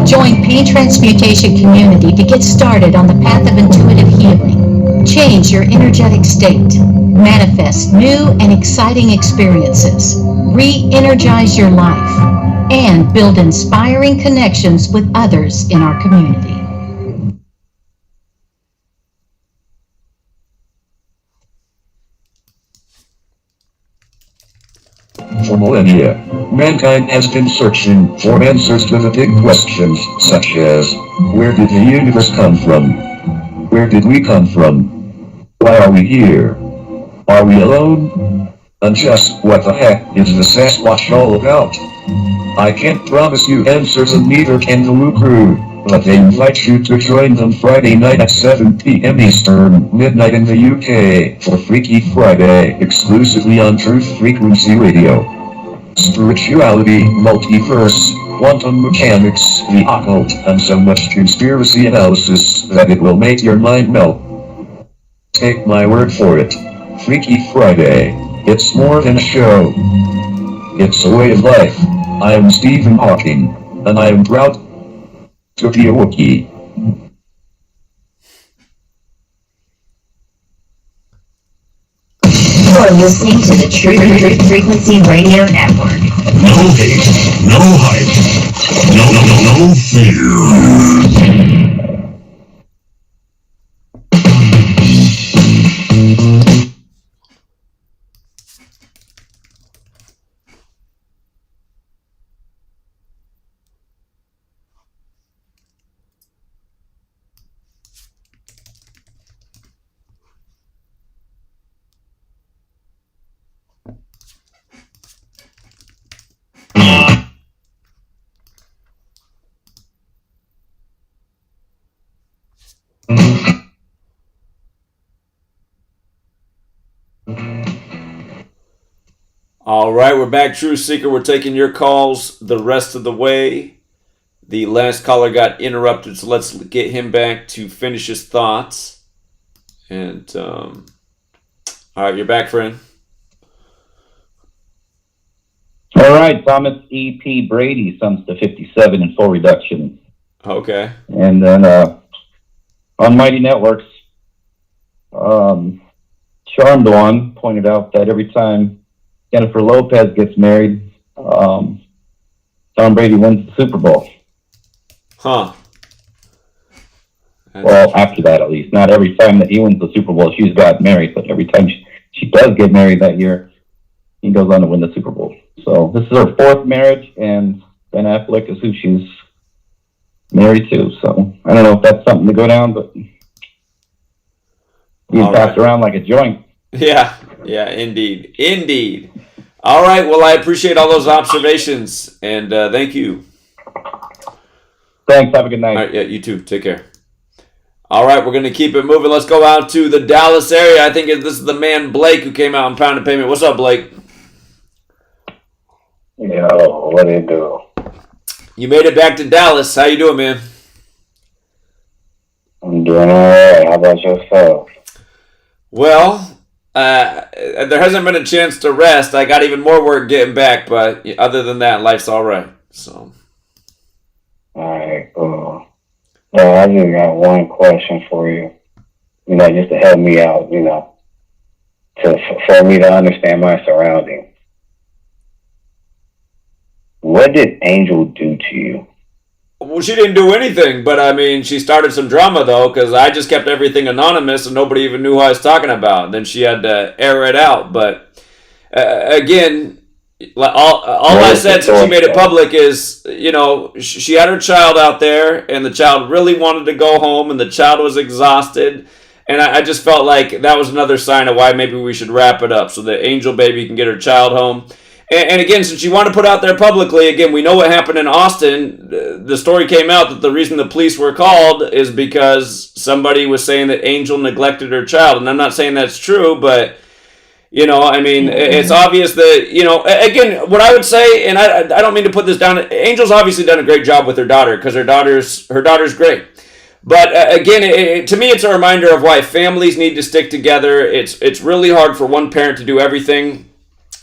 Join Pain Transmutation Community to get started on the path of intuitive healing. Change your energetic state, manifest new and exciting experiences, re-energize your life, and build inspiring connections with others in our community. For millennia, mankind has been searching for answers to the big questions, such as, where did the universe come from? Where did we come from? Why are we here? Are we alone? And just what the heck is the Sasquatch all about? I can't promise you answers, and neither can the Woo Crew, but they invite you to join them Friday night at 7 p.m. Eastern, midnight in the UK, for Freaky Friday, exclusively on Truth Frequency Radio. Spirituality, multiverse, quantum mechanics, the occult, and so much conspiracy analysis that it will make your mind melt. Take my word for it. Freaky Friday. It's more than a show. It's a way of life. I am Stephen Hawking, and I am proud to be a Wookiee. You're listening to the Truth Frequency Radio Network. No hate, no hype, no fear. All right, we're back, True Seeker. We're taking your calls the rest of the way. The last caller got interrupted, so let's get him back to finish his thoughts. And, all right, you're back, friend. All right, Thomas E.P. Brady sums to 57 in full reduction. Okay. And then on Mighty Networks, Charmed One pointed out that every time Jennifer Lopez gets married, Tom Brady wins the Super Bowl. Huh. Well, after that, at least. Not every time that he wins the Super Bowl, she's got married, but every time she does get married that year, he goes on to win the Super Bowl. So this is her fourth marriage, and Ben Affleck is who she's married to. So I don't know if that's something to go down, but being passed around like a joint. Yeah, indeed. Indeed. All right, well, I appreciate all those observations, and thank you. Thanks, have a good night. All right, yeah, you too. Take care. All right, we're going to keep it moving. Let's go out to the Dallas area. I think this is the man Blake who came out and pounded payment. What's up, Blake? Yo, what do you do? You made it back to Dallas. How you doing, man? I'm doing all right. How about yourself? Well, there hasn't been a chance to rest. I got even more work getting back, but other than that, life's all right. So. All right, cool. Well, I just got one question for you. You know, just to help me out, you know, for me to understand my surroundings. What did Angel do to you? Well, she didn't do anything, but I mean, she started some drama though, because I just kept everything anonymous and nobody even knew who I was talking about. Then she had to air it out. But again, all I said since she made it public is, you know, she had her child out there, and the child really wanted to go home, and the child was exhausted. And I just felt like that was another sign of why maybe we should wrap it up so that Angel Baby can get her child home. And again, since you want to put out there publicly, again, we know what happened in Austin. The story came out that the reason the police were called is because somebody was saying that Angel neglected her child. And I'm not saying that's true, but, you know, I mean, it's obvious that, you know, again, what I would say, and I don't mean to put this down, Angel's obviously done a great job with her daughter because her daughter's great. But again, to me, it's a reminder of why families need to stick together. It's really hard for one parent to do everything.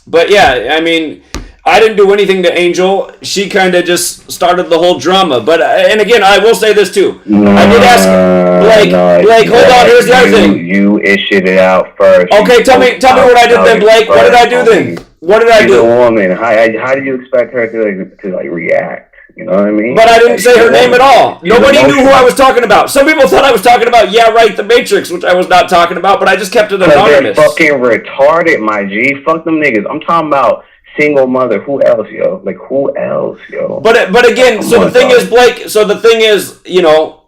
But yeah, I mean, I didn't do anything to Angel. She kind of just started the whole drama. But and again, I will say this too. I did ask Blake. Hold on. Here's the other thing. You issued it out first. Okay, tell me what I did then, Blake. What did I do then? What did I do? She's a woman. How do you expect her to react? You know what I mean? But I didn't say her name at all. Nobody knew who I was talking about. Some people thought I was talking about The Matrix, which I was not talking about, but I just kept it anonymous. They're fucking retarded, my G. Fuck them niggas. I'm talking about single mother. Who else, yo? Like, who else, yo? But again, so the thing is, Blake, you know,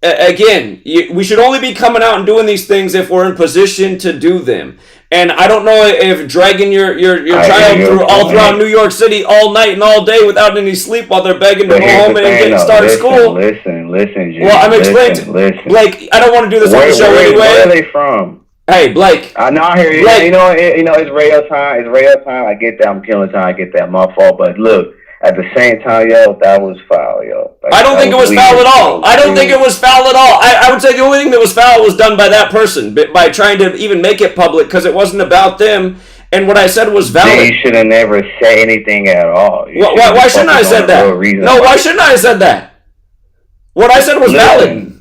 again, we should only be coming out and doing these things if we're in position to do them. And I don't know if dragging your child all throughout New York City all night and all day without any sleep while they're begging to go home and get started school. Listen, G. Well, I'm explaining. Blake, I don't want to do this on the show anyway. Where are they from? Hey, Blake. I know, I hear you. Blake. You know, it's radio time. It's radio time. I get that. I'm killing time. I get that. My fault. But look, at the same time, yo, that was foul, yo. I don't think it was foul at all. I don't think it was foul at all. I would say the only thing that was foul was done by that person, by trying to even make it public, because it wasn't about them. And what I said was valid. You should have never said anything at all. Why shouldn't I have said that? No, why shouldn't I have said that? What I said was valid.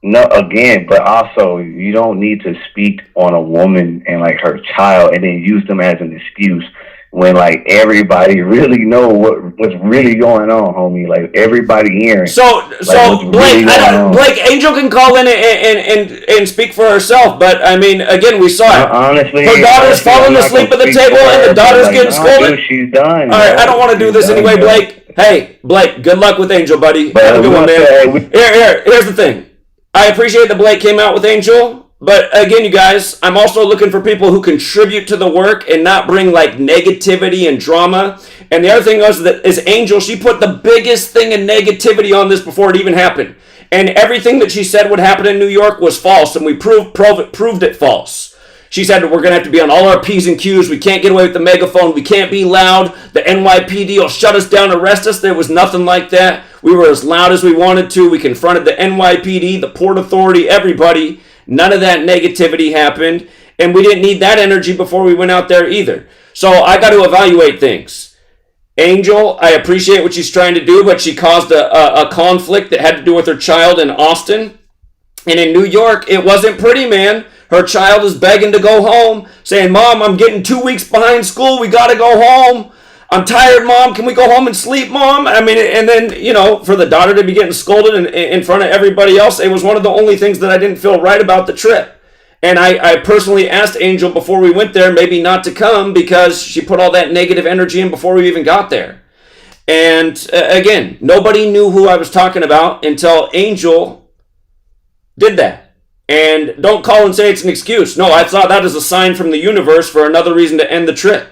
No, again, but also, you don't need to speak on a woman and, like, her child and then use them as an excuse when, like, everybody really know what's really going on, homie. Like, everybody hearing. So Blake, Blake, Angel can call in and speak for herself, but I mean, again, we saw it. Honestly, her daughter's falling asleep at the table, and the daughter's getting scolded. She's done. All right, I don't want to do this anyway, Blake. Hey, Blake, good luck with Angel, buddy. Have a good one, man. Here's the thing. I appreciate that Blake came out with Angel. But again, you guys, I'm also looking for people who contribute to the work and not bring like negativity and drama. And the other thing is Angel, she put the biggest thing in negativity on this before it even happened. And everything that she said would happen in New York was false, and we proved it false. She said, we're going to have to be on all our P's and Q's. We can't get away with the megaphone. We can't be loud. The NYPD will shut us down, arrest us. There was nothing like that. We were as loud as we wanted to. We confronted the NYPD, the Port Authority, everybody. None of that negativity happened. And we didn't need that energy before we went out there either. So I got to evaluate things. Angel, I appreciate what she's trying to do, but she caused a conflict that had to do with her child in Austin. And in New York, it wasn't pretty, man. Her child is begging to go home, saying, Mom, I'm getting 2 weeks behind school. We got to go home. I'm tired, Mom. Can we go home and sleep, Mom? I mean, and then, you know, for the daughter to be getting scolded in front of everybody else, it was one of the only things that I didn't feel right about the trip. And I personally asked Angel before we went there maybe not to come because she put all that negative energy in before we even got there. And again, nobody knew who I was talking about until Angel did that. And don't call and say it's an excuse. No, I saw that as a sign from the universe for another reason to end the trip.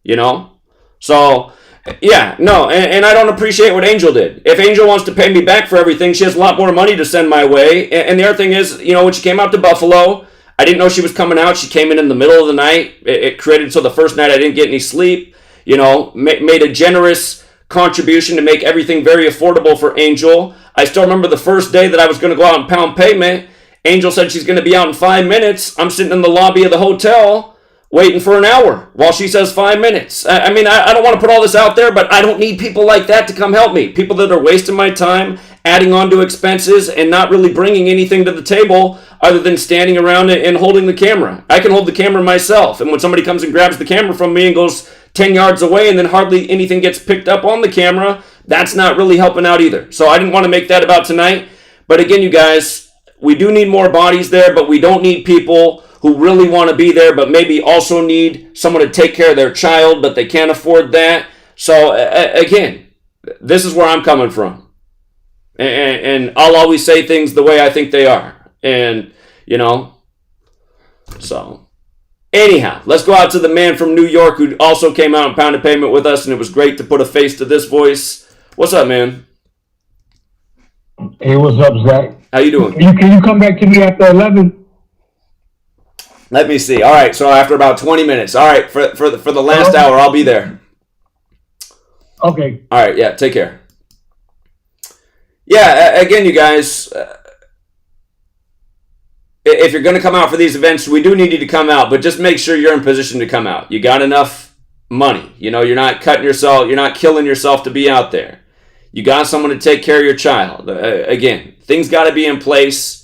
You know? So, yeah, no, and I don't appreciate what Angel did. If Angel wants to pay me back for everything, she has a lot more money to send my way. And the other thing is, you know, when she came out to Buffalo, I didn't know she was coming out. She came in the middle of the night. It created so the first night I didn't get any sleep. You know, made a generous contribution to make everything very affordable for Angel. I still remember the first day that I was going to go out and pound pavement. Angel said she's going to be out in 5 minutes. I'm sitting in the lobby of the hotel waiting for an hour while she says 5 minutes. I mean, I don't want to put all this out there, but I don't need people like that to come help me. People that are wasting my time, adding on to expenses, and not really bringing anything to the table other than standing around and holding the camera. I can hold the camera myself. And when somebody comes and grabs the camera from me and goes 10 yards away and then hardly anything gets picked up on the camera, that's not really helping out either. So I didn't want to make that about tonight. But again, you guys, we do need more bodies there, but we don't need people who really want to be there, but maybe also need someone to take care of their child, but they can't afford that. So again, this is where I'm coming from. And I'll always say things the way I think they are. And, you know, so anyhow, let's go out to the man from New York who also came out and pounded pavement with us, and it was great to put a face to this voice. What's up, man? Hey, what's up, Zach? How you doing? Can you come back to me after 11? Let me see. All right, so after about 20 minutes. All right, for the last hour, I'll be there. Okay. All right, yeah, take care. Yeah, again, you guys, if you're going to come out for these events, we do need you to come out, but just make sure you're in position to come out. You got enough money. You know, you're not cutting yourself, you're not killing yourself to be out there. You got someone to take care of your child. Again, things got to be in place.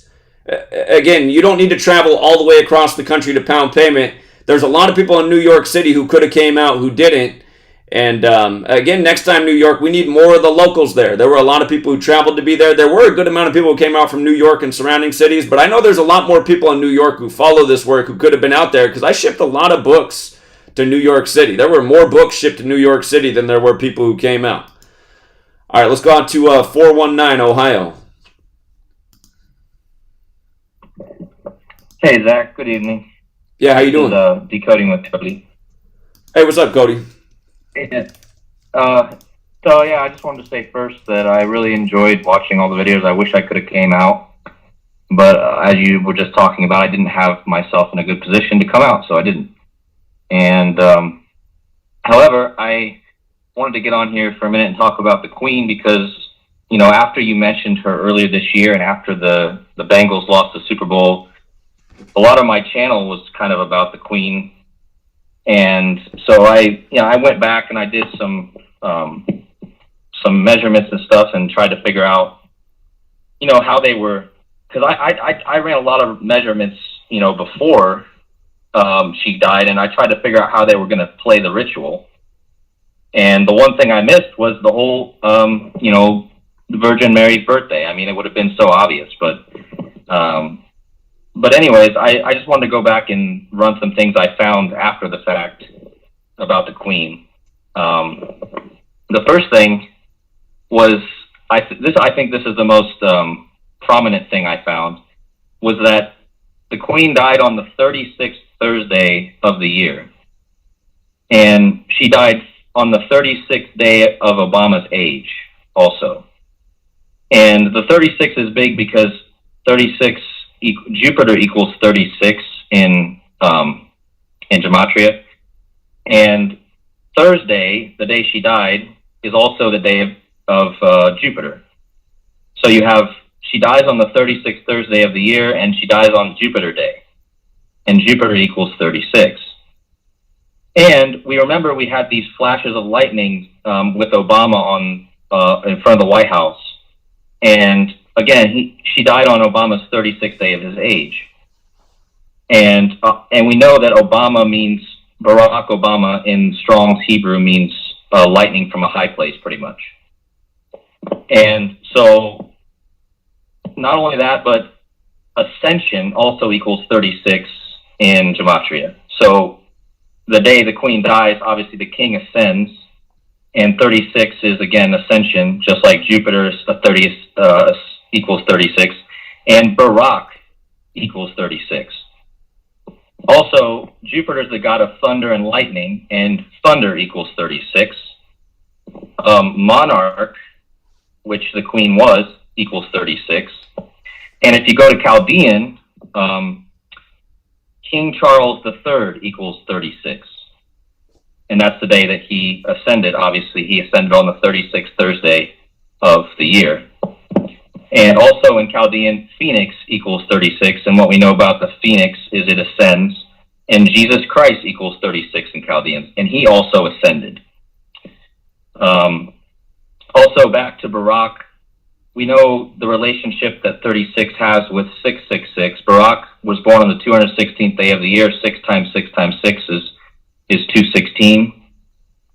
Again, you don't need to travel all the way across the country to pound pavement. There's a lot of people in New York City who could have came out who didn't. And again, next time New York, we need more of the locals there. There were a lot of people who traveled to be there. There were a good amount of people who came out from New York and surrounding cities. But I know there's a lot more people in New York who follow this work who could have been out there because I shipped a lot of books to New York City. There were more books shipped to New York City than there were people who came out. All right, let's go out to 419 Ohio. Hey, Zach. Good evening. Yeah, how you doing? This is, Decoding with Cody. Hey, what's up, Cody? Yeah. So, yeah, I just wanted to say first that I really enjoyed watching all the videos. I wish I could have came out. But as you were just talking about, I didn't have myself in a good position to come out, so I didn't. And, however, I wanted to get on here for a minute and talk about the Queen because, you know, after you mentioned her earlier this year and after the Bengals lost the Super Bowl, a lot of my channel was kind of about the Queen. And so I went back and I did some measurements and stuff and tried to figure out, you know, how they were, because I ran a lot of measurements, you know, before she died, and I tried to figure out how they were going to play the ritual. And the one thing I missed was the whole, you know, Virgin Mary's birthday. I mean, it would have been so obvious, but anyways, I just wanted to go back and run some things I found after the fact about the Queen. The first thing was, I think this is the most prominent thing I found, was that the Queen died on the 36th Thursday of the year. And she died on the 36th day of Obama's age also. And the 36 is big because 36, Jupiter equals 36 in in Gematria. And Thursday, the day she died, is also the day of Jupiter. So you have, she dies on the 36th Thursday of the year, and she dies on Jupiter Day. And Jupiter equals 36. And we remember we had these flashes of lightning with Obama on in front of the White House. And again, she died on Obama's 36th day of his age. And we know that Obama means, Barack Obama in Strong's Hebrew means lightning from a high place, pretty much. And so not only that, but ascension also equals 36 in Gematria. So the day the queen dies, obviously the king ascends, and 36 is again ascension, just like Jupiter equals 36, and Barack equals 36. Also, Jupiter is the god of thunder and lightning, and thunder equals 36. Monarch, which the queen was, equals 36. And if you go to Chaldean, King Charles III equals 36. And that's the day that he ascended. Obviously, he ascended on the 36th Thursday of the year. And also in Chaldean, Phoenix equals 36. And what we know about the Phoenix is it ascends. And Jesus Christ equals 36 in Chaldeans. And he also ascended. Also back to Barack, we know the relationship that 36 has with 666. Barack was born on the 216th day of the year. 6 times 6 times 6 is 216.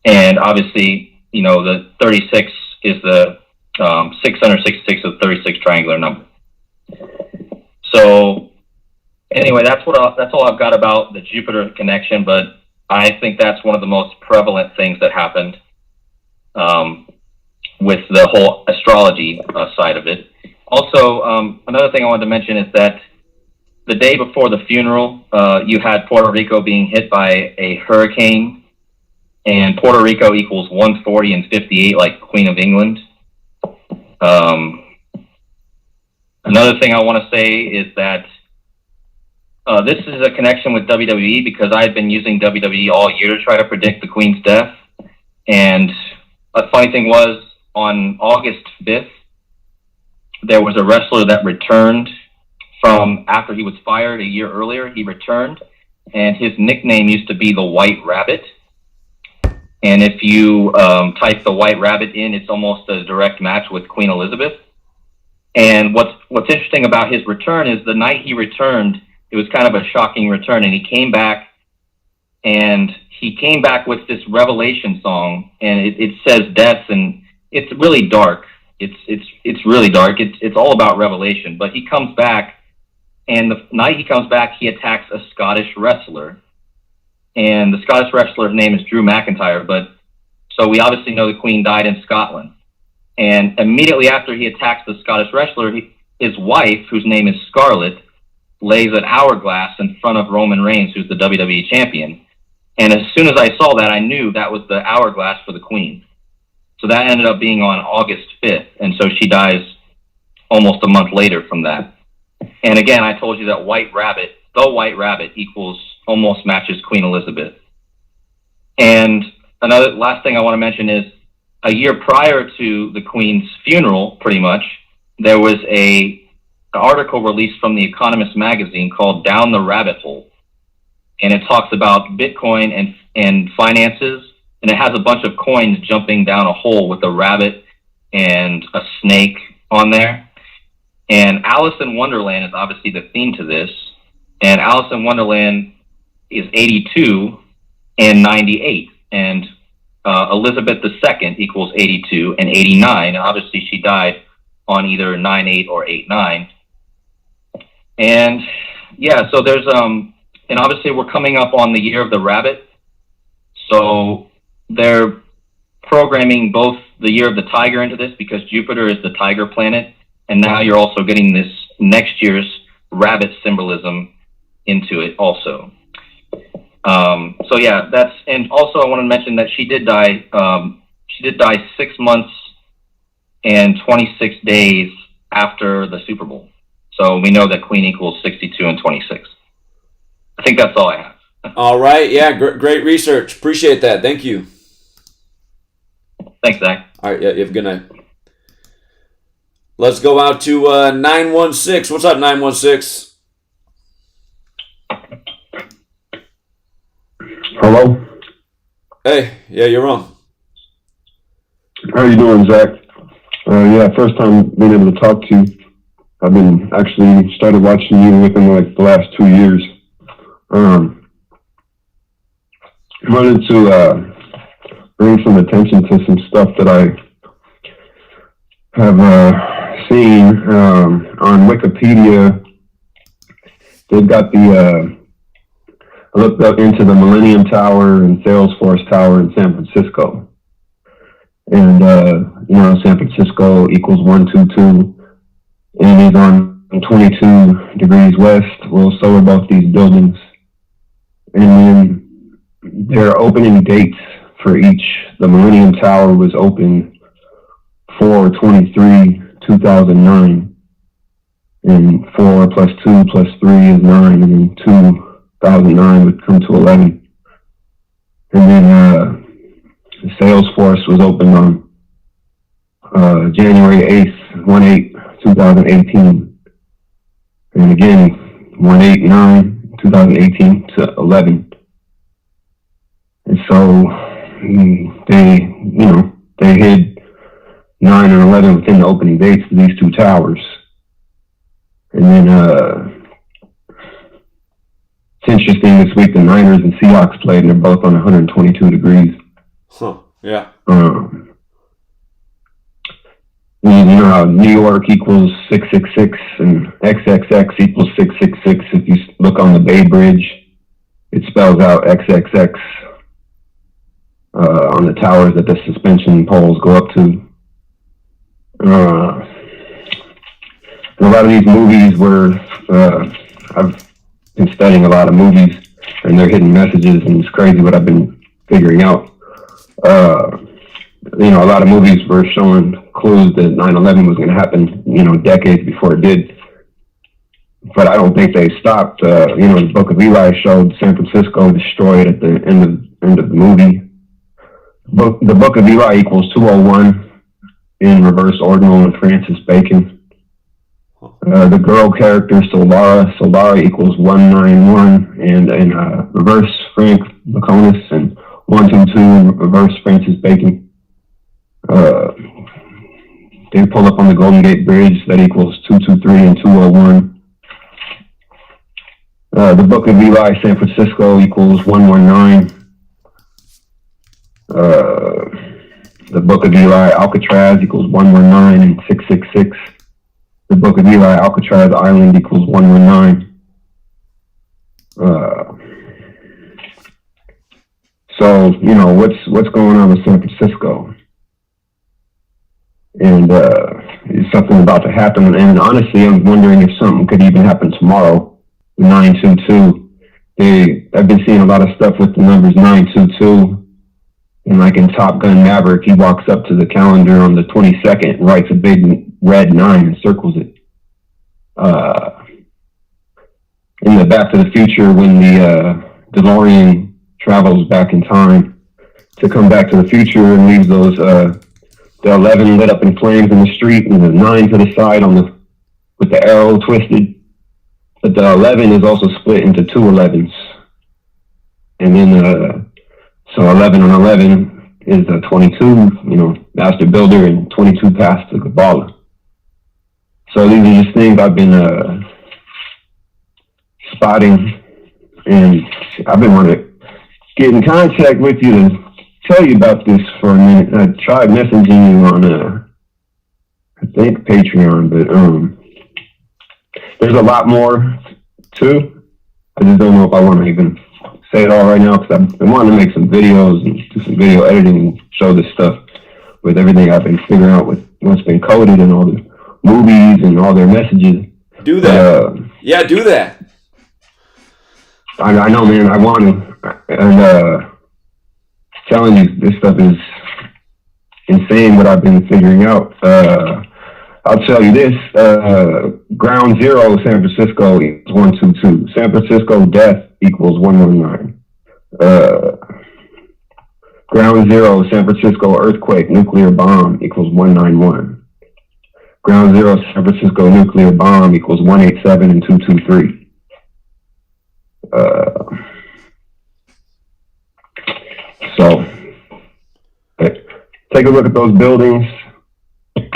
And obviously, you know, the 36 is the 666 of 36 triangular number. So anyway, that's all I've got about the Jupiter connection, but I think that's one of the most prevalent things that happened with the whole astrology side of it. Also, another thing I wanted to mention is that the day before the funeral, you had Puerto Rico being hit by a hurricane, and Puerto Rico equals 140 and 58, like Queen of England. Another thing I want to say is that this is a connection with WWE, because I've been using WWE all year to try to predict the Queen's death. And a funny thing was, on August 5th, there was a wrestler that returned from after he was fired a year earlier. He returned, and his nickname used to be the White Rabbit. And if you type the White Rabbit in, it's almost a direct match with Queen Elizabeth. And what's interesting about his return is the night he returned, it was kind of a shocking return, and he came back with this Revelation song, and it says death, and it's really dark. It's really dark. It's all about Revelation. But he comes back, and the night he comes back, he attacks a Scottish wrestler. And the Scottish wrestler's name is Drew McIntyre, but so we obviously know the Queen died in Scotland. And immediately after he attacks the Scottish wrestler, his wife, whose name is Scarlett, lays an hourglass in front of Roman Reigns, who's the WWE champion. And as soon as I saw that, I knew that was the hourglass for the Queen. So that ended up being on August 5th. And so she dies almost a month later from that. And again, I told you that the White Rabbit equals, almost matches Queen Elizabeth. And another last thing I want to mention is, a year prior to the Queen's funeral, pretty much, there was an article released from The Economist magazine called Down the Rabbit Hole. And it talks about Bitcoin and finances, and it has a bunch of coins jumping down a hole with a rabbit and a snake on there. And Alice in Wonderland is obviously the theme to this. And Alice in Wonderland is 82 and 98. And Elizabeth II equals 82 and 89. And obviously she died on either 9/8 or 8/9. And yeah, so there's and obviously we're coming up on the year of the rabbit. So they're programming both the year of the tiger into this, because Jupiter is the tiger planet. And now you're also getting this next year's rabbit symbolism into it also. So yeah, and also I want to mention that she did die 6 months and 26 days after the Super Bowl. So we know that Queen equals 62 and 26. I think that's all I have. All right. Yeah, great research. Appreciate that. Thank you. Thanks, Zach. All right. Yeah, you have a good night. Let's go out to 916. What's up, 916? Hello? Hey, yeah, you're wrong. How you doing, Zach? Yeah, first time being able to talk to you. I've been actually started watching you within like the last 2 years. Wanted to bring some attention to some stuff that I have seen on Wikipedia. They've got the I looked up into the Millennium Tower and Salesforce Tower in San Francisco. And, San Francisco equals 122 and is on 22 degrees west. Well, so are both these buildings. And then their opening dates for each. The Millennium Tower was opened 4/23/2009. And 4 plus 2 plus 3 is 9. And then 2009 would come to 11. And then Salesforce was opened on January 8th, 1/8/2018. And again, 1/8/9/2018 to 11. And so they hid 9 and 11 within the opening dates of these two towers. And then it's interesting this week the Niners and Seahawks played and they're both on 122 degrees. Huh, yeah. You know how New York equals 666 and XXX equals 666. If you look on the Bay Bridge, it spells out XXX on the towers that the suspension poles go up to. A lot of these movies where I've been studying a lot of movies and they're hidden messages, and it's crazy what I've been figuring out. A lot of movies were showing clues that 9/11 was going to happen, decades before it did. But I don't think they stopped. The Book of Eli showed San Francisco destroyed at the end of the movie. The Book of Eli equals 201 in reverse ordinal and Francis Bacon. The girl character Solara equals 191 and in reverse Frank Laconis, and 122 in reverse Francis Bacon. They pull up on the Golden Gate Bridge, that equals 223 and 201. The Book of Eli San Francisco equals 119. The Book of Eli Alcatraz equals 119 and 666. The Book of Eli Alcatraz Island equals 119. So, what's going on with San Francisco? And is something about to happen? And honestly, I'm wondering if something could even happen tomorrow. 922. I've been seeing a lot of stuff with the numbers 922. And like in Top Gun Maverick, he walks up to the calendar on the 22nd and writes a big red 9 and circles it. In the Back to the Future, when the DeLorean travels back in time to come back to the future and leaves those the 11 lit up in flames in the street and the 9 to the side with the arrow twisted. But the 11 is also split into two 11s. And then so 11 on 11 is a 22, Master Builder, and 22 past the Kabbalah. So these are just things I've been spotting, and I've been wanting to get in contact with you to tell you about this for a minute. I tried messaging you on, I think, Patreon, but there's a lot more too. I just don't know if I want to even say it all right now, because I've been wanting to make some videos and do some video editing and show this stuff with everything I've been figuring out with what's been coded and all the movies and all their messages. Do that. Yeah, do that. I know, man. I want to. And telling you, this stuff is insane what I've been figuring out. I'll tell you this, ground zero, San Francisco equals 122. San Francisco death equals 119. Ground zero, San Francisco earthquake, nuclear bomb equals 191. Ground zero, San Francisco nuclear bomb equals 187 and 223. So, take a look at those buildings.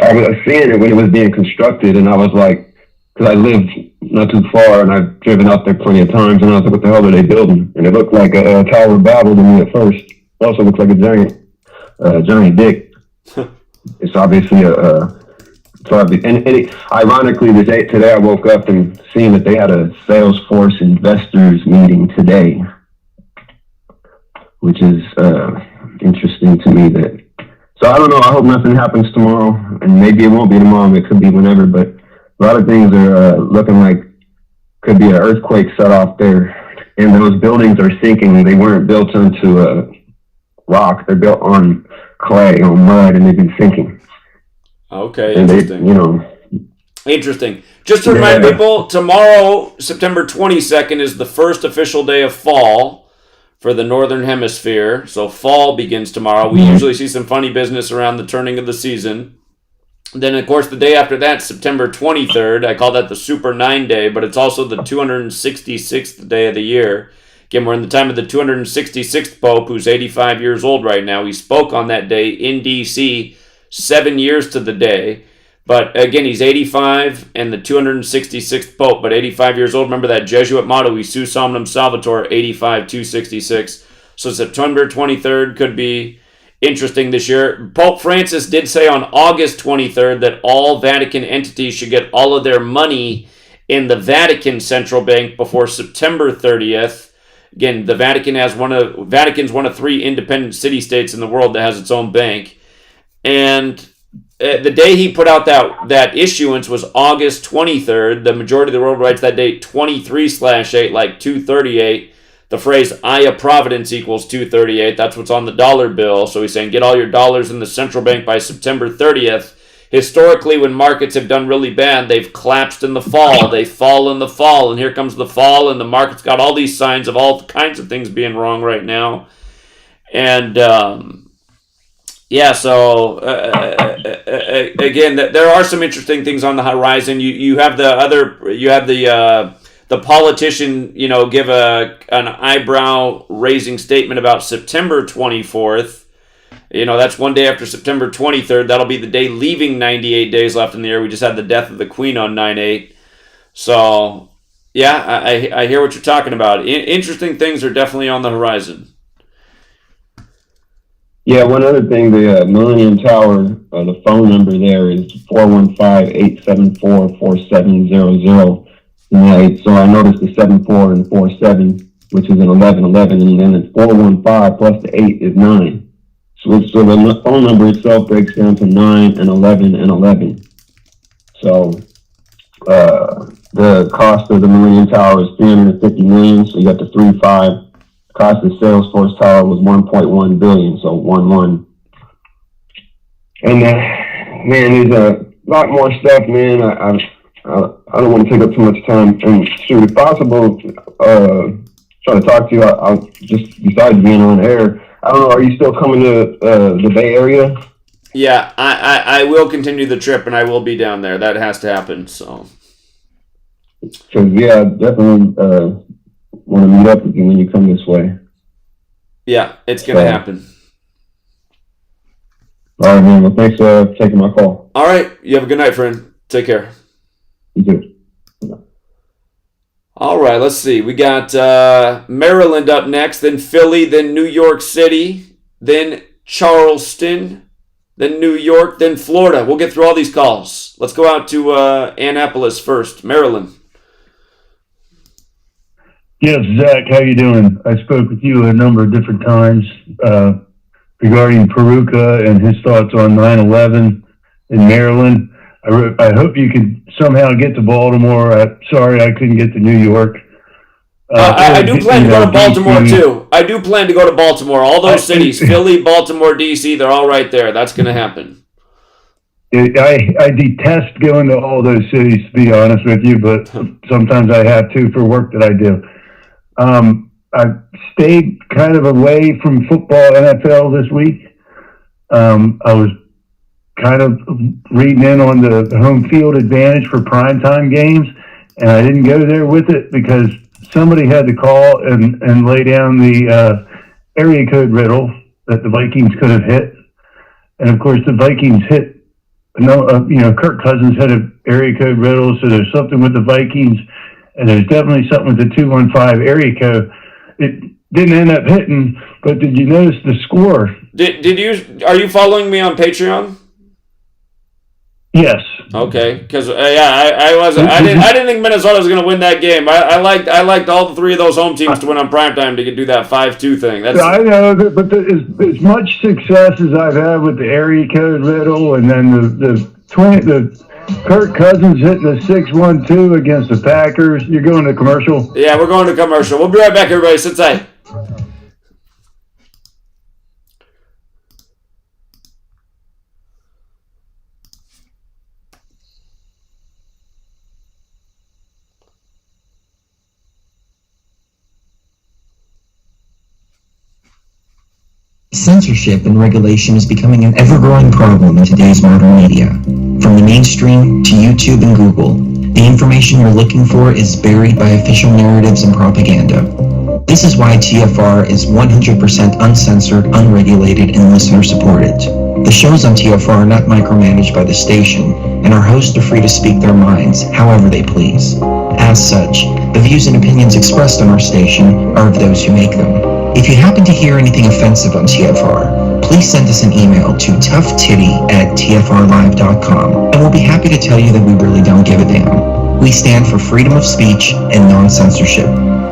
I was seeing it when it was being constructed, and I was like, because I lived not too far, and I've driven out there plenty of times, and I was like, what the hell are they building? And it looked like a Tower of Babel to me at first. It also looks like a giant dick. It's obviously ironically, today I woke up and seeing that they had a Salesforce investors meeting today, which is interesting to me. So I don't know. I hope nothing happens tomorrow, and maybe it won't be tomorrow. It could be whenever, but a lot of things are looking like could be an earthquake set off there, and those buildings are sinking. They weren't built onto rock; they're built on clay, on mud, and they've been sinking. Okay, and interesting. Interesting. Just to remind people, tomorrow, September 22nd, is the first official day of fall for the Northern Hemisphere. So fall begins tomorrow. We usually see some funny business around the turning of the season. Then, of course, the day after that, September 23rd, I call that the Super 9 Day, but it's also the 266th day of the year. Again, we're in the time of the 266th Pope, who's 85 years old right now. He spoke on that day in D.C. 7 years to the day. But again, he's 85 and the 266th Pope, but 85 years old. Remember that Jesuit motto, "Isu Somnum Salvator," 85, 266. So September 23rd could be interesting this year. Pope Francis did say on August 23rd that all Vatican entities should get all of their money in the Vatican Central Bank before September 30th. Again, the Vatican's one of 3 independent city-states in the world that has its own bank. And the day he put out that issuance was August 23rd. The majority of the world writes that date 23/8, like 238. The phrase "Aya Providence" equals 238. That's what's on the dollar bill. So he's saying get all your dollars in the central bank by September 30th. Historically, when markets have done really bad, they've collapsed in the fall. They fall in the fall, and here comes the fall, and the market's got all these signs of all kinds of things being wrong right now. And so again, there are some interesting things on the horizon. You have the politician, give an eyebrow raising statement about September 24th. That's one day after September 23rd. That'll be the day leaving 98 days left in the year. We just had the death of the Queen on 9/8. So yeah, I hear what you're talking about. Interesting things are definitely on the horizon. Yeah, one other thing, the Millennium Tower, the phone number there is 415-874-4700. Right, so I noticed the 74 and 47, which is an 1111, and then it's 415 plus the 8 is 9. So the phone number itself breaks down to 9 and 11 and 11. So the cost of the Millennium Tower is $350 million, so you got the 3.5. Cost of Salesforce Tower was $1.1 billion, so 1.1. And man, there's a lot more stuff, man. I don't want to take up too much time. And shoot, if possible, trying to talk to you. I'll just, besides being on air, I don't know. Are you still coming to the Bay Area? Yeah, I will continue the trip, and I will be down there. That has to happen. So, because yeah, definitely want to meet up with you when you come this way. Yeah, it's gonna happen. All right, man. Well, thanks for taking my call. All right, you have a good night, friend. Take care. You too. All right, let's see. We got Maryland up next, then Philly, then New York City, then Charleston, then New York, then Florida. We'll get through all these calls. Let's go out to Annapolis first, Maryland. Yes, Zach, how you doing? I spoke with you a number of different times regarding Peruka and his thoughts on 9/11 in Maryland. I hope you could somehow get to Baltimore. Sorry I couldn't get to New York. I do plan to go to Baltimore, too. I do plan to go to Baltimore. All those cities, Philly, Baltimore, D.C., they're all right there. That's going to happen. I detest going to all those cities, to be honest with you, but sometimes I have to for work that I do. I stayed kind of away from football, NFL this week. I was kind of reading in on the home field advantage for primetime games, and I didn't go there with it because somebody had to call and lay down the area code riddle that the Vikings could have hit. And of course, the Vikings hit, Kirk Cousins had an area code riddle, so there's something with the Vikings, and there's definitely something with the 215 area code. It didn't end up hitting, but did you notice the score? Are you following me on Patreon? Yes. Okay, because I wasn't. I didn't think Minnesota was going to win that game. I liked all three of those home teams to win on primetime to do that 5-2 thing. I know, but as much success as I've had with the area code riddle, and then the Kirk Cousins hitting the 6-1-2 against the Packers. You're going to commercial? Yeah, we're going to commercial. We'll be right back, everybody. Sit tight. Censorship and regulation is becoming an ever-growing problem in today's modern media. From the mainstream to YouTube and Google, the information you're looking for is buried by official narratives and propaganda. This is why TFR is 100% uncensored, unregulated, and listener-supported. The shows on TFR are not micromanaged by the station, and our hosts are free to speak their minds however they please. As such, the views and opinions expressed on our station are of those who make them. If you happen to hear anything offensive on TFR, please send us an email to toughtitty@tfrlive.com, and we'll be happy to tell you that we really don't give a damn. We stand for freedom of speech and non-censorship.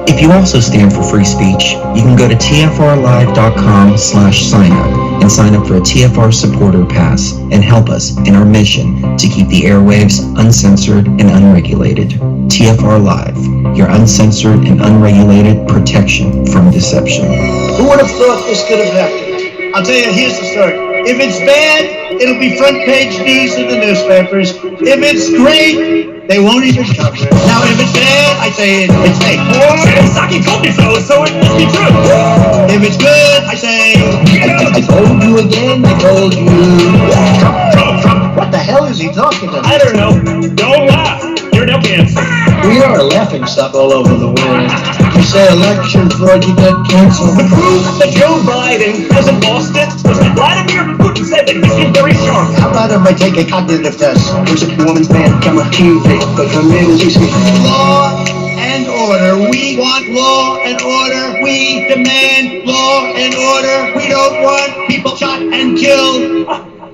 If you also stand for free speech, you can go to tfrlive.com/signup and sign up for a TFR supporter pass and help us in our mission to keep the airwaves uncensored and unregulated. TFR Live, your uncensored and unregulated protection from deception. Who would have thought this could have happened? I'll tell you, here's the story. If it's bad, it'll be front page news in the newspapers. If it's great, they won't even cover it. Now, if it's bad, I say it's fake. Saki told me so it must be true. If it's good, I say, I told you again, I told you. Trump. What the hell is he talking about? I don't know. Don't laugh. You're no cancer. We are a laughing stock all over the world. You say election fraud, you get canceled. The proof that Joe Biden hasn't lost it was that Vladimir Putin said that he's been very sharp. How about if I take a cognitive test? There's a woman's band, camera, TV, but for me, it's easy. Law and order. We want law and order. We demand law and order. We don't want people shot and killed.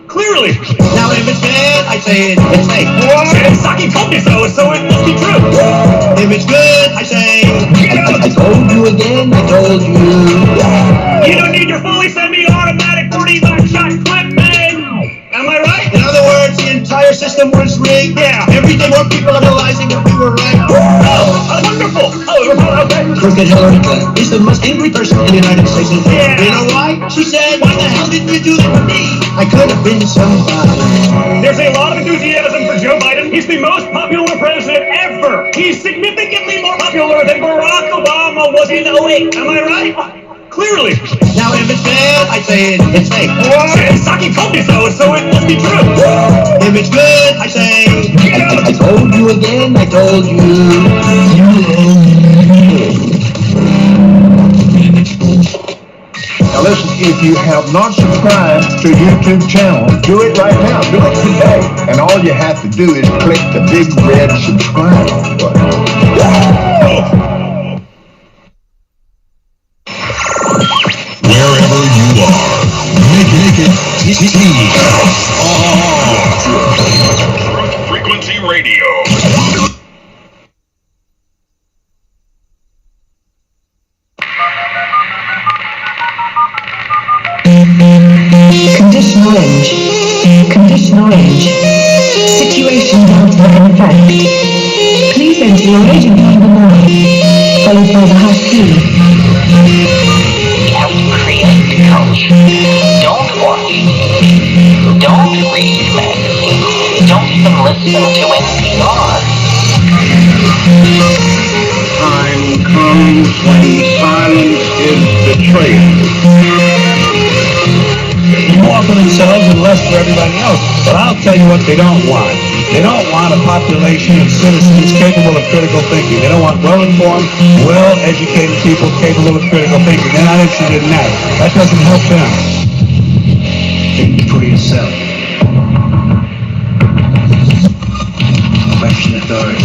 Clearly. Now, if it's bad, I say it's fake. Saki told me so it must be true. If it's good, I say, I told you again, I told you. You don't need your fully semi-automatic 40-shot clip, man. Am I right? In other words, the entire system was rigged. Yeah. Every day more people are realizing that we were right. Oh, wonderful. Oh, okay. Crooked Hillary Clinton is the most angry person in the United States. Yeah. You know why? She said, why the hell didn't you do that with me? I could have been somebody. There's a lot of enthusiasm for Joe Biden. He's the most popular president ever. He's significantly more popular than Barack Obama was in 2008. Am I right? Clearly. Now, if it's bad, I say it's fake. Saki told me so it must be true. If it's good, I say, I told you again, I told you. Now listen, if you have not subscribed to YouTube channel, do it right now. Do it today. And all you have to do is click the big red subscribe button. Wherever you are, make it Truth Frequency Radio. Conditional range. Situation delta in effect. Please enter your agent number now, followed by the hash key. We have to create the culture. Don't watch. Don't read magazines. don't even listen to NPR. Time comes when silence is betrayed. More for themselves and less for everybody else. But I'll tell you what they don't want. They don't want a population of citizens capable of critical thinking. They don't want well-informed, well-educated people capable of critical thinking. They're not interested in that. That doesn't help them. Think for yourself. Question authority.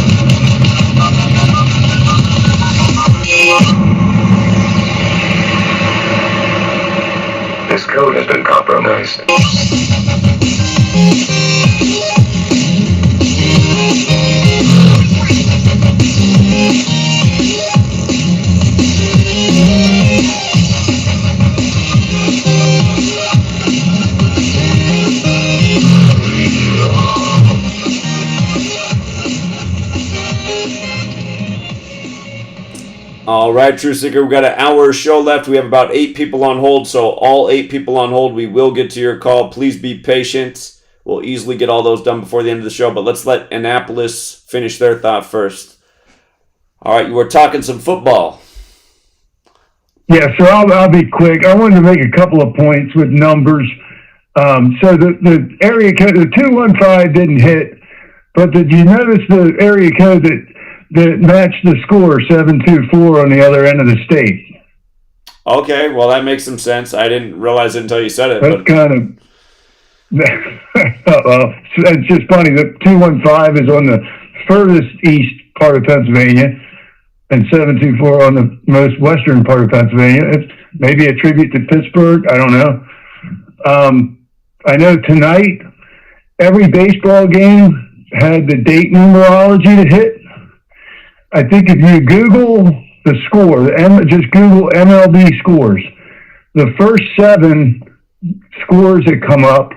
This code has been compromised. All right, True Seeker, we've got an hour show left. We have about 8 people on hold, so all 8 people on hold, we will get to your call. Please be patient. We'll easily get all those done before the end of the show, but let's let Annapolis finish their thought first. All right, you were talking some football. Yeah, so I'll be quick. I wanted to make a couple of points with numbers. So the area code, the 215 didn't hit, but did you notice the area code that matched the score 724 on the other end of the state? Okay, well, that makes some sense. I didn't realize it until you said it. That's kind of... well, it's just funny. The 215 is on the furthest east part of Pennsylvania, and 724 on the most western part of Pennsylvania. It's maybe a tribute to Pittsburgh. I don't know. I know tonight, every baseball game had the date numerology to hit. I think if you Google the score, just Google MLB scores, the first 7 scores that come up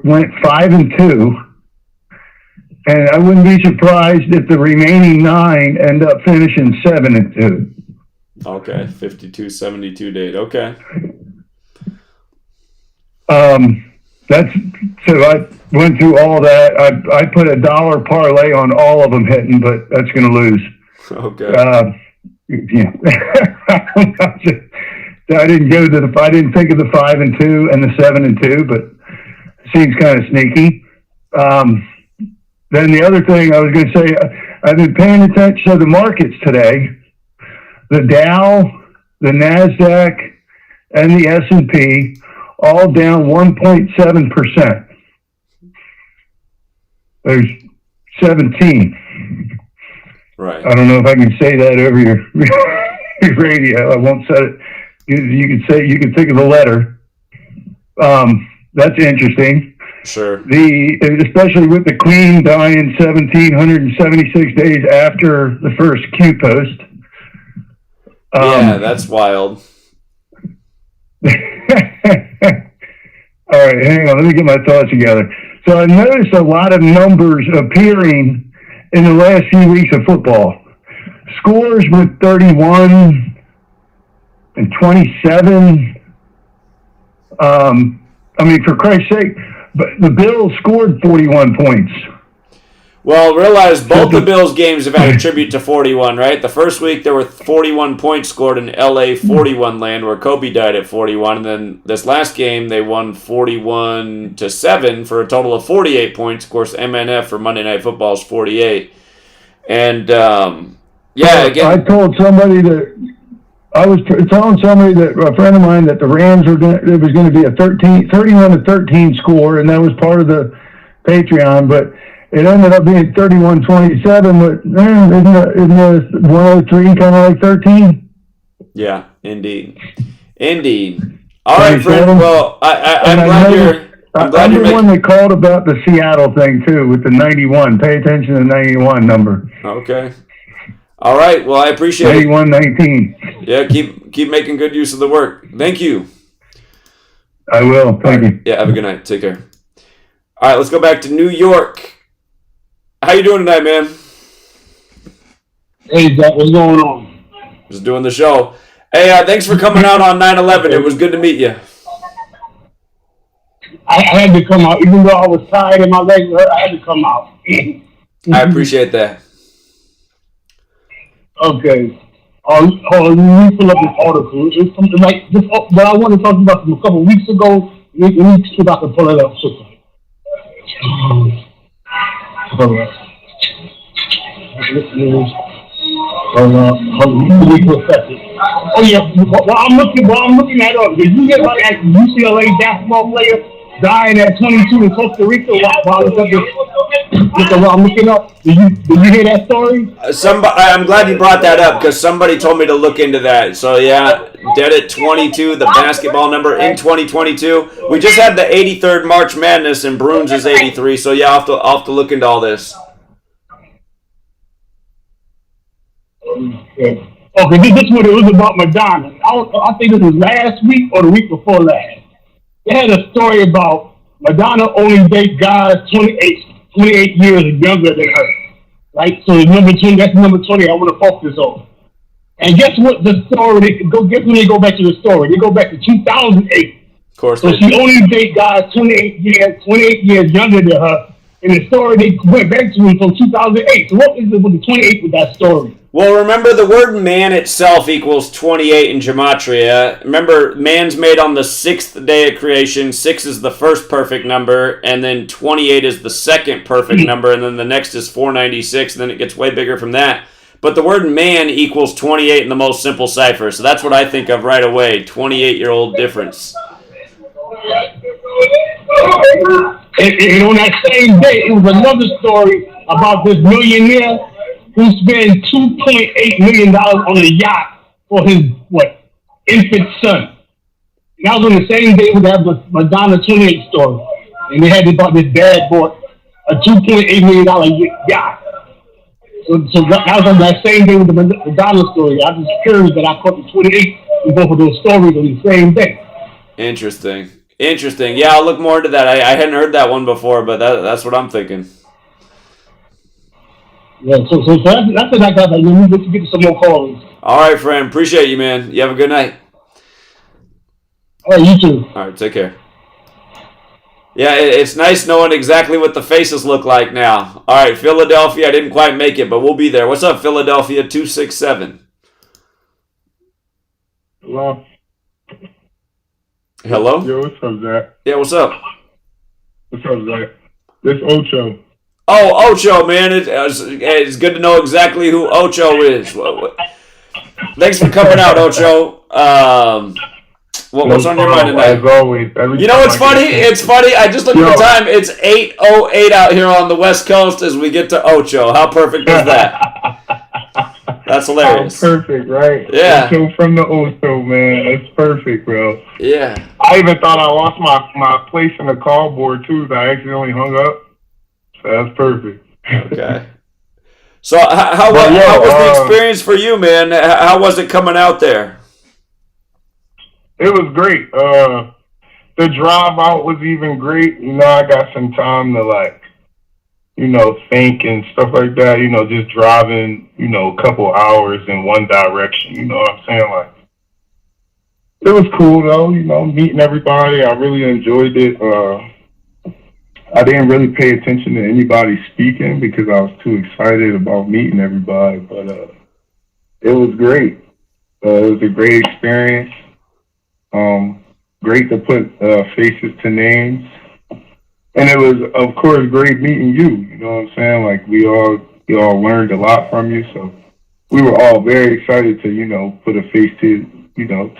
went 5 and 2, and I wouldn't be surprised if the remaining 9 end up finishing 7 and 2. Okay, 52-72 date. Okay. That's so I went through all that. I put a $1 parlay on all of them hitting, but that's going to lose. Okay. Yeah. I didn't go to I didn't think of the 5 and 2 and the 7 and 2, but it seems kind of sneaky. Then the other thing I was going to say, I've been paying attention to the markets today. The Dow, the NASDAQ, and the S&P all down 1.7%. There's 17. Right. I don't know if I can say that over your radio. I won't say it. You can think of the letter. That's interesting. Sure. Especially with the Queen dying 1,776 days after the first Q post. Yeah, that's wild. All right, hang on. Let me get my thoughts together. So I noticed a lot of numbers appearing in the last few weeks of football. Scores with 31 and 27. I mean, for Christ's sake, but the Bills scored 41 points. Well, realize both the Bills games have had a tribute to 41, right? The first week there were 41 points scored in LA 41 land where Kobe died at 41, and then this last game they won 41-7 for a total of 48 points. Of course, MNF for Monday Night Football is 48. And yeah, again, I told somebody that I was telling somebody that a friend of mine that the Rams were it was going to be a 31-13 score, and that was part of the Patreon, but it ended up being 31-27, but isn't the 103 kind of like 13? Yeah, indeed. All right, friend. Well, I'm glad you're the one that called about the Seattle thing too with the 91. Pay attention to the 91 number. Okay. All right. Well, I appreciate 91-19. Yeah, keep making good use of the work. Thank you. I will. Thank you. Yeah, have a good night. Take care. All right, let's go back to New York. How you doing tonight, man? Hey, Zach, what's going on? Just doing the show. Hey, thanks for coming out on 9/11. It was good to meet you. I had to come out, even though I was tired and my legs hurt. I had to come out. I appreciate that. Okay. Let me pull up this article. It's something like this. What I want to talk about from a couple of weeks ago. Let me see if I can pull it up. Hold on. Oh yeah. While I'm looking at it, did you hear about that UCLA basketball player dying at 22 in Costa Rica while I'm looking up? Did you hear that story? I'm glad you brought that up because somebody told me to look into that. So yeah, dead at 22, the basketball number in 2022. We just had the 83rd March Madness and Bruins is 83. So yeah, I'll have to look into all this. Okay, this is what it was about Madonna. I think it was last week or the week before last. They had a story about Madonna only dates guys 28 years younger than her. Right? So number 20, that's number 20 I want to focus on. And guess what the story, guess when they go back to the story? They go back to 2008. Of course. So she only dates guys 28 years younger than her. In the story, they went back to until 2008. So what is it with the 28 with that story? Well, remember the word man itself equals 28 in Gematria. Remember, man's made on the 6th day of creation. 6 is the first perfect number, and then 28 is the second perfect number, and then the next is 496, and then it gets way bigger from that. But the word man equals 28 in the most simple cipher, so that's what I think of right away, 28-year-old difference. And on that same day, it was another story about this millionaire who spent $2.8 million on a yacht for his, infant son. And that was on the same day we had the Madonna 28 story. And they had about this dad bought a $2.8 million yacht. So that was on that same day with the Madonna story. I was curious that I caught the 28 in both of those stories on the same day. Interesting. Yeah, I'll look more into that. I hadn't heard that one before, but that's what I'm thinking. Yeah, so that's what I got. Like, we need to get some more calls. All right, friend. Appreciate you, man. You have a good night. All right, you too. All right, take care. Yeah, it's nice knowing exactly what the faces look like now. All right, Philadelphia, I didn't quite make it, but we'll be there. What's up, Philadelphia 267? Hello? Hello? Yo, what's up, Zach? Yeah, what's up? What's up, Zach? This Ocho. Oh, Ocho, man. It's good to know exactly who Ocho is. Thanks for coming out, Ocho. What's on your mind tonight? As always. You know what's funny? It's funny. I just looked at the time. It's 8:08 out here on the West Coast as we get to Ocho. How perfect is that? That's hilarious. Perfect, right? Yeah. Ocho from the Ocho, man. It's perfect, bro. Yeah. I even thought I lost my place in the call board, too. That I accidentally hung up. So that's perfect. Okay. So how was the experience for you, man? How was it coming out there? It was great. The drive out was even great. You know, I got some time to think and stuff like that. Just driving, a couple hours in one direction. You know what I'm saying? It was cool though. Meeting everybody. I really enjoyed it. I didn't really pay attention to anybody speaking because I was too excited about meeting everybody. But it was great. It was a great experience. Great to put faces to names. And it was, of course, great meeting you. You know what I'm saying? We all learned a lot from you. So we were all very excited to, put a face to, you, you know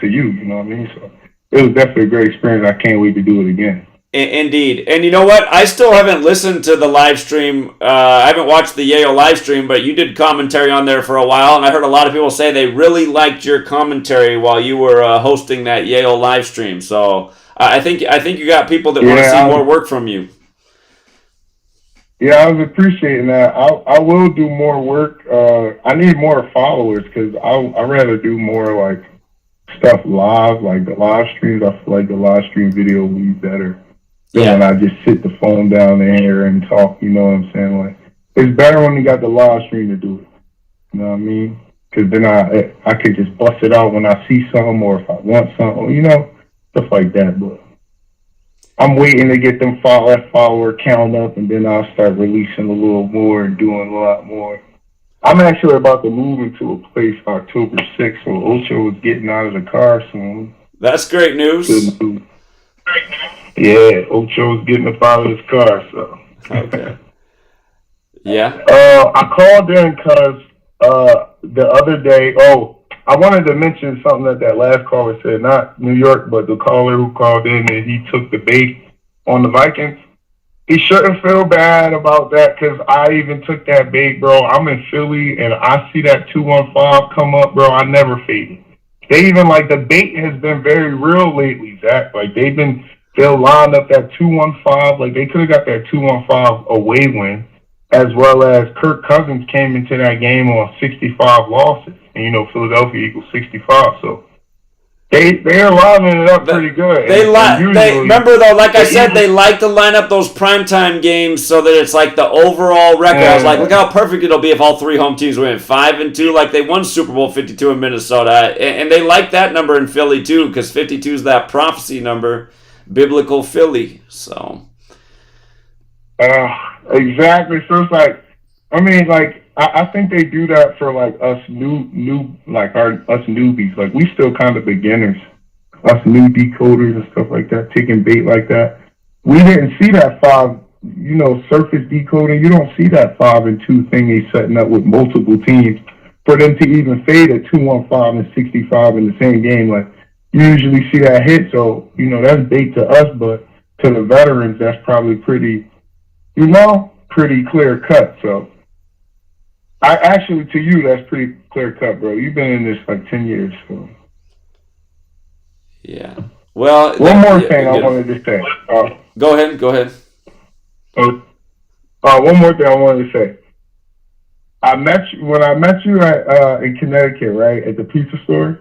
what I mean? So it was definitely a great experience. I can't wait to do it again. Indeed. And you know what? I still haven't listened to the live stream. I haven't watched the Yale live stream, but you did commentary on there for a while, and I heard a lot of people say they really liked your commentary while you were hosting that Yale live stream. So I think you got people that want to see more work from you. Yeah, I was appreciating that. I will do more work. I need more followers because I rather do more stuff live, like the live streams. I feel like the live stream video will be better. Yeah. And I just sit the phone down there and talk, you know what I'm saying? It's better when you got the live stream to do it. You know what I mean? Because then I could just bust it out when I see something or if I want something, stuff like that. But I'm waiting to get them follower count up, and then I'll start releasing a little more and doing a lot more. I'm actually about to move into a place October 6th, so Ocho is getting out of the car soon. That's great news. Good news. Yeah, Ocho's getting up out of his car, so. Okay. Yeah. I called in because the other day, I wanted to mention something that last caller said, not New York, but the caller who called in and he took the bait on the Vikings. He shouldn't feel bad about that because I even took that bait, bro. I'm in Philly and I see that 215 come up, bro. I never fade it. They even, like, the bait has been very real lately, Zach. Like, they'll line up that 215. Like, they could have got that 215 away win, as well as Kirk Cousins came into that game on 65 losses. And, you know, Philadelphia equals 65. So they're lining it up pretty good. They remember, though, like I said, they like to line up those primetime games so that it's like the overall record. I was like, look how perfect it'll be if all three home teams win 5-2. Like they won Super Bowl 52 in Minnesota. And they like that number in Philly, too, because 52 is that prophecy number, biblical Philly. So. Exactly. So it's like, I mean, like, I think they do that for like us us newbies. Like we still kind of beginners, us new decoders and stuff like that, taking bait like that. We didn't see that 5, you know, surface decoding. You don't see that 5-2 thing they setting up with multiple teams for them to even fade a 215 and 65 in the same game. Like you usually see that hit, so you know that's bait to us, but to the veterans, that's probably pretty, you know, pretty clear cut. So. To you, that's pretty clear cut, bro. You've been in this like 10 years. So. Yeah. Well, one more thing I wanted to say. Go ahead. One more thing I wanted to say. When I met you at in Connecticut, right, at the pizza store.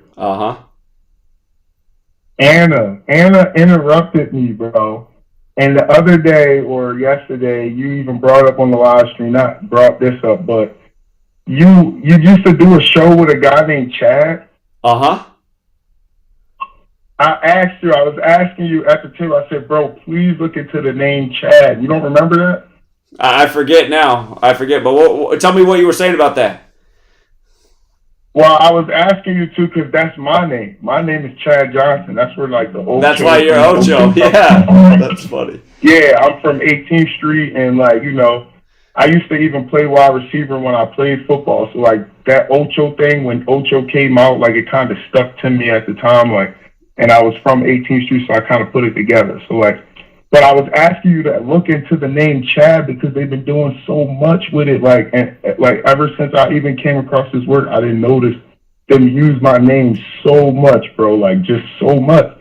Anna interrupted me, bro. And the other day or yesterday, you even brought up on the live stream. Not brought this up, but. You used to do a show with a guy named Chad? I was asking you at the table, I said, bro, please look into the name Chad. You don't remember that? I forget now. But tell me what you were saying about that. Well, I was asking you too because that's my name. My name is Chad Johnson. That's where like the Ocho. That's why you're Ocho. Yeah, that's funny. Yeah, I'm from 18th Street and like, you know, I used to even play wide receiver when I played football. So, like, that Ocho thing, when Ocho came out, like, it kind of stuck to me at the time. Like, and I was from 18th Street, so I kind of put it together. So, like, but I was asking you to look into the name Chad because they've been doing so much with it. Like, and, like, ever since I even came across this work, I didn't notice them use my name so much, bro. Like, just so much.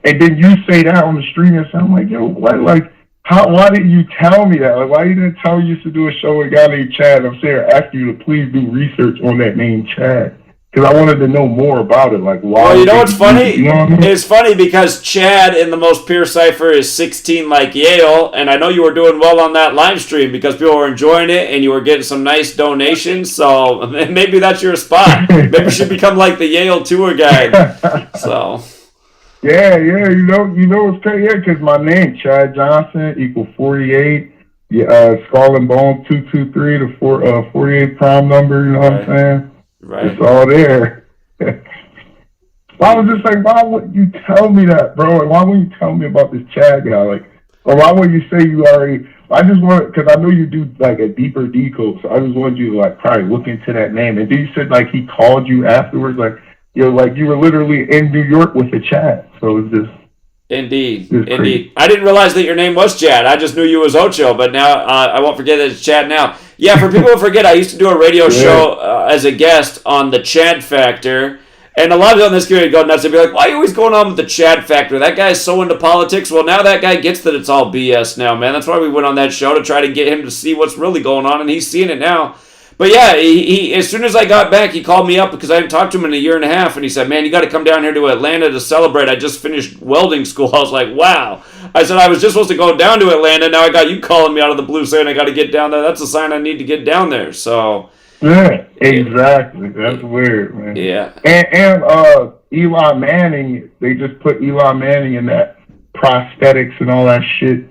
And then you say that on the stream, and so I'm like, yo, what? Like, why didn't you tell me that? Like, why you didn't tell me you used to do a show with a guy named Chad? I'm saying, asking you to please do research on that name Chad. Because I wanted to know more about it. Like, why? Well, you know what's funny? You know what I mean? It's funny because Chad in the most pure cipher is 16 like Yale. And I know you were doing well on that live stream because people were enjoying it and you were getting some nice donations. So maybe that's your spot. Maybe you should become like the Yale tour guide. So... Yeah, you know it's crazy, because my name, Chad Johnson, equal 48, Skull and Bone 223, the 48 prime number, you know what I'm saying? Right. It's all there. I was just like, why wouldn't you tell me that, bro? Like, why wouldn't you tell me about this Chad guy? Like, or why would you say you already, I just want, because I know you do, like, a deeper decode, so I just wanted you to, like, probably look into that name. And then you said, like, he called you afterwards, like, you know, like you were literally in New York with a Chad. So it's just indeed. I didn't realize that your name was Chad. I just knew you was Ocho, but now I won't forget that it's Chad now. Yeah, for people who forget, I used to do a radio show as a guest on the Chad Factor, and a lot of people in this community go nuts and be like, "Why are you always going on with the Chad Factor? That guy's so into politics." Well, now that guy gets that it's all BS now, man. That's why we went on that show, to try to get him to see what's really going on, and he's seeing it now. But yeah, he as soon as I got back, he called me up because I hadn't talked to him in a year and a half, and he said, "Man, you got to come down here to Atlanta to celebrate. I just finished welding school." I was like, "Wow." I said, "I was just supposed to go down to Atlanta. Now I got you calling me out of the blue saying I got to get down there. That's a sign I need to get down there." So yeah, exactly. That's weird, man. Yeah. And Eli Manning, they just put Eli Manning in that prosthetics and all that shit.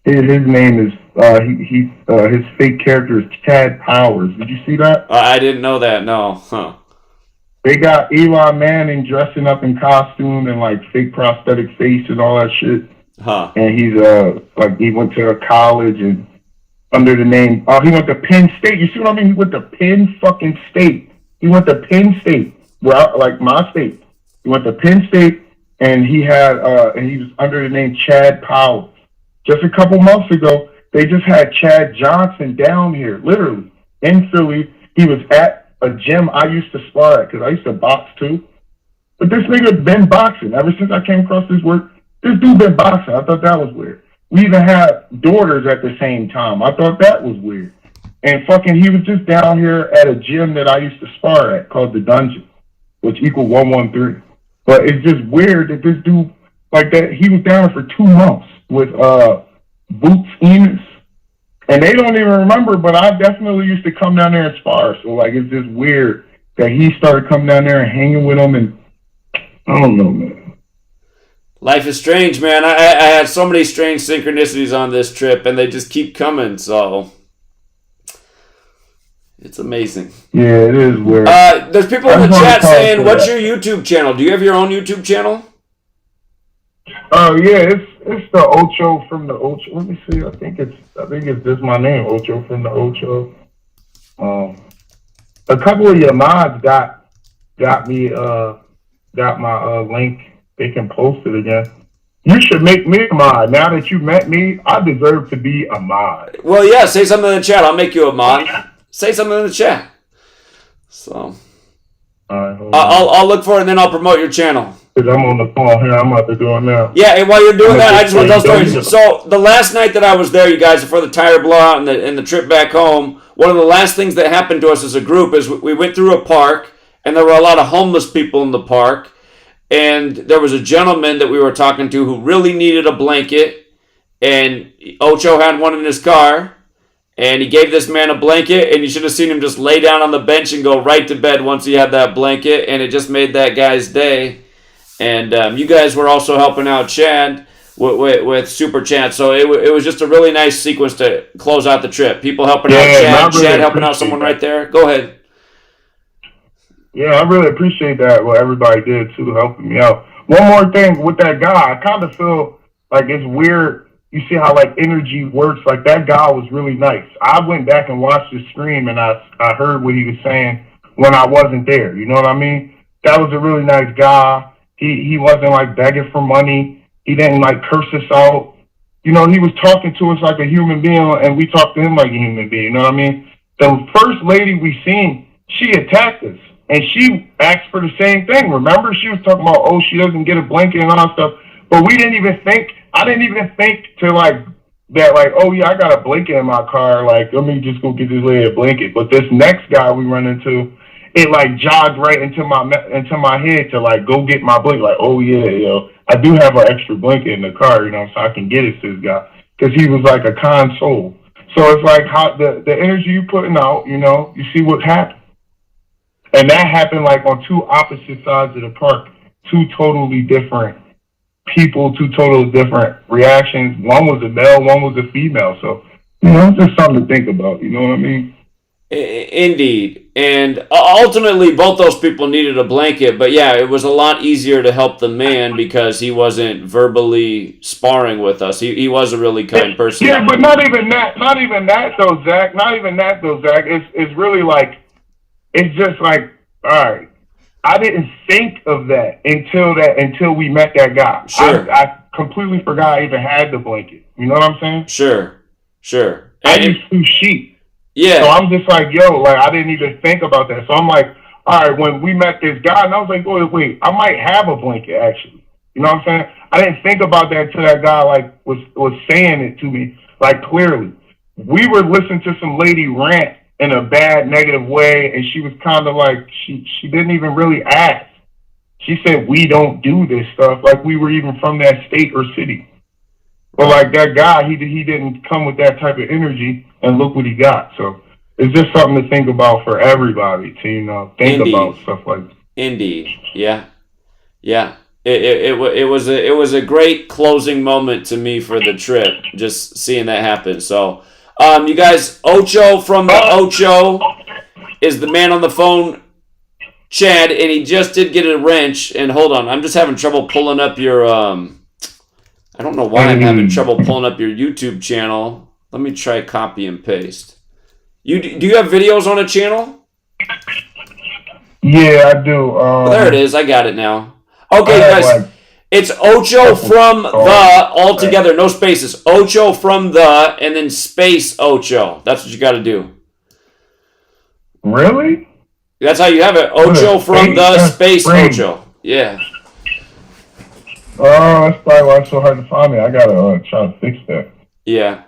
His name is his fake character is Chad Powers. Did you see that? I didn't know that. No. Huh. They got Eli Manning dressing up in costume and like fake prosthetic face and all that shit. Huh. And he's like he went to a college and under the name he went to Penn State. You see what I mean? He went to Penn fucking State. He went to Penn State. Well, like my state. He went to Penn State and he had and he was under the name Chad Powers. Just a couple months ago, they just had Chad Johnson down here, literally, in Philly. He was at a gym I used to spar at, because I used to box too. But this nigga been boxing. Ever since I came across his work, this dude been boxing. I thought that was weird. We even had daughters at the same time. I thought that was weird. And fucking, he was just down here at a gym that I used to spar at, called The Dungeon, which equal 113. But it's just weird that this dude, like that, he was down there for 2 months with Boots Enos. And they don't even remember, but I definitely used to come down there and spar. So, like, it's just weird that he started coming down there and hanging with them. And I don't know, man. Life is strange, man. I had so many strange synchronicities on this trip, and they just keep coming, so it's amazing. Yeah, it is weird. There's people in the chat saying, what's your YouTube channel? Do you have your own YouTube channel? Oh, yeah, it's the Ocho from the Ocho. Let me see. I think it's just my name, Ocho from the Ocho. A couple of your mods got my link. They can post it again. You should make me a mod. Now that you met me, I deserve to be a mod. Well, yeah, say something in the chat. I'll make you a mod. Say something in the chat. So I'll look for it and then I'll promote your channel. Because I'm on the phone here. I'm about to do it now. Yeah, and while you're doing that, I just want to tell stories. So the last night that I was there, you guys, before the tire blowout and the trip back home, one of the last things that happened to us as a group is we went through a park, and there were a lot of homeless people in the park, and there was a gentleman that we were talking to who really needed a blanket, and Ocho had one in his car, and he gave this man a blanket, and you should have seen him just lay down on the bench and go right to bed once he had that blanket, and it just made that guy's day. And you guys were also helping out Chad with Super Chat. So it was just a really nice sequence to close out the trip. People helping out Chad, really Chad helping out someone right there. Go ahead. Yeah, I really appreciate that, what everybody did, too, helping me out. One more thing with that guy, I kind of feel like it's weird. You see how, like, energy works. Like, that guy was really nice. I went back and watched his stream, and I heard what he was saying when I wasn't there. You know what I mean? That was a really nice guy. He wasn't, like, begging for money. He didn't, like, curse us out. You know, he was talking to us like a human being, and we talked to him like a human being. You know what I mean? The first lady we seen, she attacked us. And she asked for the same thing. Remember? She was talking about, oh, she doesn't get a blanket and all that stuff. But we didn't even think, I didn't even think to, like, that, like, oh, yeah, I got a blanket in my car. Like, let me just go get this lady a blanket. But this next guy we run into, it, like, jogged right into my head to, like, go get my blanket. Like, oh, yeah, yo, I do have an extra blanket in the car, you know, so I can get it to this guy. Because he was, like, a kind soul. So it's like how the energy you putting out, you know, you see what happened. And that happened, like, on two opposite sides of the park. Two totally different people, two totally different reactions. One was a male, one was a female. So, you know, it's just something to think about. You know what I mean? Indeed. And ultimately, both those people needed a blanket. But, yeah, it was a lot easier to help the man because he wasn't verbally sparring with us. He was a really kind person. Yeah, but not even that though, Zach. Not even that, though, Zach. It's really like, it's just like, all right, I didn't think of that until we met that guy. Sure. I completely forgot I even had the blanket. You know what I'm saying? Sure. I used to sheep. Yeah. So I'm just like, yo, like, I didn't even think about that. So I'm like, all right, when we met this guy, and I was like, wait, I might have a blanket, actually. You know what I'm saying? I didn't think about that until that guy, like, was saying it to me, like, clearly. We were listening to some lady rant in a bad, negative way, and she was kind of like, she didn't even really ask. She said, we don't do this stuff, like we were even from that state or city. But like that guy, he didn't come with that type of energy, and look what he got. So it's just something to think about for everybody to, you know, think about stuff like that. Indeed. Yeah. it was a great closing moment to me for the trip, just seeing that happen. So, you guys, Ocho from the Ocho is the man on the phone, Chad, and he just did get a wrench. And hold on, I'm just having trouble pulling up your I don't know why I'm having trouble pulling up your YouTube channel. Let me try copy and paste. Do you have videos on a channel? Yeah, I do. Well, there it is. I got it now. Okay, guys. It's Ocho from the, all together, no spaces. Ocho from the, and then space Ocho. That's what you got to do. Really? That's how you have it. Ocho from the space Ocho. Yeah. Oh, that's probably why it's so hard to find me. I gotta try to fix that. Yeah.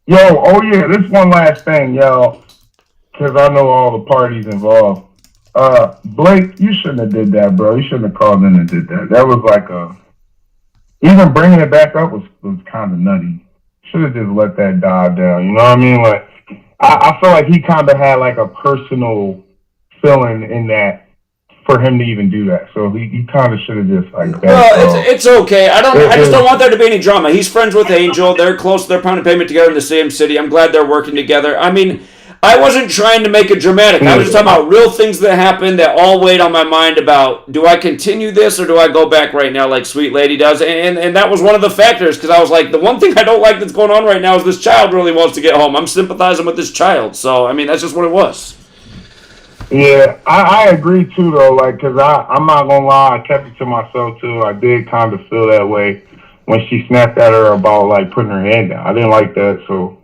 Yo, oh yeah, this one last thing, yo, because I know all the parties involved. Blake, you shouldn't have did that, bro. You shouldn't have called in and did that. That was like even bringing it back up was kind of nutty. Should have just let that die down. You know what I mean? Like, I feel like he kind of had like a personal feeling in that for him to even do that. So he kind of should have just like. Well, it's okay. I just don't want there to be any drama. He's friends with Angel. They're close. They're pound and payment together in the same city. I'm glad they're working together. I mean, I wasn't trying to make it dramatic. I was just talking about real things that happened that all weighed on my mind about, do I continue this or do I go back right now like Sweet Lady does? And that was one of the factors, because I was like, the one thing I don't like that's going on right now is this child really wants to get home. I'm sympathizing with this child. So, I mean, that's just what it was. Yeah, I agree too, though, like, because I'm not going to lie, I kept it to myself too. I did kind of feel that way when she snapped at her about, like, putting her hand down. I didn't like that, so.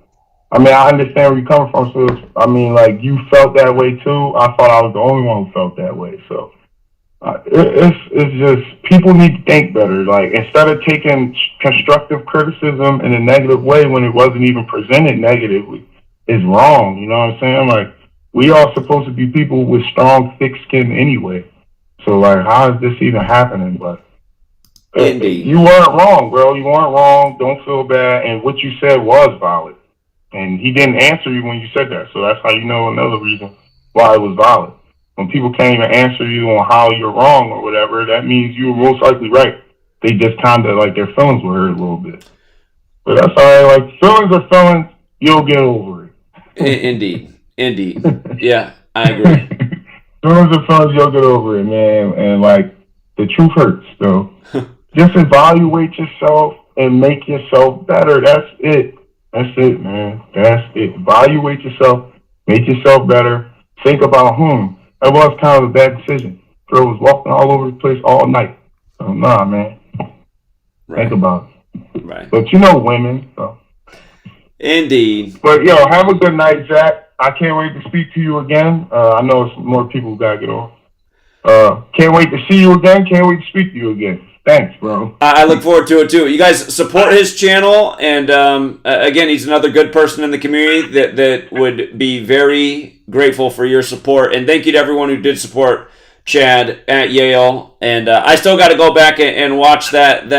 I mean, I understand where you're coming from, so I mean, like, you felt that way too. I thought I was the only one who felt that way, so it's just, people need to think better. Like, instead of taking constructive criticism in a negative way when it wasn't even presented negatively, is wrong. You know what I'm saying? Like, we are supposed to be people with strong, thick skin anyway. So, like, how is this even happening? But Indeed, you weren't wrong, bro. You weren't wrong. Don't feel bad. And what you said was valid. And he didn't answer you when you said that. So that's how you know another reason why it was valid. When people can't even answer you on how you're wrong or whatever, that means you were most likely right. They just kind of, like, their feelings were hurt a little bit. But that's all right. Like, feelings are feelings. You'll get over it. Indeed. Yeah, I agree. Feelings are feelings. You'll get over it, man. And, like, the truth hurts, though. Just evaluate yourself and make yourself better. That's it. That's it, man. That's it. Evaluate yourself. Make yourself better. Think about that was kind of a bad decision. Girl was walking all over the place all night. So, nah, man. Right. Think about it. Right. But you know women, so. Indeed. But, yo, have a good night, Jack. I can't wait to speak to you again. I know it's more people who got to get on. Can't wait to see you again. Can't wait to speak to you again. Thanks, bro. I look forward to it, too. You guys support his channel, and again, he's another good person in the community that would be very grateful for your support. And thank you to everyone who did support Chad at Yale. And I still got to go back and watch that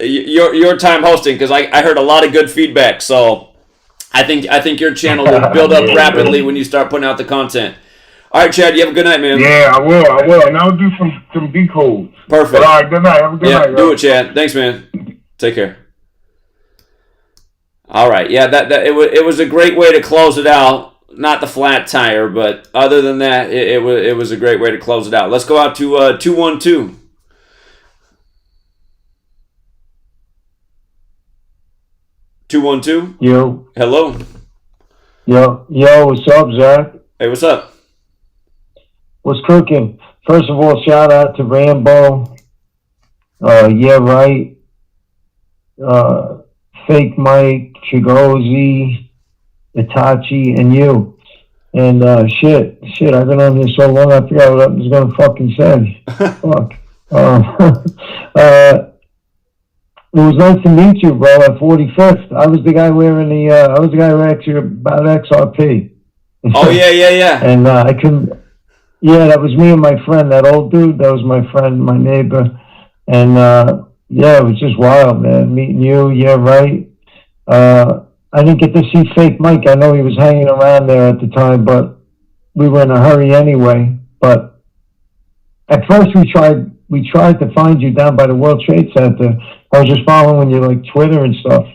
your time hosting, because I heard a lot of good feedback. So I think your channel will build up rapidly when you start putting out the content. All right, Chad, you have a good night, man. Yeah, I will. And I'll do some decodes. Perfect. But all right, good night. Have a good night. Do it, Chad. Thanks, man. Take care. All right. Yeah, it was a great way to close it out. Not the flat tire, but other than that, it was a great way to close it out. Let's go out to 212. Yo. Hello. Yo, what's up, Zach? Hey, what's up? What's cooking? First of all, shout out to Rambo. Yeah, right. Fake Mike, Chigozi, Itachi, and you. And shit, I've been on here so long, I forgot what I was gonna fucking say. Fuck. It was nice to meet you, bro, at 45th. I was the guy wearing I was the guy who asked you about XRP. Oh, yeah. And I couldn't. Yeah, that was me and my friend, that old dude. That was my friend, my neighbor. And, yeah, it was just wild, man. Meeting you, yeah, right. I didn't get to see Fake Mike. I know he was hanging around there at the time, but we were in a hurry anyway. But at first we tried to find you down by the World Trade Center. I was just following you like Twitter and stuff.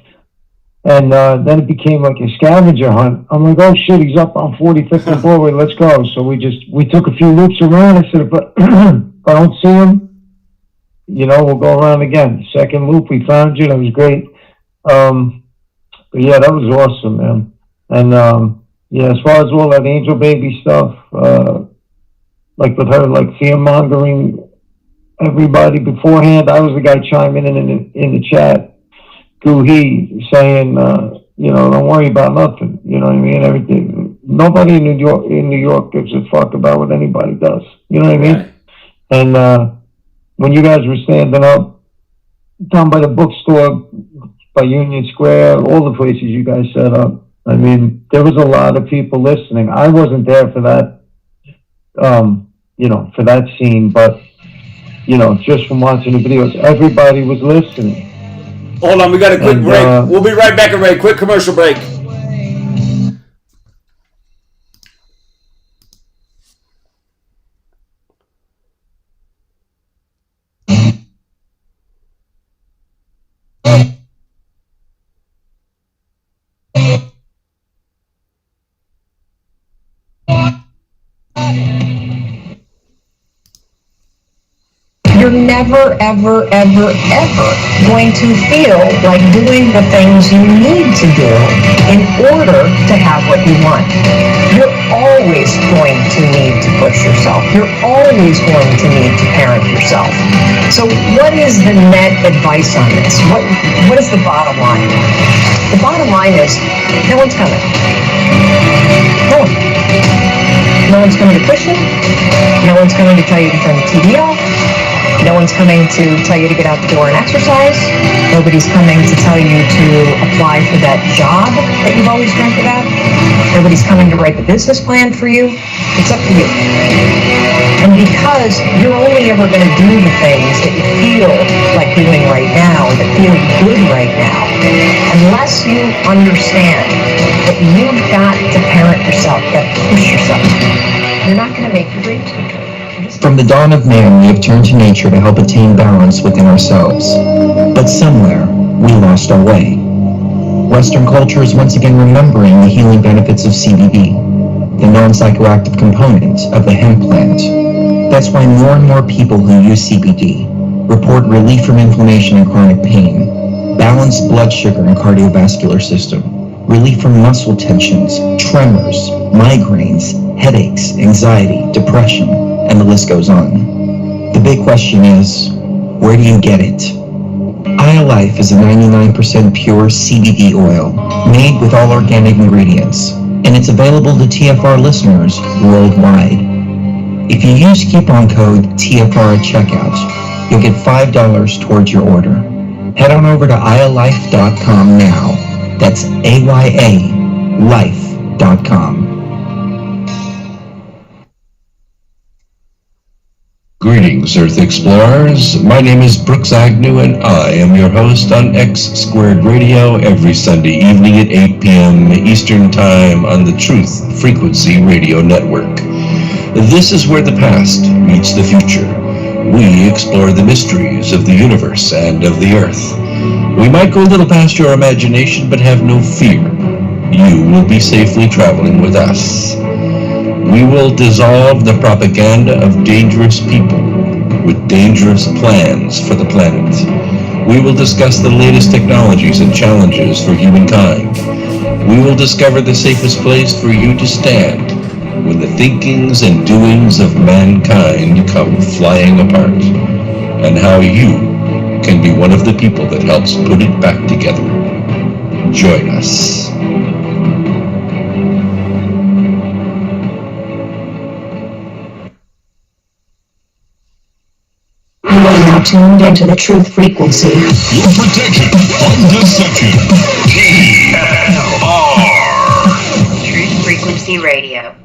And then it became like a scavenger hunt. I'm like, oh shit, he's up on 45th and Broadway, let's go. So we took a few loops around. I said, if I don't see him, you know, we'll go around again. Second loop, we found you. That was great. But yeah, that was awesome, man. And yeah, as far as all that angel baby stuff, like with her, like fear mongering everybody beforehand, I was the guy chiming in the chat. He saying, you know, don't worry about nothing. You know what I mean? Everything. Nobody in New York gives a fuck about what anybody does. You know what I mean? Right. And when you guys were standing up down by the bookstore, by Union Square, all the places you guys set up, I mean, there was a lot of people listening. I wasn't there for that, you know, for that scene, but, you know, just from watching the videos, everybody was listening. Hold on, we got a quick break. We'll be right back, Ray. Quick commercial break. You're never, ever, ever, ever going to feel like doing the things you need to do in order to have what you want. You're always going to need to push yourself. You're always going to need to parent yourself. So what is the net advice on this? What is the bottom line? The bottom line is no one's coming. No one. No one's coming to push you. No one's coming to tell you to turn the TV off. No one's coming to tell you to get out the door and exercise. Nobody's coming to tell you to apply for that job that you've always dreamt about. Nobody's coming to write the business plan for you. It's up to you. And because you're only ever going to do the things that you feel like doing right now, that feel good right now, unless you understand that you've got to parent yourself, you've got to push yourself, you're not going to make your dreams come true. From the dawn of man, we have turned to nature to help attain balance within ourselves. But somewhere, we lost our way. Western culture is once again remembering the healing benefits of CBD, the non-psychoactive component of the hemp plant. That's why more and more people who use CBD report relief from inflammation and chronic pain, balanced blood sugar and cardiovascular system, relief from muscle tensions, tremors, migraines, headaches, anxiety, depression, and the list goes on. The big question is, where do you get it? iLife is a 99% pure CBD oil made with all organic ingredients, and it's available to TFR listeners worldwide. If you use coupon code TFR at checkout, you'll get $5 towards your order. Head on over to iLife.com now. That's AYA life.com. Greetings, Earth Explorers. My name is Brooks Agnew, and I am your host on X Squared Radio every Sunday evening at 8 p.m. Eastern Time on the Truth Frequency Radio Network. This is where the past meets the future. We explore the mysteries of the universe and of the Earth. We might go a little past your imagination, but have no fear. You will be safely traveling with us. We will dissolve the propaganda of dangerous people with dangerous plans for the planet. We will discuss the latest technologies and challenges for humankind. We will discover the safest place for you to stand when the thinkings and doings of mankind come flying apart, and how you can be one of the people that helps put it back together. Join us. You are now tuned into the truth frequency. Your protection from deception. TFR. Truth Frequency Radio.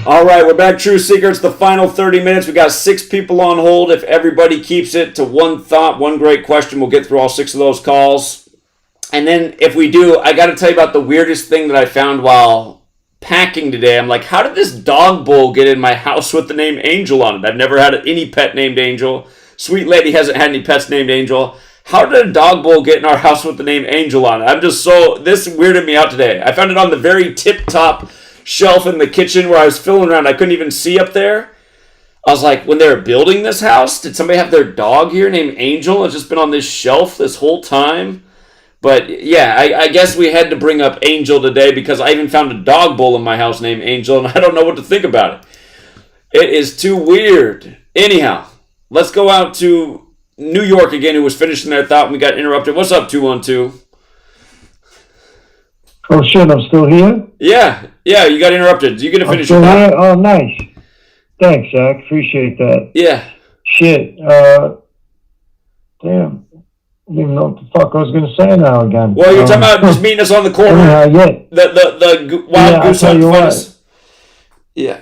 All right, we're back. True Seeker. It's the final 30 minutes. We got 6 people on hold. If everybody keeps it to one thought, one great question, we'll get through all 6 of those calls. And then if we do, I got to tell you about the weirdest thing that I found while packing today. I'm like, how did this dog bowl get in my house with the name Angel on it? I've never had any pet named Angel. Sweet lady hasn't had any pets named Angel. How did a dog bowl get in our house with the name Angel on it? This weirded me out today. I found it on the very tip-top shelf in the kitchen where I was filling around. I couldn't even see up there. I was like, when they were building this house, did somebody have their dog here named Angel? It's just been on this shelf this whole time. But yeah, I guess we had to bring up Angel today because I even found a dog bowl in my house named Angel, and I don't know what to think about it. It is too weird. Anyhow, let's go out to New York again, who was finishing their thought and we got interrupted. What's up, 212? Oh shit, I'm still here? Yeah, you got interrupted. You gonna finish your still thought? here? Oh, nice. Thanks, Zach. Appreciate that. Yeah. Shit. Damn. I didn't even know what the fuck I was going to say now again. Well, you're talking about just meeting us on the corner. Yeah. The wild goose hunt fungus. Yeah.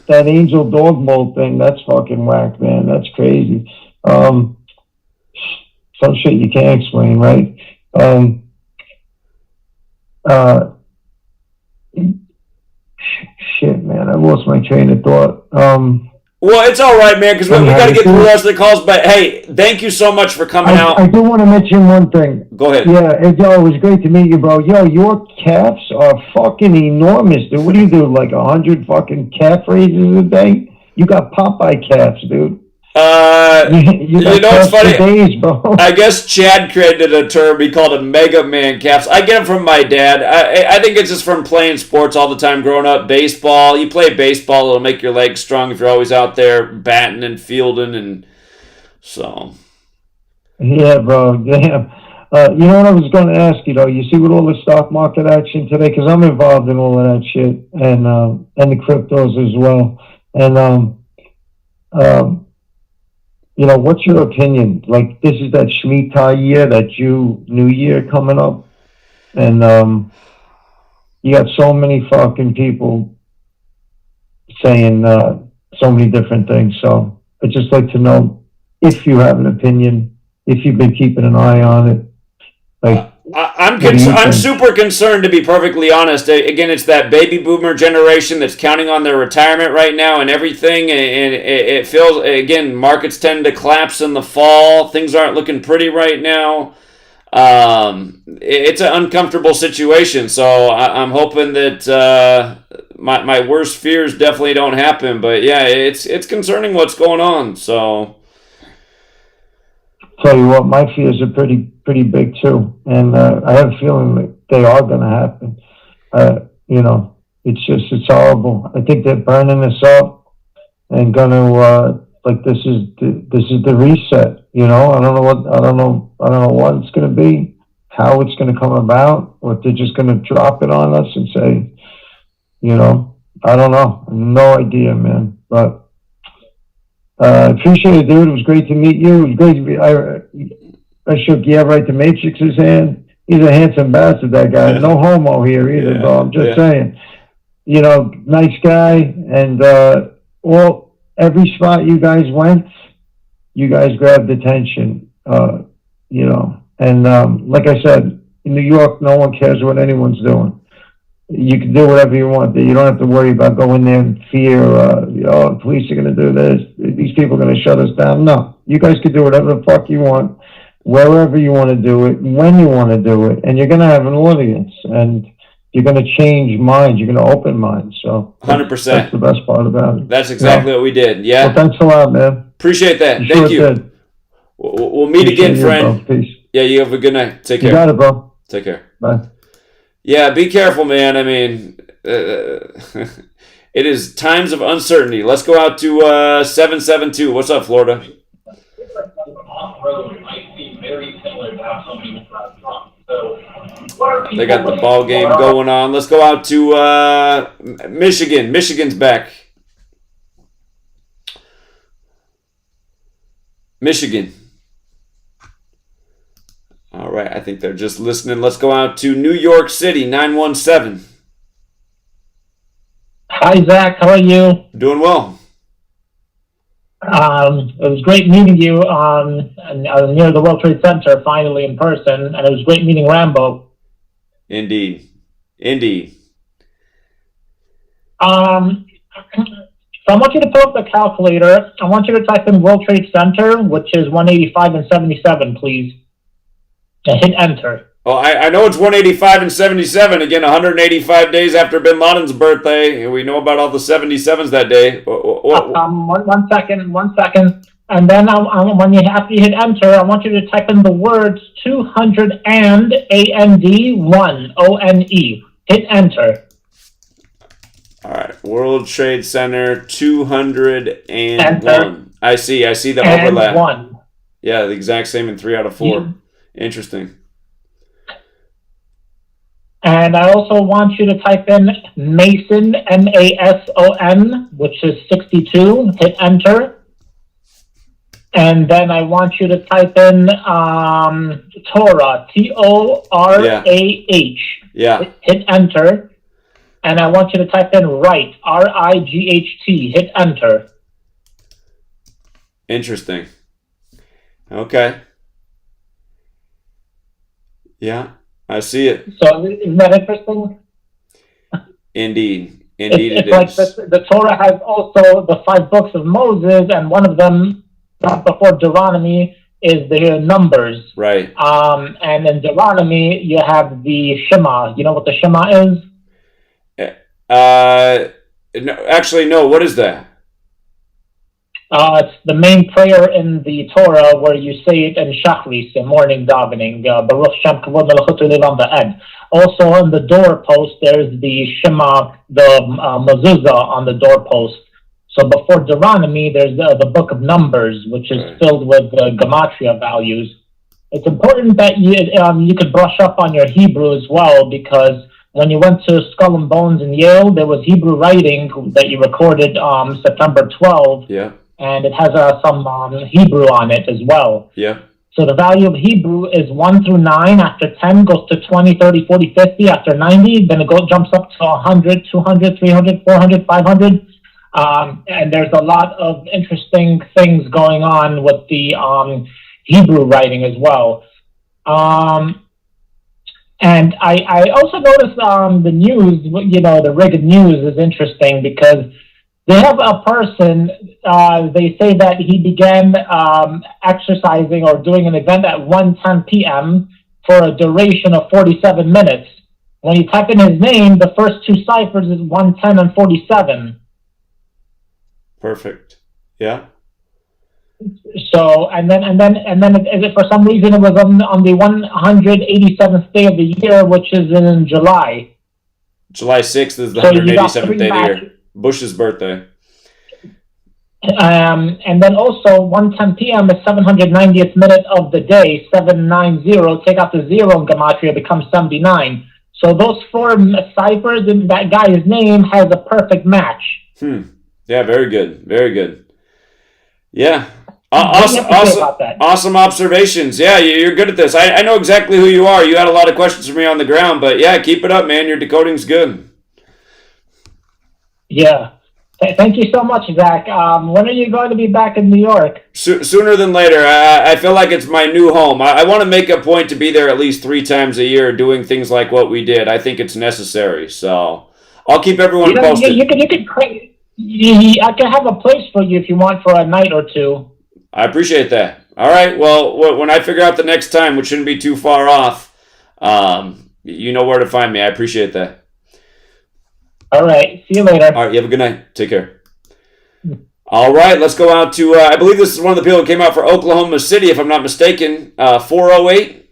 That angel dog bowl thing, that's fucking whack, man. That's crazy. Some shit you can't explain, right? Shit, man. I lost my train of thought. Well, it's all right, man, because we got to get through the rest of the calls. But, hey, thank you so much for coming out. I do want to mention one thing. Go ahead. Yeah, it was great to meet you, bro. Yo, your calves are fucking enormous, dude. What do you do, like 100 fucking calf raises a day? You got Popeye calves, dude. You know what's funny? Days, bro. I guess Chad created a term he called a Mega Man calves. I get them from my dad. I think it's just from playing sports all the time growing up. Baseball. You play baseball, it'll make your legs strong if you're always out there batting and fielding, and so. Yeah, bro. Damn. You know what I was going to ask you though? You see with all the stock market action today, because I'm involved in all of that shit, and the cryptos as well, and you know, what's your opinion? Like, this is that Shemitah year, that Jew New Year coming up, and you got so many fucking people saying so many different things. So I'd just like to know if you have an opinion, if you've been keeping an eye on it. Like, I'm super concerned, to be perfectly honest. Again, it's that baby boomer generation that's counting on their retirement right now and everything. And it feels, again, markets tend to collapse in the fall. Things aren't looking pretty right now. It's an uncomfortable situation. So I'm hoping that my worst fears definitely don't happen. But yeah, it's concerning what's going on. So. Tell you what, my fears are pretty big too, and I have a feeling that they are going to happen. You know, it's horrible. I think they're burning us up and going to like this is the reset. You know, I don't know what it's going to be, how it's going to come about, or if they're just going to drop it on us and say, you know, I don't know, no idea, man, but. Appreciate it, dude. It was great to meet you. It was great to be. I shook right to Matrix's hand. He's a handsome bastard, that guy. No homo here either, bro. I'm just saying. You know, nice guy, and every spot you guys went, you guys grabbed attention. You know, and like I said, in New York, no one cares what anyone's doing. You can do whatever you want. You don't have to worry about going there in fear. The police are going to do this. These people are going to shut us down. No, you guys can do whatever the fuck you want, wherever you want to do it, when you want to do it, and you're going to have an audience, and you're going to change minds. You're going to open minds. So 100%. That's the best part about it. That's exactly what we did. Yeah. Well, thanks a lot, man. Appreciate that. Thank you. We'll meet again, friend. Bro. Peace. Yeah, you have a good night. Take care. You got it, bro. Take care. Bye. Yeah, be careful, man. I mean, it is times of uncertainty. Let's go out to 772. What's up, Florida? They got the ball game going on. Let's go out to Michigan. Michigan's back. Michigan. All right, I think they're just listening. Let's go out to New York City, 917. Hi, Zach. How are you? Doing well. It was great meeting you near the World Trade Center, finally in person, and it was great meeting Rambo. Indeed. Indeed. So I want you to pull up the calculator. I want you to type in World Trade Center, which is 185 and 77, please. And hit enter. Oh, I know it's 185 and 77. Again, 185 days after Bin Laden's birthday. We know about all the 77s that day. One second. And then when after you hit enter, I want you to type in the words 200 and AND 1 ONE. Hit enter. All right, World Trade Center 201. Enter. I see the And overlap. 1. Yeah, the exact same in 3 out of 4. Interesting. And I also want you to type in Mason, MASON, which is 62. Hit enter. And then I want you to type in Torah, TORAH. Yeah. Hit enter. And I want you to type in Right, RIGHT. Hit enter. Interesting. Okay. Yeah, I see it. So isn't that interesting? Indeed. It's like the Torah has also the 5 books of Moses, and one of them, before Deuteronomy, is the Numbers. Right. And in Deuteronomy, you have the Shema. You know what the Shema is? No, actually, no. What is that? It's the main prayer in the Torah where you say it in Shachris, in morning davening. Baruch Shem Kavod Melachutu Levam Va'ed. Also on the doorpost, there's the Shema, the mezuzah on the doorpost. So before Deuteronomy, there's the book of Numbers, which is filled with Gematria values. It's important that you could brush up on your Hebrew as well, because when you went to Skull and Bones in Yale, there was Hebrew writing that you recorded September 12th. Yeah. And it has some Hebrew on it as well. Yeah. So the value of Hebrew is 1 through 9. After 10 goes to 20, 30, 40, 50. After 90, then it jumps up to 100, 200, 300, 400, 500. And there's a lot of interesting things going on with the Hebrew writing as well. And I also noticed the news, the rigged news is interesting because they have a person, they say that he began exercising or doing an event at 1:10 p.m. for a duration of 47 minutes. When you type in his name, the first 2 ciphers is 110 and 47. Perfect. Yeah. So, and then for some reason it was on the 187th day of the year, which is in July. July 6th is the So 187th day of the year. Bush's birthday. And then also 1:10 p.m. is 790th minute of the day, 790. Take out the 0 in Gematria, becomes 79. So those 4 ciphers in that guy's name has a perfect match. Yeah, very good. Very good. Yeah. Awesome observations. Yeah, you're good at this. I know exactly who you are. You had a lot of questions for me on the ground, but yeah, keep it up, man. Your decoding's good. Yeah. Thank you so much, Zach. When are you going to be back in New York? Sooner than later. I feel like it's my new home. I want to make a point to be there at least 3 times a year doing things like what we did. I think it's necessary. So I'll keep everyone posted. I can have a place for you if you want for a night or 2. I appreciate that. All right. Well, when I figure out the next time, which shouldn't be too far off, you know where to find me. I appreciate that. All right. See you later. All right. You have a good night. Take care. All right. Let's go out to, I believe this is one of the people that came out for Oklahoma City, if I'm not mistaken, 408.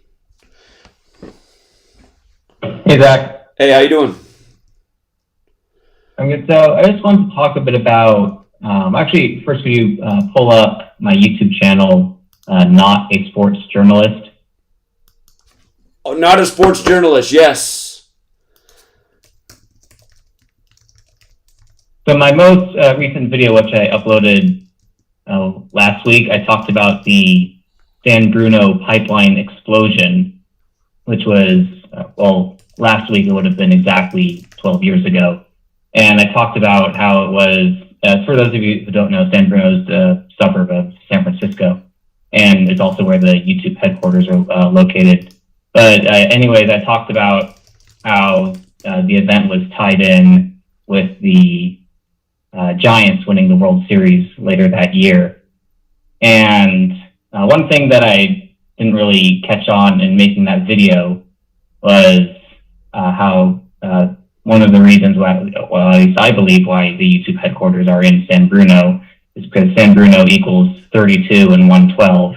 Hey, Zach. Hey, how you doing? I'm good. So I just wanted to talk a bit about, actually, first will you pull up my YouTube channel, Not a Sports Journalist? Oh, Not a Sports Journalist, yes. So my most recent video, which I uploaded last week, I talked about the San Bruno pipeline explosion, which was, last week it would have been exactly 12 years ago. And I talked about how it was, for those of you who don't know, San Bruno's a suburb of San Francisco, and it's also where the YouTube headquarters are located. But anyways, I talked about how the event was tied in with the Giants winning the World Series later that year. And one thing that I didn't really catch on in making that video was how one of the reasons why, well, at least I believe why the YouTube headquarters are in San Bruno is because San Bruno equals 32 and 112,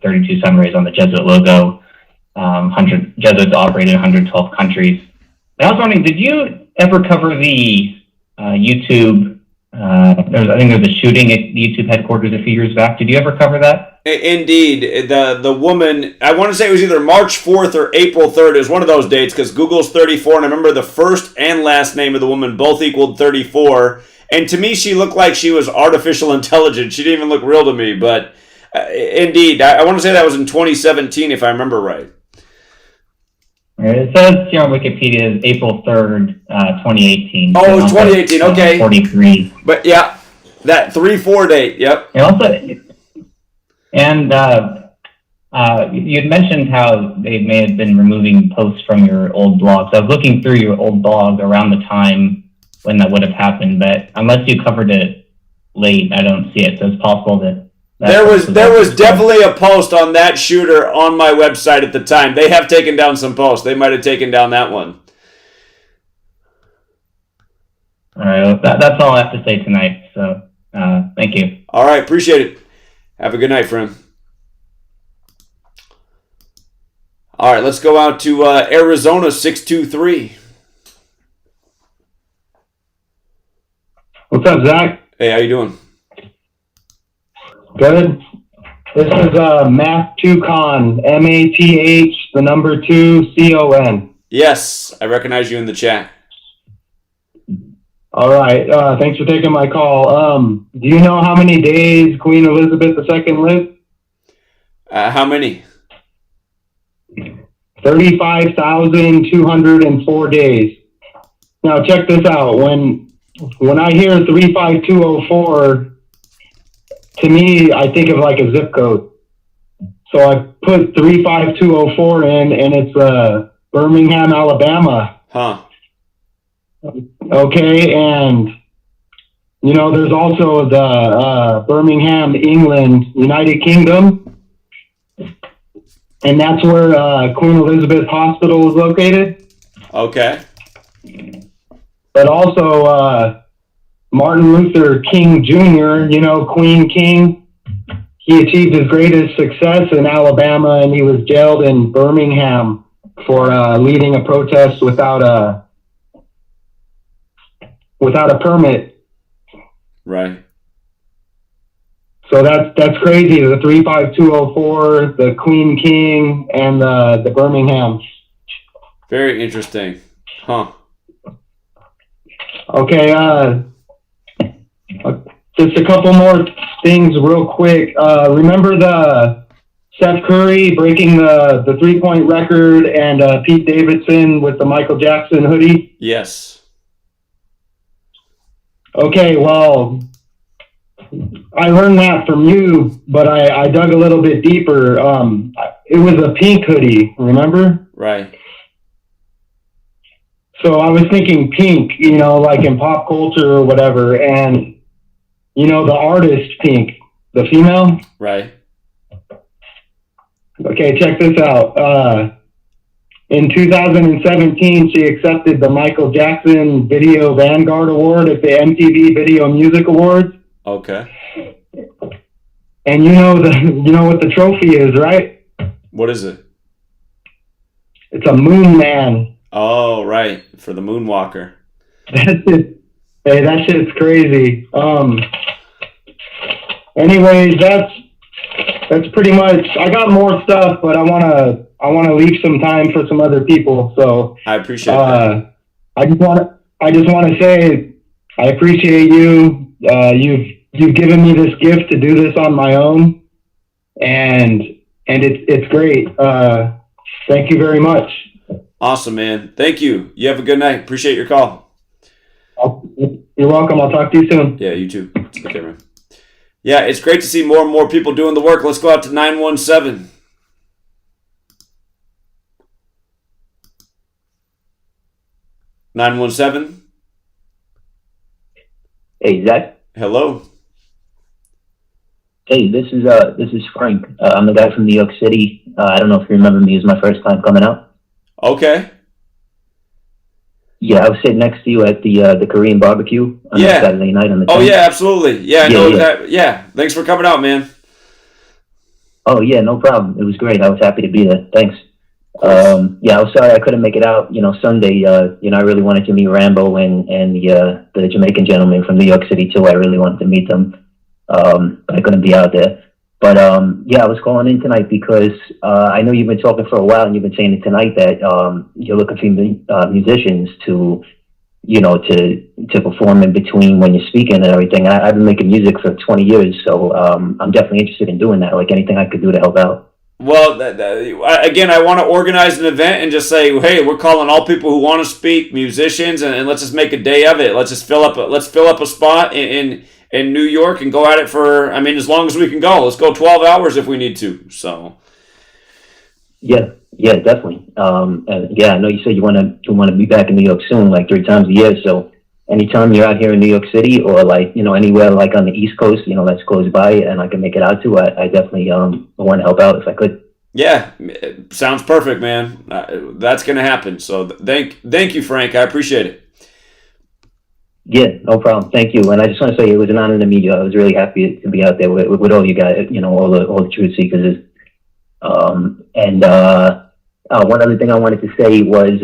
32 sun rays on the Jesuit logo. Jesuits operate in 112 countries. And I was wondering, did you ever cover the YouTube? I think there was a shooting at the YouTube headquarters a few years back. Did you ever cover that? Indeed. The woman, I want to say it was either March 4th or April 3rd. It was one of those dates because Google's 34, and I remember the first and last name of the woman both equaled 34. And to me, she looked like she was artificial intelligence. She didn't even look real to me. But indeed, I want to say that was in 2017, if I remember right. It says here on Wikipedia, April 3rd, 2018. Oh, it was 2018, okay. 43. But yeah, that 3-4 date, yep. And you had mentioned how they may have been removing posts from your old blogs. I was looking through your old blog around the time when that would have happened, but unless you covered it late, I don't see it. So it's possible that there was definitely a post on that shooter on my website at the time. They have taken down some posts. They might have taken down that one. All right, that's all I have to say tonight. So thank you. All right, appreciate it. Have a good night, friend. All right, let's go out to Arizona 623. What's up, Zach? Hey, how you doing? Good. This is Math2Con, MATH, the number 2, CON. Yes, I recognize you in the chat. All right. Thanks for taking my call. Do you know how many days Queen Elizabeth II lived? How many? 35,204 days. Now check this out. When I hear 35204, to me, I think of like a zip code. So I put 35204 in, and it's Birmingham, Alabama. Huh. Okay, and you know, there's also the Birmingham, England, United Kingdom, and that's where Queen Elizabeth Hospital is located. Okay. But also Martin Luther King Jr., you know, Queen King, he achieved his greatest success in Alabama, and he was jailed in Birmingham for leading a protest without a permit. Right. So that's crazy. The 35204, the Queen King, and the Birmingham. Very interesting. Huh. Okay, just a couple more things real quick. Remember the Steph Curry breaking the 3-point record and Pete Davidson with the Michael Jackson hoodie? Yes. Okay, well, I learned that from you, but I dug a little bit deeper. It was a pink hoodie, remember? Right. So I was thinking pink, you know, like in pop culture or whatever, and you know, the artist Pink, the female? Right. Okay, check this out. In 2017, she accepted the Michael Jackson Video Vanguard Award at the MTV Video Music Awards. Okay. And you know what the trophy is, right? What is it? It's a Moon Man. Oh, right. For the Moonwalker. That's it. Hey, that shit's crazy. Anyways, that's pretty much. I got more stuff, but I wanna leave some time for some other people. So I appreciate that. I just wanna say I appreciate you. You've given me this gift to do this on my own, and it's great. Thank you very much. Awesome, man. Thank you. You have a good night. Appreciate your call. You're welcome. I'll talk to you soon. Yeah, you too. Take care, man. Yeah, it's great to see more and more people doing the work. Let's go out to 917. 917. Hey, Zach. Hello. Hey, this is Frank. I'm the guy from New York City. I don't know if you remember me. It's my first time coming out. Okay. Yeah, I was sitting next to you at the Korean barbecue on that Saturday night on the 10th. Oh yeah, absolutely. Yeah, I know that. Yeah, thanks for coming out, man. Oh yeah, no problem. It was great. I was happy to be there. Thanks. Yeah, I was sorry I couldn't make it out. Sunday. I really wanted to meet Rambo and the Jamaican gentleman from New York City too. I really wanted to meet them. But I couldn't be out there. But yeah, I was calling in tonight because I know you've been talking for a while, and you've been saying it tonight that you're looking for musicians to perform in between when you're speaking and everything. I've been making music for 20 years, so I'm definitely interested in doing that. Like anything I could do to help out. Well, again, I want to organize an event and just say, hey, we're calling all people who want to speak, musicians, and let's just make a day of it. Let's just fill up a spot in New York and go at it for, as long as we can go. Let's go 12 hours if we need to. So. Yeah, definitely. And yeah, I know you said you want to be back in New York soon, like 3 times a year. So anytime you're out here in New York City or anywhere like on the East Coast, that's close by and I can make it out to, I definitely want to help out if I could. Yeah, sounds perfect, man. That's going to happen. So thank you, Frank. I appreciate it. Yeah, no problem. Thank you. And I just want to say it was an honor to meet you. I was really happy to be out there with all you guys, all the truth seekers. One other thing I wanted to say was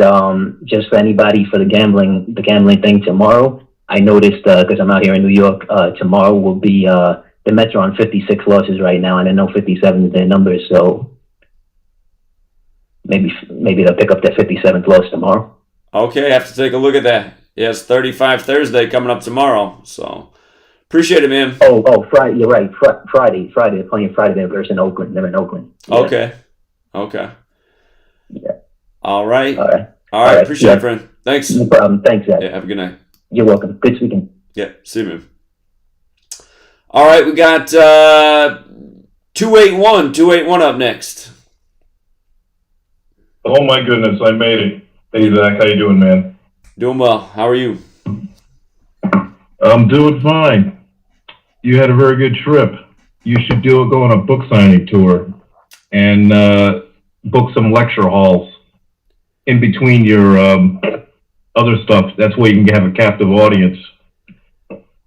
just for anybody for the gambling thing tomorrow. I noticed because I'm out here in New York, tomorrow will be the Mets are on 56 losses right now, and I know 57 is their number, so maybe they'll pick up their 57th loss tomorrow. Okay, I have to take a look at that. Yes, 35 Thursday coming up tomorrow. So appreciate it, man. Oh, Friday. You're right. Friday. They're playing Friday. They're versus Oakland. They're in Oakland. Yeah. Okay. Yeah. All right. Appreciate it, friend. Thanks. No problem. Thanks, Zach. Yeah, have a good night. You're welcome. Good speaking. Yeah, see you, man. All right, we got 281 up next. Oh my goodness, I made it. Hey Zach, how you doing, man? Doing well. How are you? I'm doing fine. You had a very good trip. You should go on a book signing tour and book some lecture halls in between your other stuff. That's where you can have a captive audience.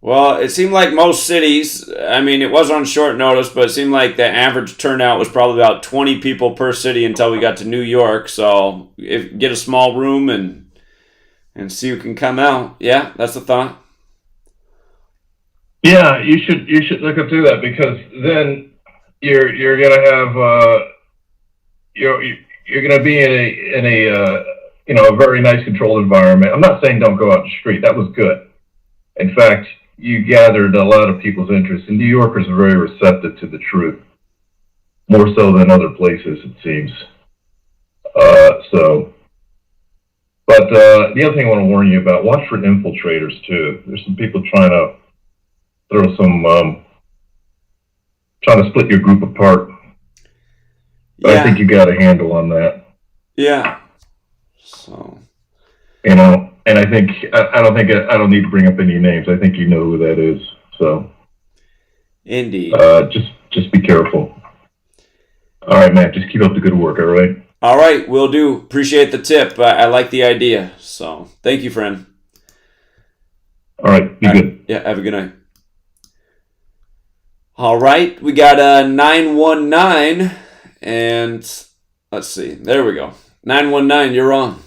Well, it seemed like most cities, it was on short notice, but it seemed like the average turnout was probably about 20 people per city until we got to New York. So get a small room and see who can come out. Yeah, that's the thought. Yeah, you should look into that because then you're gonna have you're gonna be in a very nice controlled environment. I'm not saying don't go out in the street. That was good. In fact, you gathered a lot of people's interest, and New Yorkers are very receptive to the truth, more so than other places, it seems. But the other thing I want to warn you about, watch for infiltrators too. There's some people trying to trying to split your group apart. But I think you got a handle on that. Yeah. So. And I think I don't need to bring up any names. I think you know who that is. So. Indeed. Just be careful. All right, man. Just keep up the good work. All right. All right, will do. Appreciate the tip. I like the idea. So, thank you, friend. All right, be good. Yeah, have a good night. All right, we got 919, and let's see. There we go. 919, you're on.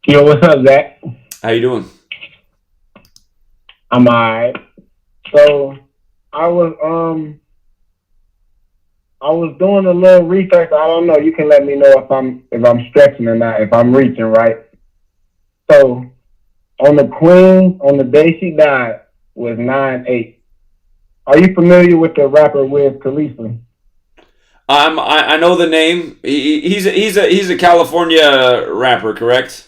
Yo, what's up, Zach? How you doing? I'm alright. So, I was doing a little research. I don't know. You can let me know if I'm stretching or not, if I'm reaching right. So, on the Queen, on the day she died, was 9/8. Are you familiar with the rapper Wiz Khalifa? I know the name. He's a California rapper, correct?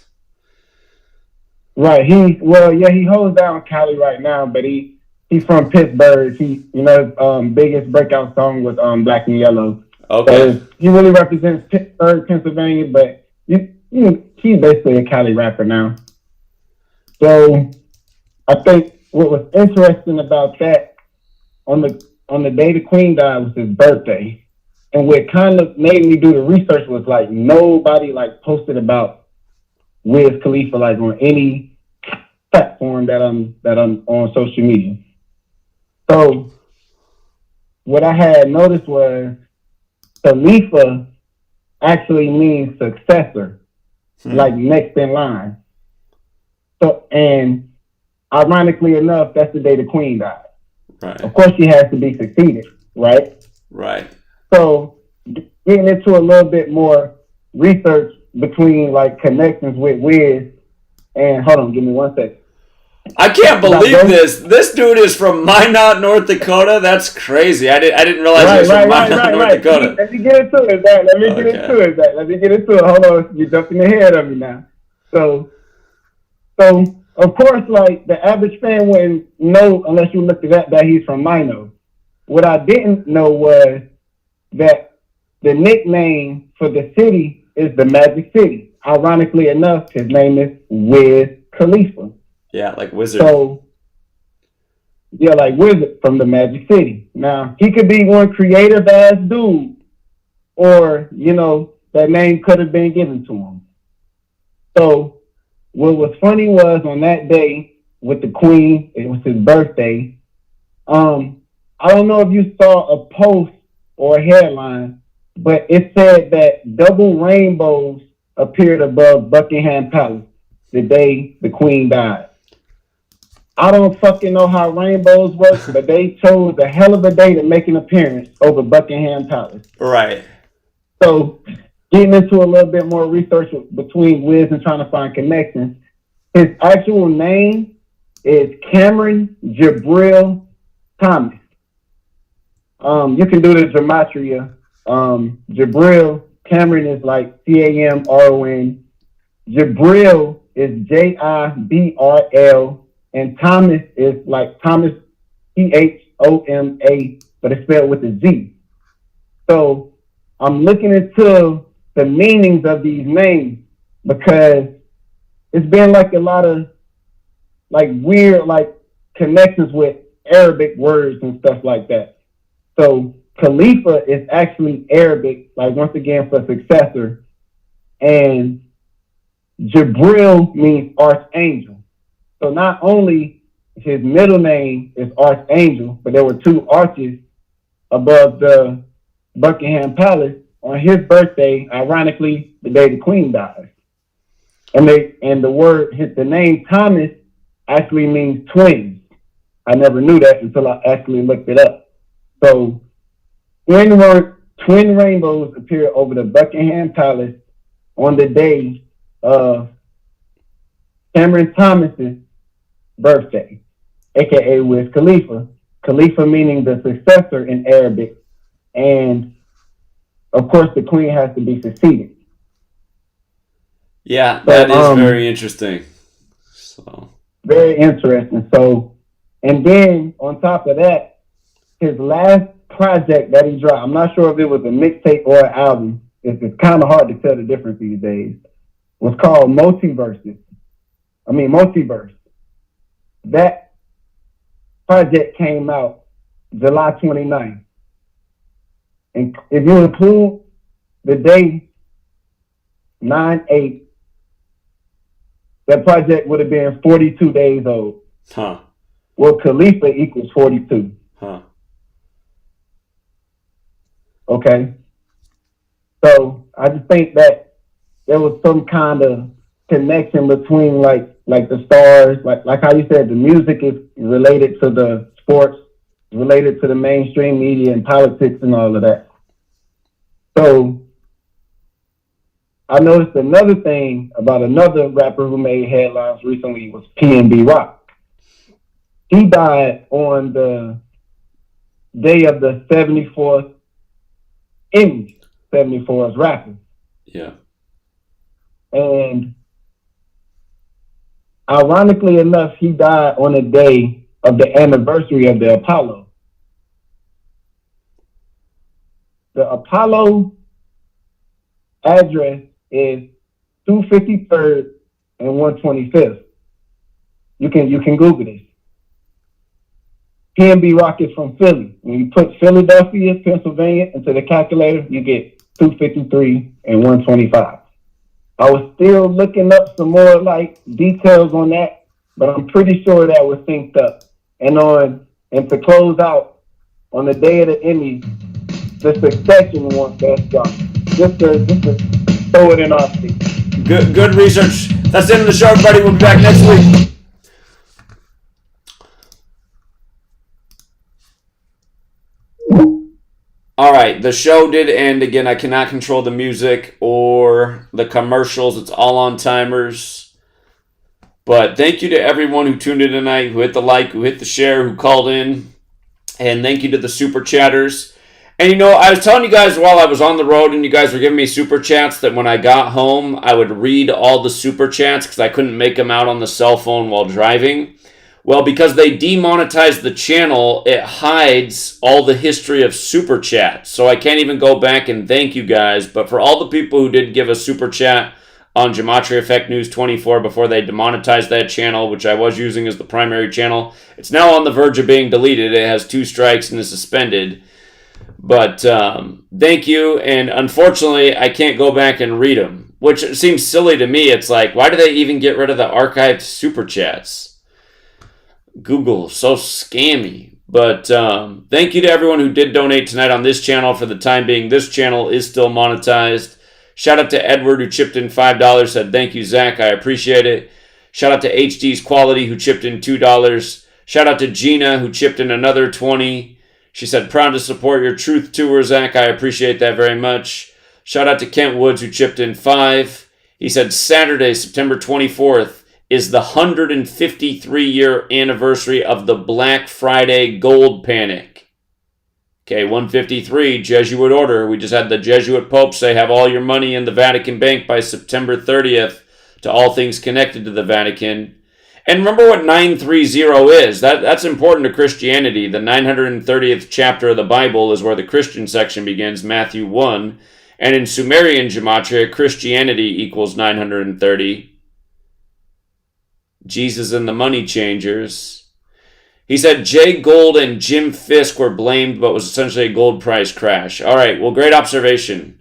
Right. He holds down Cali right now, but he's from Pittsburgh. Biggest breakout song was Black and Yellow. Okay. So he really represents Pittsburgh, Pennsylvania, but he's basically a Cali rapper now. So I think what was interesting about that on the day the Queen died was his birthday. And what kind of made me do the research was like nobody like posted about Wiz Khalifa like on any platform that I'm on social media. So what I had noticed was Khalifa actually means successor, like next in line. So, and ironically enough, that's the day the Queen died. Right. Of course, she has to be succeeded, right? Right. So, getting into a little bit more research between like connections with Wiz, and hold on, give me 1 second. I can't believe this. This dude is from Minot, North Dakota. That's crazy. I didn't realize he was from Minot, North Dakota. Let me get into it, Zach. Let me get into it. Hold on, you're jumping ahead of me now. So of course, like the average fan wouldn't know unless you looked it up that he's from Minot. What I didn't know was that the nickname for the city is the Magic City. Ironically enough, his name is Wiz Khalifa. Yeah, like Wizard. So, yeah, like Wizard from the Magic City. Now, he could be one creative ass dude, or, that name could have been given to him. So, what was funny was on that day with the Queen, it was his birthday. I don't know if you saw a post or a headline, but it said that double rainbows appeared above Buckingham Palace the day the Queen died. I don't fucking know how rainbows work, but they chose a hell of a day to make an appearance over Buckingham Palace. Right. So, getting into a little bit more research between Wiz and trying to find connections, his actual name is Cameron Jabril Thomas. You can do the Gematria. Jabril, Cameron is like Cameron. Jabril is Jibrl, and Thomas is like Thomas Thoma, but it's spelled with a Z. So I'm looking into the meanings of these names because it's been like a lot of like weird like connections with Arabic words and stuff like that. So Khalifa is actually Arabic, like once again for successor, and Jabril means archangel. So not only his middle name is Archangel, but there were two arches above the Buckingham Palace on his birthday, ironically, the day the Queen died. And the name Thomas actually means twins. I never knew that until I actually looked it up. So twin rainbows appear over the Buckingham Palace on the day of Cameron Thomas's birthday, aka Wiz Khalifa. Khalifa meaning the successor in Arabic, and of course the Queen has to be succeeded. Yeah, that is very interesting. So very interesting. So, and then on top of that, his last project that he dropped, I'm not sure if it was a mixtape or an album. It's kind of hard to tell the difference these days. Was called Multiverse. That project came out July 29th. And if you include the day 9/8, that project would have been 42 days old. Huh. Well, Khalifa equals 42. Huh. Okay. So I just think that there was some kind of connection between like the stars, like how you said, the music is related to the sports, related to the mainstream media and politics and all of that. So I noticed another thing about another rapper who made headlines recently was PNB Rock. He died on the day of the 74th Emmy, 74 as rapper. Yeah. And Ironically enough, he died on the day of the anniversary of the Apollo. The Apollo address is 253rd and 125th. You can Google this. PNB rockets from Philly. When you put Philadelphia, Pennsylvania into the calculator, you get 253 and 125. I was still looking up some more details on that, but I'm pretty sure that was synced up. And to close out, on the day of the Emmys, the Succession won Best Drama. Just to throw it in our face. Good research. That's the end of the show, everybody. We'll be back next week. All right, the show did end. Again, I cannot control the music or the commercials. It's all on timers. But thank you to everyone who tuned in tonight, who hit the like, who hit the share, who called in. And thank you to the super chatters. And I was telling you guys while I was on the road and you guys were giving me super chats that when I got home, I would read all the super chats because I couldn't make them out on the cell phone while driving. Well, because they demonetized the channel, it hides all the history of super chats. So I can't even go back and thank you guys. But for all the people who did give a super chat on GematriaEffectNews 24 before they demonetized that channel, which I was using as the primary channel, it's now on the verge of being deleted. It has 2 strikes and is suspended. But thank you. And unfortunately, I can't go back and read them, which seems silly to me. It's like, why do they even get rid of the archived super chats? Google, so scammy. But thank you to everyone who did donate tonight on this channel. For the time being, this channel is still monetized. Shout out to Edward, who chipped in $5, said, thank you, Zach, I appreciate it. Shout out to HD's Quality, who chipped in $2. Shout out to Gina, who chipped in another $20. She said, proud to support your truth tour, Zach. I appreciate that very much. Shout out to Kent Woods, who chipped in $5. He said, Saturday, September 24th, is the 153-year anniversary of the Black Friday gold panic. Okay, 153, Jesuit order. We just had the Jesuit Pope say, have all your money in the Vatican Bank by September 30th to all things connected to the Vatican. And remember what 930 is. That's important to Christianity. The 930th chapter of the Bible is where the Christian section begins, Matthew 1. And in Sumerian gematria, Christianity equals 930. Jesus and the Money Changers. He said Jay Gould and Jim Fisk were blamed, but was essentially a gold price crash. All right, well, great observation.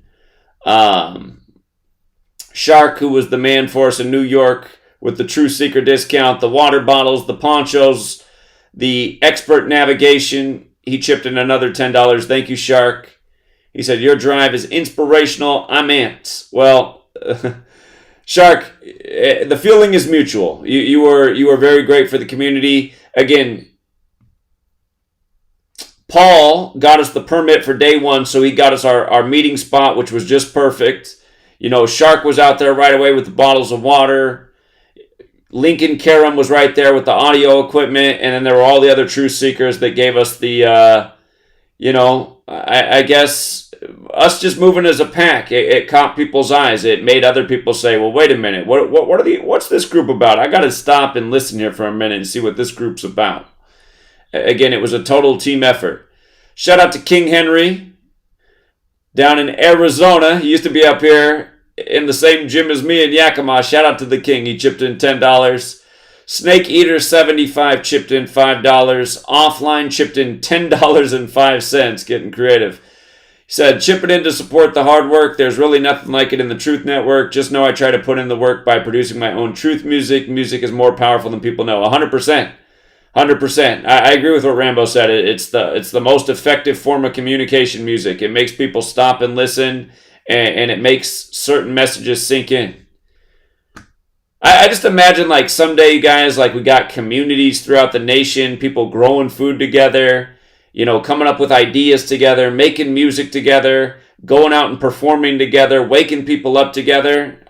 Shark, who was the man for us in New York with the True Seeker discount, the water bottles, the ponchos, the expert navigation, he chipped in another $10. Thank you, Shark. He said, your drive is inspirational. I'm amped. Well... Shark, the feeling is mutual. You were very great for the community. Again, Paul got us the permit for day 1, so he got us our meeting spot, which was just perfect. Shark was out there right away with the bottles of water. Lincoln Karam was right there with the audio equipment, and then there were all the other truth seekers that gave us the, I guess... us just moving as a pack, it caught people's eyes. It made other people say, well, wait a minute, what's this group about? I got to stop and listen here for a minute and see what this group's about. Again, it was a total team effort. Shout out to King Henry down in Arizona. He used to be up here in the same gym as me in Yakima. Shout out to the King. He chipped in $10. Snake Eater 75 chipped in $5. Offline chipped in $10.05. Getting creative. Said, chip it in to support the hard work. There's really nothing like it in the Truth Network. Just know I try to put in the work by producing my own truth music. Music is more powerful than people know. 100%. 100%. I agree with what Rambo said. It's the most effective form of communication, music. It makes people stop and listen, and it makes certain messages sink in. I just imagine, someday, you guys, we got communities throughout the nation, people growing food together, coming up with ideas together, making music together, going out and performing together, waking people up together.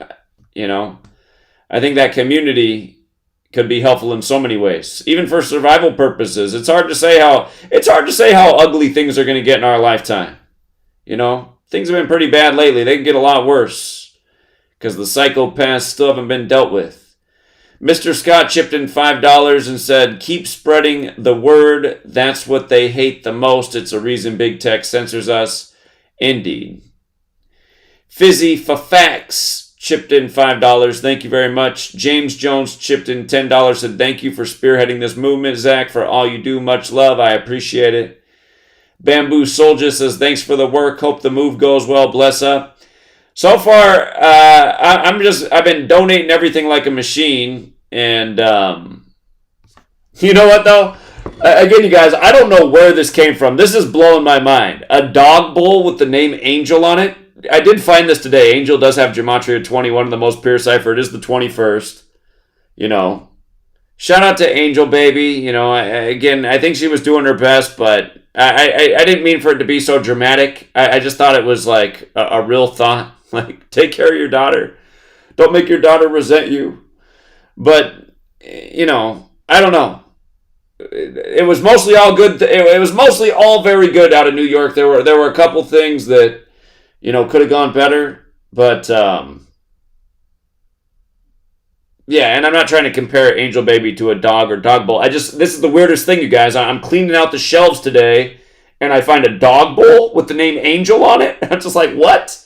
I think that community could be helpful in so many ways, even for survival purposes. It's hard to say how ugly things are going to get in our lifetime. Things have been pretty bad lately. They can get a lot worse because the psychopaths still haven't been dealt with. Mr. Scott chipped in $5 and said, keep spreading the word. That's what they hate the most. It's a reason big tech censors us. Indeed. Fizzy Fafax chipped in $5. Thank you very much. James Jones chipped in $10. Said, thank you for spearheading this movement, Zach, for all you do. Much love. I appreciate it. Bamboo Soldier says, thanks for the work. Hope the move goes well. Bless up. So far, I've been donating everything like a machine. And, you know what, though? Again, you guys, I don't know where this came from. This is blowing my mind. A dog bowl with the name Angel on it. I did find this today. Angel does have Gematria 21, the most pure cipher. It is the 21st. You know, shout out to Angel, baby. You know, again, I think she was doing her best, but I didn't mean for it to be so dramatic. I just thought it was like a real thought. Like, take care of your daughter. Don't make your daughter resent you. But, you know, I don't know. It was mostly all good. It was mostly all very good out of New York. There were a couple things that, you know, could have gone better. But, yeah, and I'm not trying to compare Angel Baby to a dog or dog bowl. This is the weirdest thing, you guys. I'm cleaning out the shelves today, and I find a dog bowl with the name Angel on it. I'm just like, what?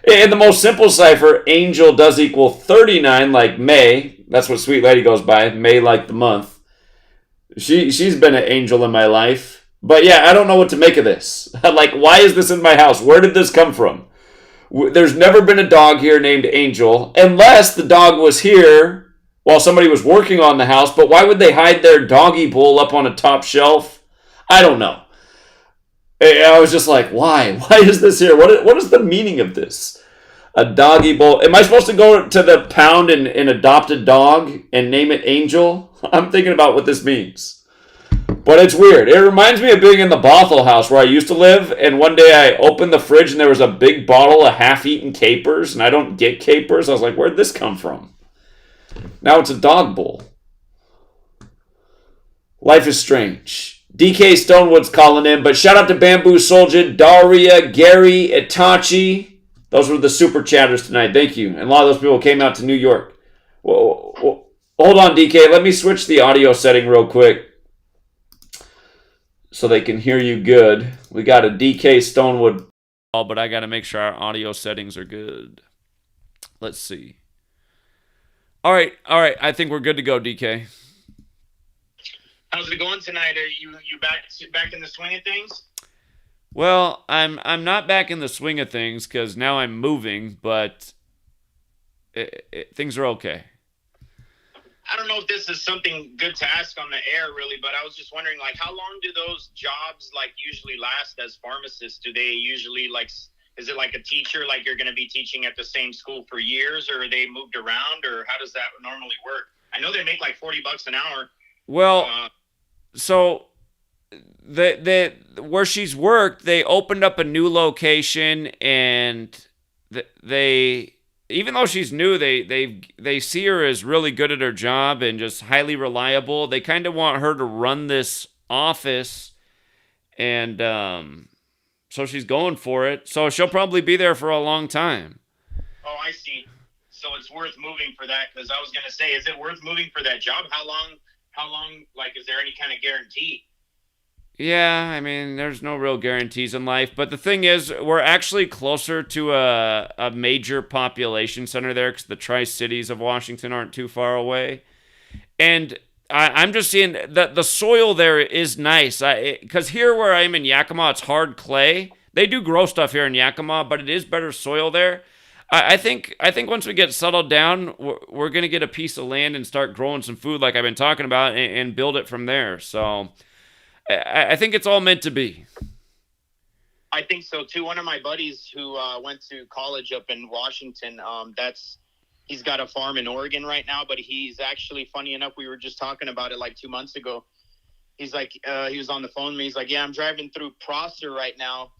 In the most simple cipher, Angel does equal 39, like May. That's what Sweet Lady goes by. May, like the month. She's been an angel in my life. But yeah, I don't know what to make of this. Like, why is this in my house? Where did this come from? There's never been a dog here named Angel, unless the dog was here while somebody was working on the house. But why would they hide their doggy bowl up on a top shelf? I don't know. I was just like, why? Why is this here? What is the meaning of this? A doggy bowl. Am I supposed to go to the pound and adopt a dog and name it Angel? I'm thinking about what this means. But it's weird. It reminds me of being in the Bothell house where I used to live, and one day I opened the fridge and there was a big bottle of half-eaten capers, and I don't get capers. I was like, where'd this come from? Now it's a dog bowl. Life is strange. DK Stonewood's calling in, but shout out to Bamboo Soldier, Daria, Gary, Itachi. Those were the super chatters tonight. Thank you. And a lot of those people came out to New York. Whoa. Hold on, DK. Let me switch the audio setting real quick so they can hear you good. We got a DK Stonewood call, but I got to make sure our audio settings are good. Let's see. All right. I think we're good to go, DK. How's it going tonight? Are you back in the swing of things? Well, I'm not back in the swing of things because now I'm moving, but things are okay. I don't know if this is something good to ask on the air, really, but I was just wondering, like, how long do those jobs, like, usually last as pharmacists? Do they usually, like, is it like a teacher, like you're going to be teaching at the same school for years, or are they moved around, or how does that normally work? I know they make, like, $40 an hour. Well, so where she's worked, they opened up a new location, and they even though she's new, they see her as really good at her job and just highly reliable. They kind of want her to run this office, and so she's going for it. So she'll probably be there for a long time. Oh, I see. So it's worth moving for that, because I was going to say, is it worth moving for that job? How long, like, is there any kind of guarantee? Yeah, I mean, there's no real guarantees in life. But the thing is, we're actually closer to a major population center there because the Tri-Cities of Washington aren't too far away. And I'm just seeing that the soil there is nice. Because here where I'm in Yakima, it's hard clay. They do grow stuff here in Yakima, but it is better soil there. I think once we get settled down, we're going to get a piece of land and start growing some food like I've been talking about and build it from there. So I think it's all meant to be. I think so too. One of my buddies who went to college up in Washington, he's got a farm in Oregon right now, but he's actually, funny enough, we were just talking about it like 2 months ago. He's like, he was on the phone with me. He's like, yeah, I'm driving through Prosser right now,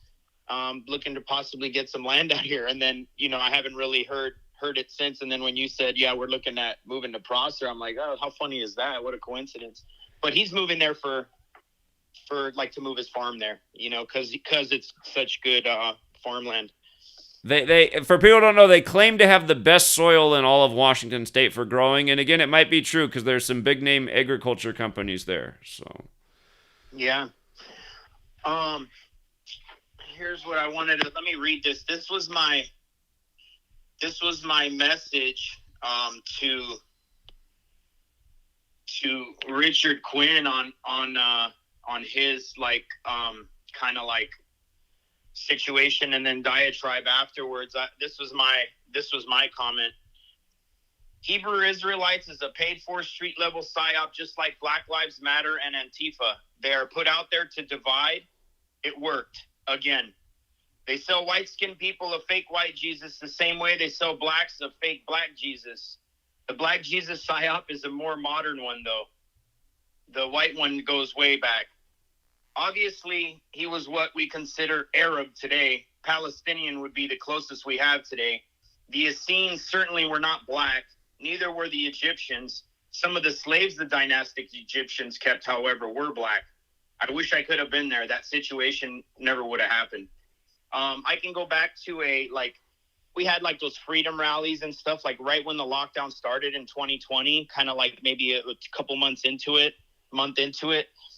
looking to possibly get some land out here. And then, I haven't really heard it since. And then when you said, yeah, we're looking at moving to Prosser, I'm like, oh, how funny is that? What a coincidence. But he's moving there for like to move his farm there, because it's such good farmland. They for people who don't know, they claim to have the best soil in all of Washington State for growing. And again, it might be true because there's some big name agriculture companies there. So yeah. Here's what I wanted to. Let me read this. This was my message to Richard Quinn on his like kind of like situation and then diatribe afterwards. This was my comment. Hebrew Israelites is a paid-for street-level psyop, just like Black Lives Matter and Antifa. They are put out there to divide. It worked. Again, they sell white-skinned people a fake white Jesus the same way they sell blacks a fake black Jesus. The black Jesus psyop is a more modern one, though. The white one goes way back. Obviously, he was what we consider Arab today. Palestinian would be the closest we have today. The Essenes certainly were not black. Neither were the Egyptians. Some of the slaves the dynastic Egyptians kept, however, were black. I wish I could have been there. That situation never would have happened. I can go back to we had like those freedom rallies and stuff, like right when the lockdown started in 2020, kind of like maybe a couple month into it.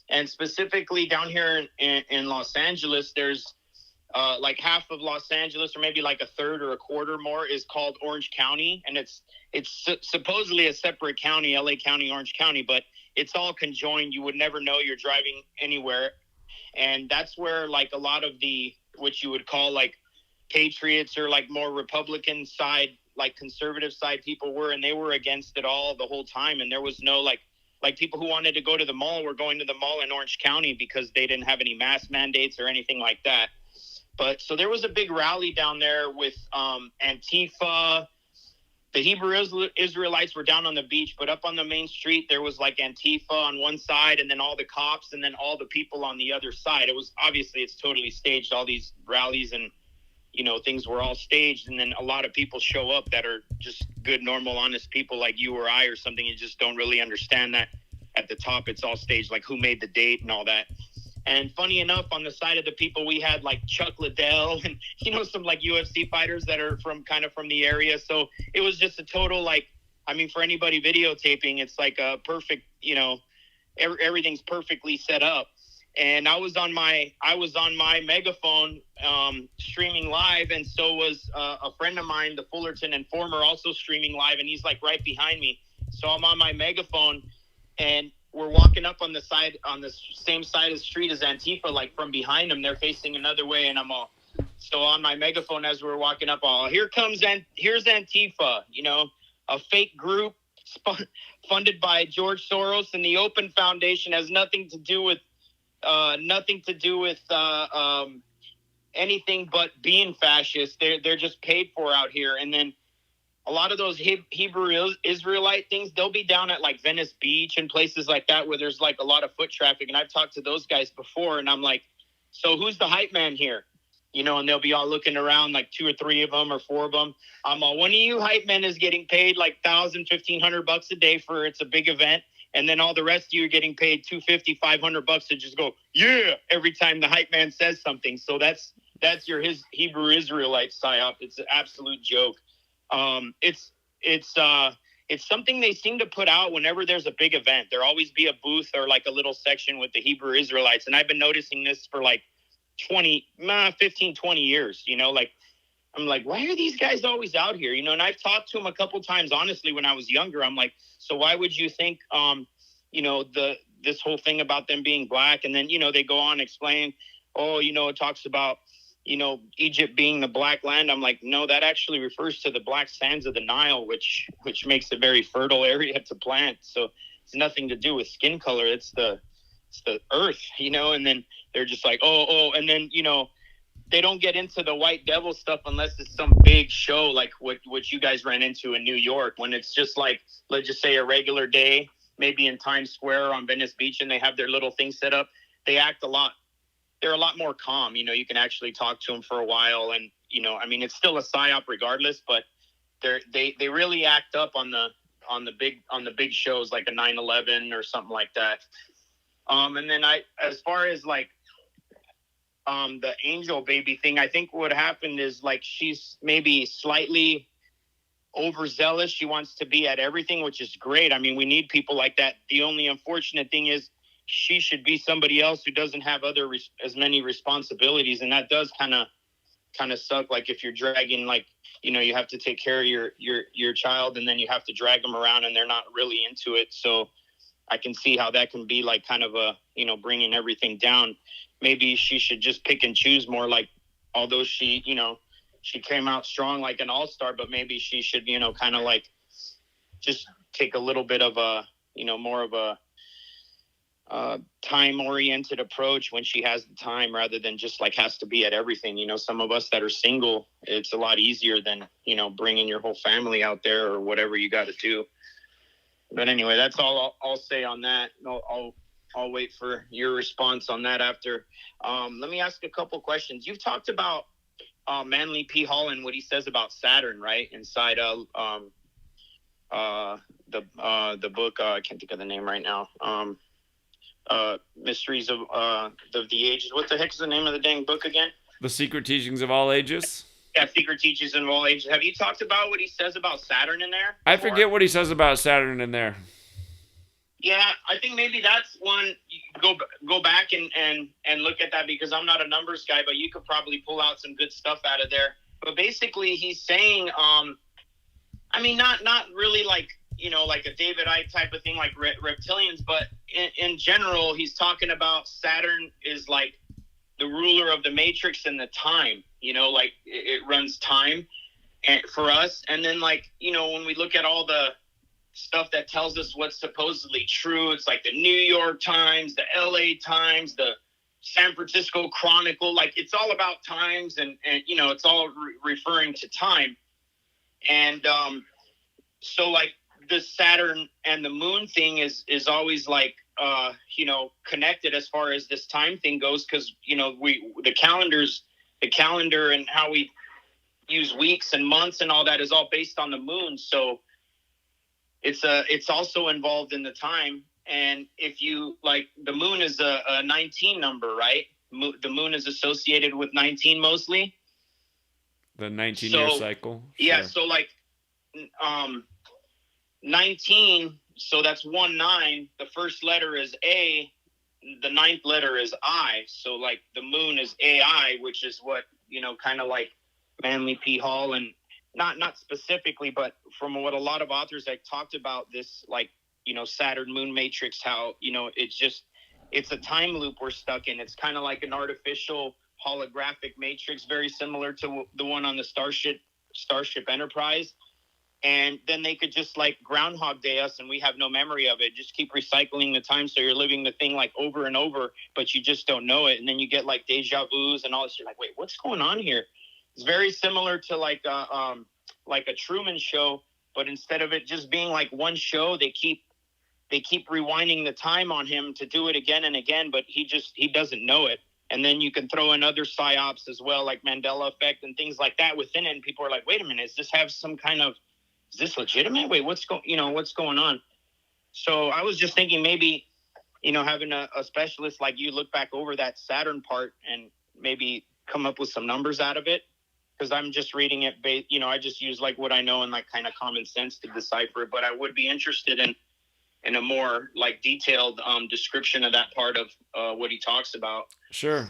And specifically down here in Los Angeles, there's like half of Los Angeles, or maybe like a third or a quarter more, is called Orange County. And it's supposedly a separate county, LA County, Orange County, but it's all conjoined. You would never know you're driving anywhere. And that's where like a lot of the, what you would call like patriots or like more Republican side, like conservative side people were, and they were against it all the whole time. And there was no like people who wanted to go to the mall were going to the mall in Orange County because they didn't have any mask mandates or anything like that. But so there was a big rally down there with Antifa. The Hebrew Israelites were down on the beach, but up on the main street, there was like Antifa on one side and then all the cops and then all the people on the other side. It was obviously, it's totally staged. All these rallies and, you know, things were all staged. And then a lot of people show up that are just good, normal, honest people like you or I or something. You just don't really understand that at the top, it's all staged, like who made the date and all that. And funny enough, on the side of the people, we had like Chuck Liddell and, you know, some like UFC fighters that are from the area. So it was just a total, like, I mean, for anybody videotaping, it's like a perfect, you know, everything's perfectly set up. And I was on my megaphone streaming live. And so was a friend of mine, the Fullerton Informer, also streaming live. And he's like right behind me. So I'm on my megaphone and we're walking up on the same side of the street as Antifa, like from behind them. They're facing another way, and I'm all, so on my megaphone as we're walking up, here's Antifa, you know, a fake group funded by George Soros and the Open Foundation, has nothing to do with anything but being fascist. They're just paid for out here. And then a lot of those Hebrew Israelite things, they'll be down at like Venice Beach and places like that where there's like a lot of foot traffic. And I've talked to those guys before, and I'm like, so who's the hype man here? You know, and they'll be all looking around, like 2 or 3 of them or 4 of them. I'm all, one of you hype men is getting paid like $1,000, $1,500 a day for it's a big event. And then all the rest of you are getting paid $250, $500 to just go, yeah, every time the hype man says something. So that's his Hebrew Israelite psyop. It's an absolute joke. It's something they seem to put out whenever there's a big event. There'll always be a booth or like a little section with the Hebrew Israelites. And I've been noticing this for like 15, 20 years, you know, like, I'm like, why are these guys always out here? You know, and I've talked to them a couple times, honestly, when I was younger. I'm like, so why would you think, you know, this whole thing about them being black? And then, you know, they go on and explain, oh, you know, it talks about, you know, Egypt being the black land. I'm like, no, that actually refers to the black sands of the Nile, which makes a very fertile area to plant. So it's nothing to do with skin color. It's the earth, you know. And then they're just like, oh, and then, you know, they don't get into the white devil stuff unless it's some big show like what you guys ran into in New York, when it's just like, let's just say a regular day, maybe in Times Square or on Venice Beach, and they have their little thing set up. They're a lot more calm. You know, you can actually talk to them for a while, and, you know, I mean, it's still a psyop regardless, but they really act up on the big shows like a 9/11 or something like that. And then as far as like the angel baby thing, I think what happened is like she's maybe slightly overzealous. She wants to be at everything, which is great. I mean, we need people like that. The only unfortunate thing is she should be somebody else who doesn't have as many responsibilities, and that does kind of suck. Like if you're dragging, like, you know, you have to take care of your child, and then you have to drag them around, and they're not really into it. So I can see how that can be like kind of a, you know, bringing everything down. Maybe she should just pick and choose more. Like, although she, you know, she came out strong like an all-star, but maybe she should, you know, kind of like just take a little bit of a, you know, more of a time-oriented approach when she has the time, rather than just like has to be at everything. You know, some of us that are single, it's a lot easier than, you know, bringing your whole family out there or whatever you got to do. But anyway, that's all I'll say on that. I'll wait for your response on that after. Let me ask a couple questions. You've talked about Manly P. Hall and what he says about Saturn, right? Inside the book. I can't think of the name right now. Mysteries of the Ages. What the heck is the name of the dang book again? The Secret Teachings of All Ages. Yeah, Secret Teachings of All Ages. Have you talked about what he says about Saturn in there? I forget what he says about Saturn in there. Yeah, I think maybe that's one. You go back and look at that, because I'm not a numbers guy, but you could probably pull out some good stuff out of there. But basically, he's saying, I mean, not really like, you know, like a David Icke type of thing, like reptilians, but in general, he's talking about Saturn is like the ruler of the matrix and the time. You know, like it runs time and for us. And then, like, you know, when we look at all the stuff that tells us what's supposedly true, it's like the New York Times, the LA Times, the San Francisco Chronicle, like it's all about times, and you know, it's all referring to time. And so like the Saturn and the moon thing is always like you know, connected as far as this time thing goes, because, you know, the calendar and how we use weeks and months and all that is all based on the moon. So it's also involved in the time. And if you like, the moon is a 19 number, right? The moon is associated with 19 mostly. The 19-year cycle. Yeah. Sure. So like 19. So that's 19. The first letter is A. The ninth letter is I. So like the moon is AI, which is what, you know, kind of like Manly P. Hall, and not specifically, but from what a lot of authors have talked about this, like, you know, Saturn moon matrix, how, you know, it's a time loop we're stuck in. It's kind of like an artificial holographic matrix, very similar to the one on the Starship Enterprise. And then they could just like Groundhog Day us, and we have no memory of it. Just keep recycling the time, so you're living the thing like over and over, but you just don't know it. And then you get like deja vus and all this. You're like, wait, what's going on here? It's very similar to like a Truman Show, but instead of it just being like one show, they keep rewinding the time on him to do it again and again, but he doesn't know it. And then you can throw in other psyops as well, like Mandela effect and things like that within it. And people are like, wait a minute, is this legitimate? Wait, what's going on? So I was just thinking maybe, you know, having a specialist like you look back over that Saturn part and maybe come up with some numbers out of it. Because I'm just reading it, you know, I just use like what I know and like kind of common sense to decipher it. But I would be interested in a more like detailed description of that part of what he talks about. Sure.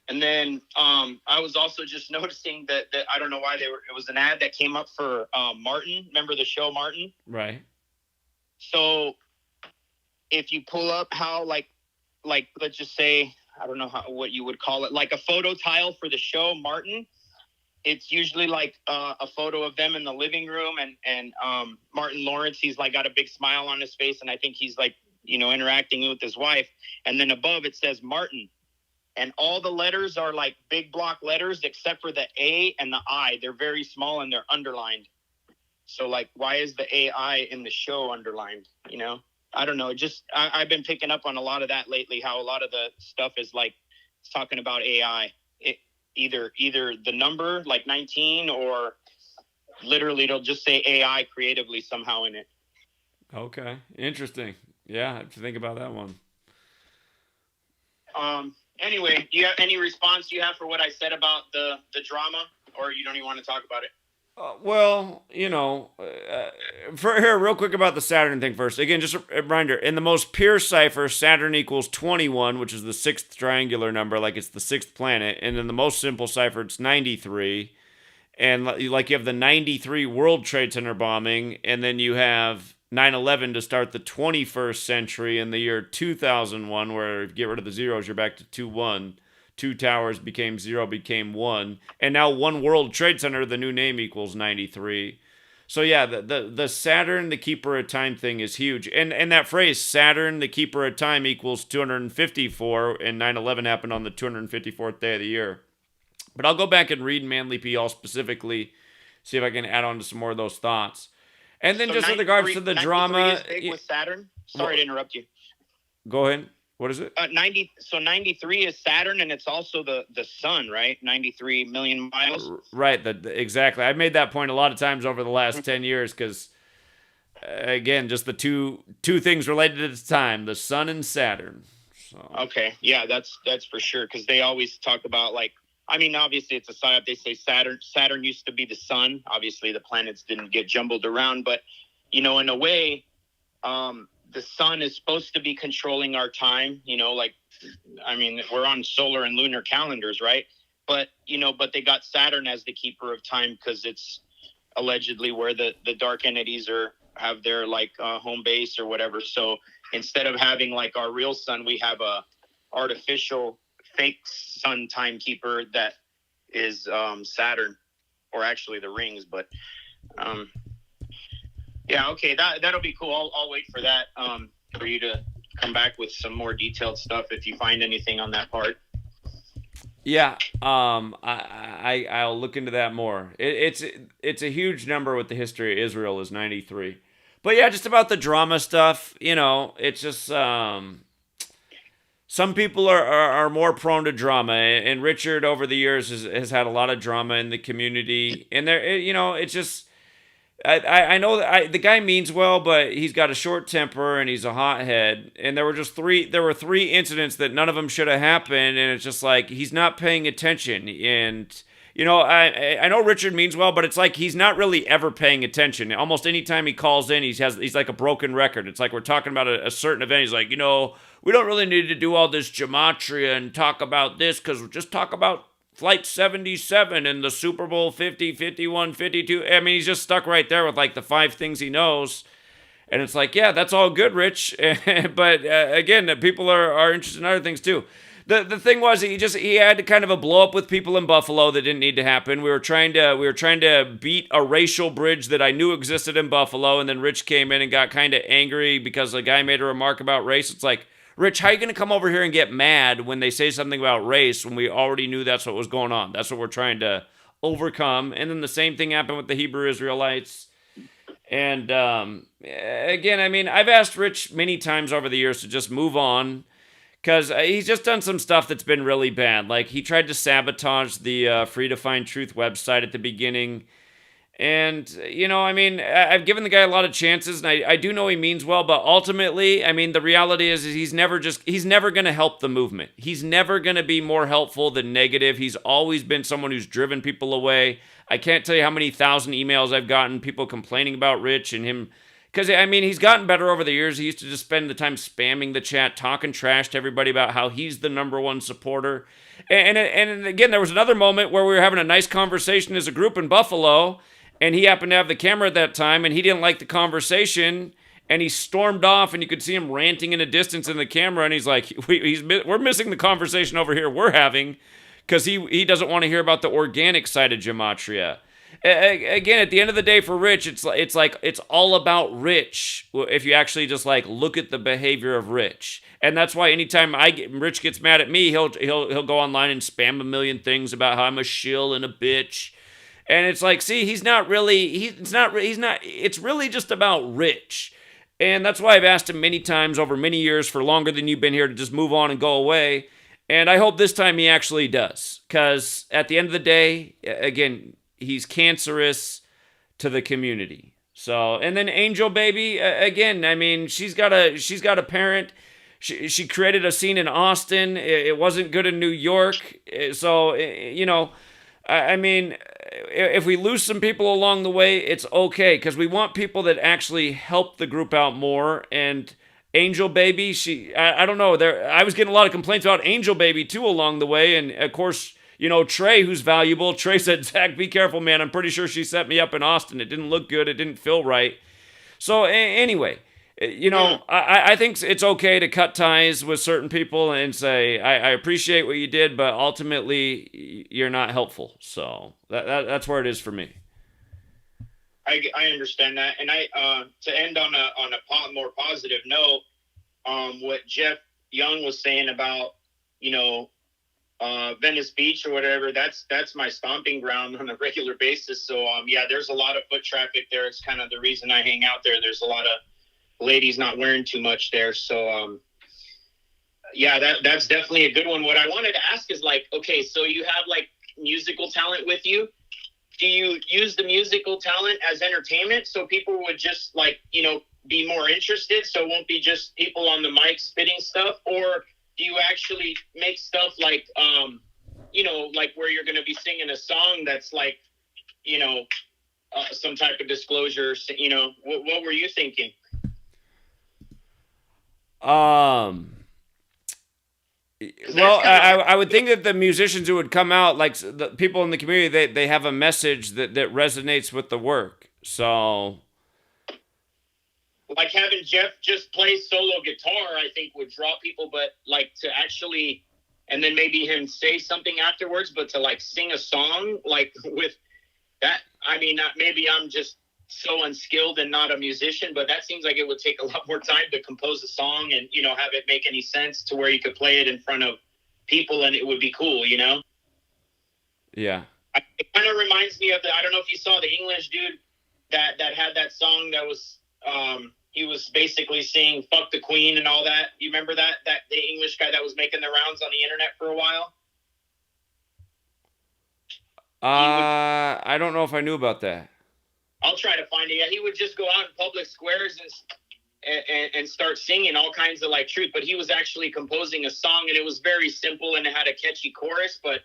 And then I was also just noticing that I don't know why it was an ad that came up for Martin. Remember the show Martin? Right. So if you pull up how like let's just say, I don't know what you would call it, like a photo tile for the show Martin. It's usually like a photo of them in the living room, and Martin Lawrence, he's like got a big smile on his face, and I think he's like, you know, interacting with his wife. And then above it says Martin, and all the letters are like big block letters except for the A and the I. They're very small and they're underlined. So like, why is the AI in the show underlined? You know, I don't know. Just I've been picking up on a lot of that lately. How a lot of the stuff is like it's talking about AI. Either the number like 19, or literally it'll just say AI creatively somehow in it. Okay, interesting. Yeah, I have to think about that one. Anyway, do you have any response you have for what I said about the drama, or you don't even want to talk about it? Well, for here, real quick about the Saturn thing first. Again, just a reminder, in the most pure cipher, Saturn equals 21, which is the sixth triangular number, like it's the sixth planet. And in the most simple cipher, it's 93. And like you have the 93 World Trade Center bombing, and then you have 9/11 to start the 21st century in the year 2001, where if you get rid of the zeros, you're back to 2-1. Two towers became 0, became 1. And now One World Trade Center, the new name, equals 93. So yeah, the Saturn, the keeper of time thing is huge. And that phrase, Saturn, the keeper of time, equals 254, and 9/11 happened on the 254th day of the year. But I'll go back and read Manly P. all specifically, see if I can add on to some more of those thoughts. And then just with regards to the drama... Is big with Saturn? Sorry to interrupt you. Go ahead. What is it? 93 is Saturn, and it's also the sun, right? 93 million miles. Right, exactly. I've made that point a lot of times over the last 10 years because, again, just the two things related at the time, the sun and Saturn. So. Okay, yeah, that's for sure, because they always talk about, like, I mean, obviously it's a psyop. They say Saturn used to be the sun. Obviously the planets didn't get jumbled around, but, in a way, the sun is supposed to be controlling our time, like, I mean, we're on solar and lunar calendars, right? But, but they got Saturn as the keeper of time because it's allegedly where the dark entities have their, like, home base or whatever. So instead of having, like, our real sun, we have a artificial fake sun timekeeper that is Saturn, or actually the rings, but yeah, okay, that'll be cool. I'll wait for that, for you to come back with some more detailed stuff if you find anything on that part. Yeah, I'll look into that more. It's a huge number with the history of Israel is 93. But yeah, just about the drama stuff, it's just some people are more prone to drama, and Richard over the years has had a lot of drama in the community, and there, it's just. I know that the guy means well, but he's got a short temper and he's a hothead. And there were three incidents that none of them should have happened, and it's just like he's not paying attention. And I know Richard means well, but it's like he's not really ever paying attention. Almost any time he calls in, he's like a broken record. It's like we're talking about a certain event. He's like, we don't really need to do all this gematria and talk about this because we'll just talk about Flight 77 and the Super Bowl 50, 51, 52. I mean, he's just stuck right there with like the 5 things he knows. And it's like, yeah, that's all good, Rich. But again, people are interested in other things too. The thing was, he had kind of a blow up with people in Buffalo that didn't need to happen. We were trying to beat a racial bridge that I knew existed in Buffalo, and then Rich came in and got kind of angry because a guy made a remark about race. It's like, Rich, how are you going to come over here and get mad when they say something about race when we already knew that's what was going on? That's what we're trying to overcome. And then the same thing happened with the Hebrew Israelites. And again, I mean, I've asked Rich many times over the years to just move on because he's just done some stuff that's been really bad. Like he tried to sabotage the Free to Find Truth website at the beginning. And, I mean, I've given the guy a lot of chances, and I do know he means well, but ultimately, I mean, the reality is he's never going to help the movement. He's never going to be more helpful than negative. He's always been someone who's driven people away. I can't tell you how many thousand emails I've gotten, people complaining about Rich and him, because, I mean, he's gotten better over the years. He used to just spend the time spamming the chat, talking trash to everybody about how he's the number one supporter. And again, there was another moment where we were having a nice conversation as a group in Buffalo, and he happened to have the camera at that time, and he didn't like the conversation, and he stormed off, and you could see him ranting in a distance in the camera, and he's like, we're missing the conversation over here we're having, because he doesn't want to hear about the organic side of Gematria. Again, at the end of the day for Rich, it's all about Rich, if you actually just like look at the behavior of Rich. And that's why anytime Rich gets mad at me, he'll go online and spam a million things about how I'm a shill and a bitch. And it's like, see, it's really just about Rich. And that's why I've asked him many times over many years for longer than you've been here to just move on and go away. And I hope this time he actually does. Because at the end of the day, again, he's cancerous to the community. So, and then Angel Baby, again, I mean, she's got a parent. she created a scene in Austin. It wasn't good in New York. So, you know, I mean, if we lose some people along the way, it's okay, because we want people that actually help the group out more. And Angel Baby, I don't know. I was getting a lot of complaints about Angel Baby too along the way. And of course, you know, Trey, who's valuable. Trey said, Zach, be careful, man. I'm pretty sure she set me up in Austin. It didn't look good. It didn't feel right. So anyway, you know, I think it's okay to cut ties with certain people and say, I appreciate what you did, but ultimately you're not helpful. So that's where it is for me. I understand that. And to end on a more positive note, what Jeff Young was saying about, you know, Venice Beach or whatever, that's my stomping ground on a regular basis. So yeah, there's a lot of foot traffic there. It's kind of the reason I hang out there. There's a lot of ladies not wearing too much there. So yeah, that's definitely a good one. What I wanted to ask is, like, okay, so you have like musical talent with you. Do you use the musical talent as entertainment so people would just, like, you know, be more interested, so it won't be just people on the mic spitting stuff? Or do you actually make stuff like, you know, like where you're going to be singing a song that's like, you know, some type of disclosure, you know, what were you thinking? Well, I would think that the musicians who would come out, like the people in the community, they have a message that resonates with the work. So, like having Jeff just play solo guitar, I think would draw people, but like to actually, and then maybe him say something afterwards, but to like sing a song, like with that, I mean, maybe I'm just so unskilled and not a musician, but that seems like it would take a lot more time to compose a song and, you know, have it make any sense to where you could play it in front of people and it would be cool, you know? Yeah. It kind of reminds me of I don't know if you saw the English dude that had that song that was, he was basically saying "fuck the Queen" and all that. You remember that the English guy that was making the rounds on the internet for a while? I don't know if I knew about that. I'll try to find it. Yeah, he would just go out in public squares and start singing all kinds of like truth. But he was actually composing a song, and it was very simple and it had a catchy chorus. But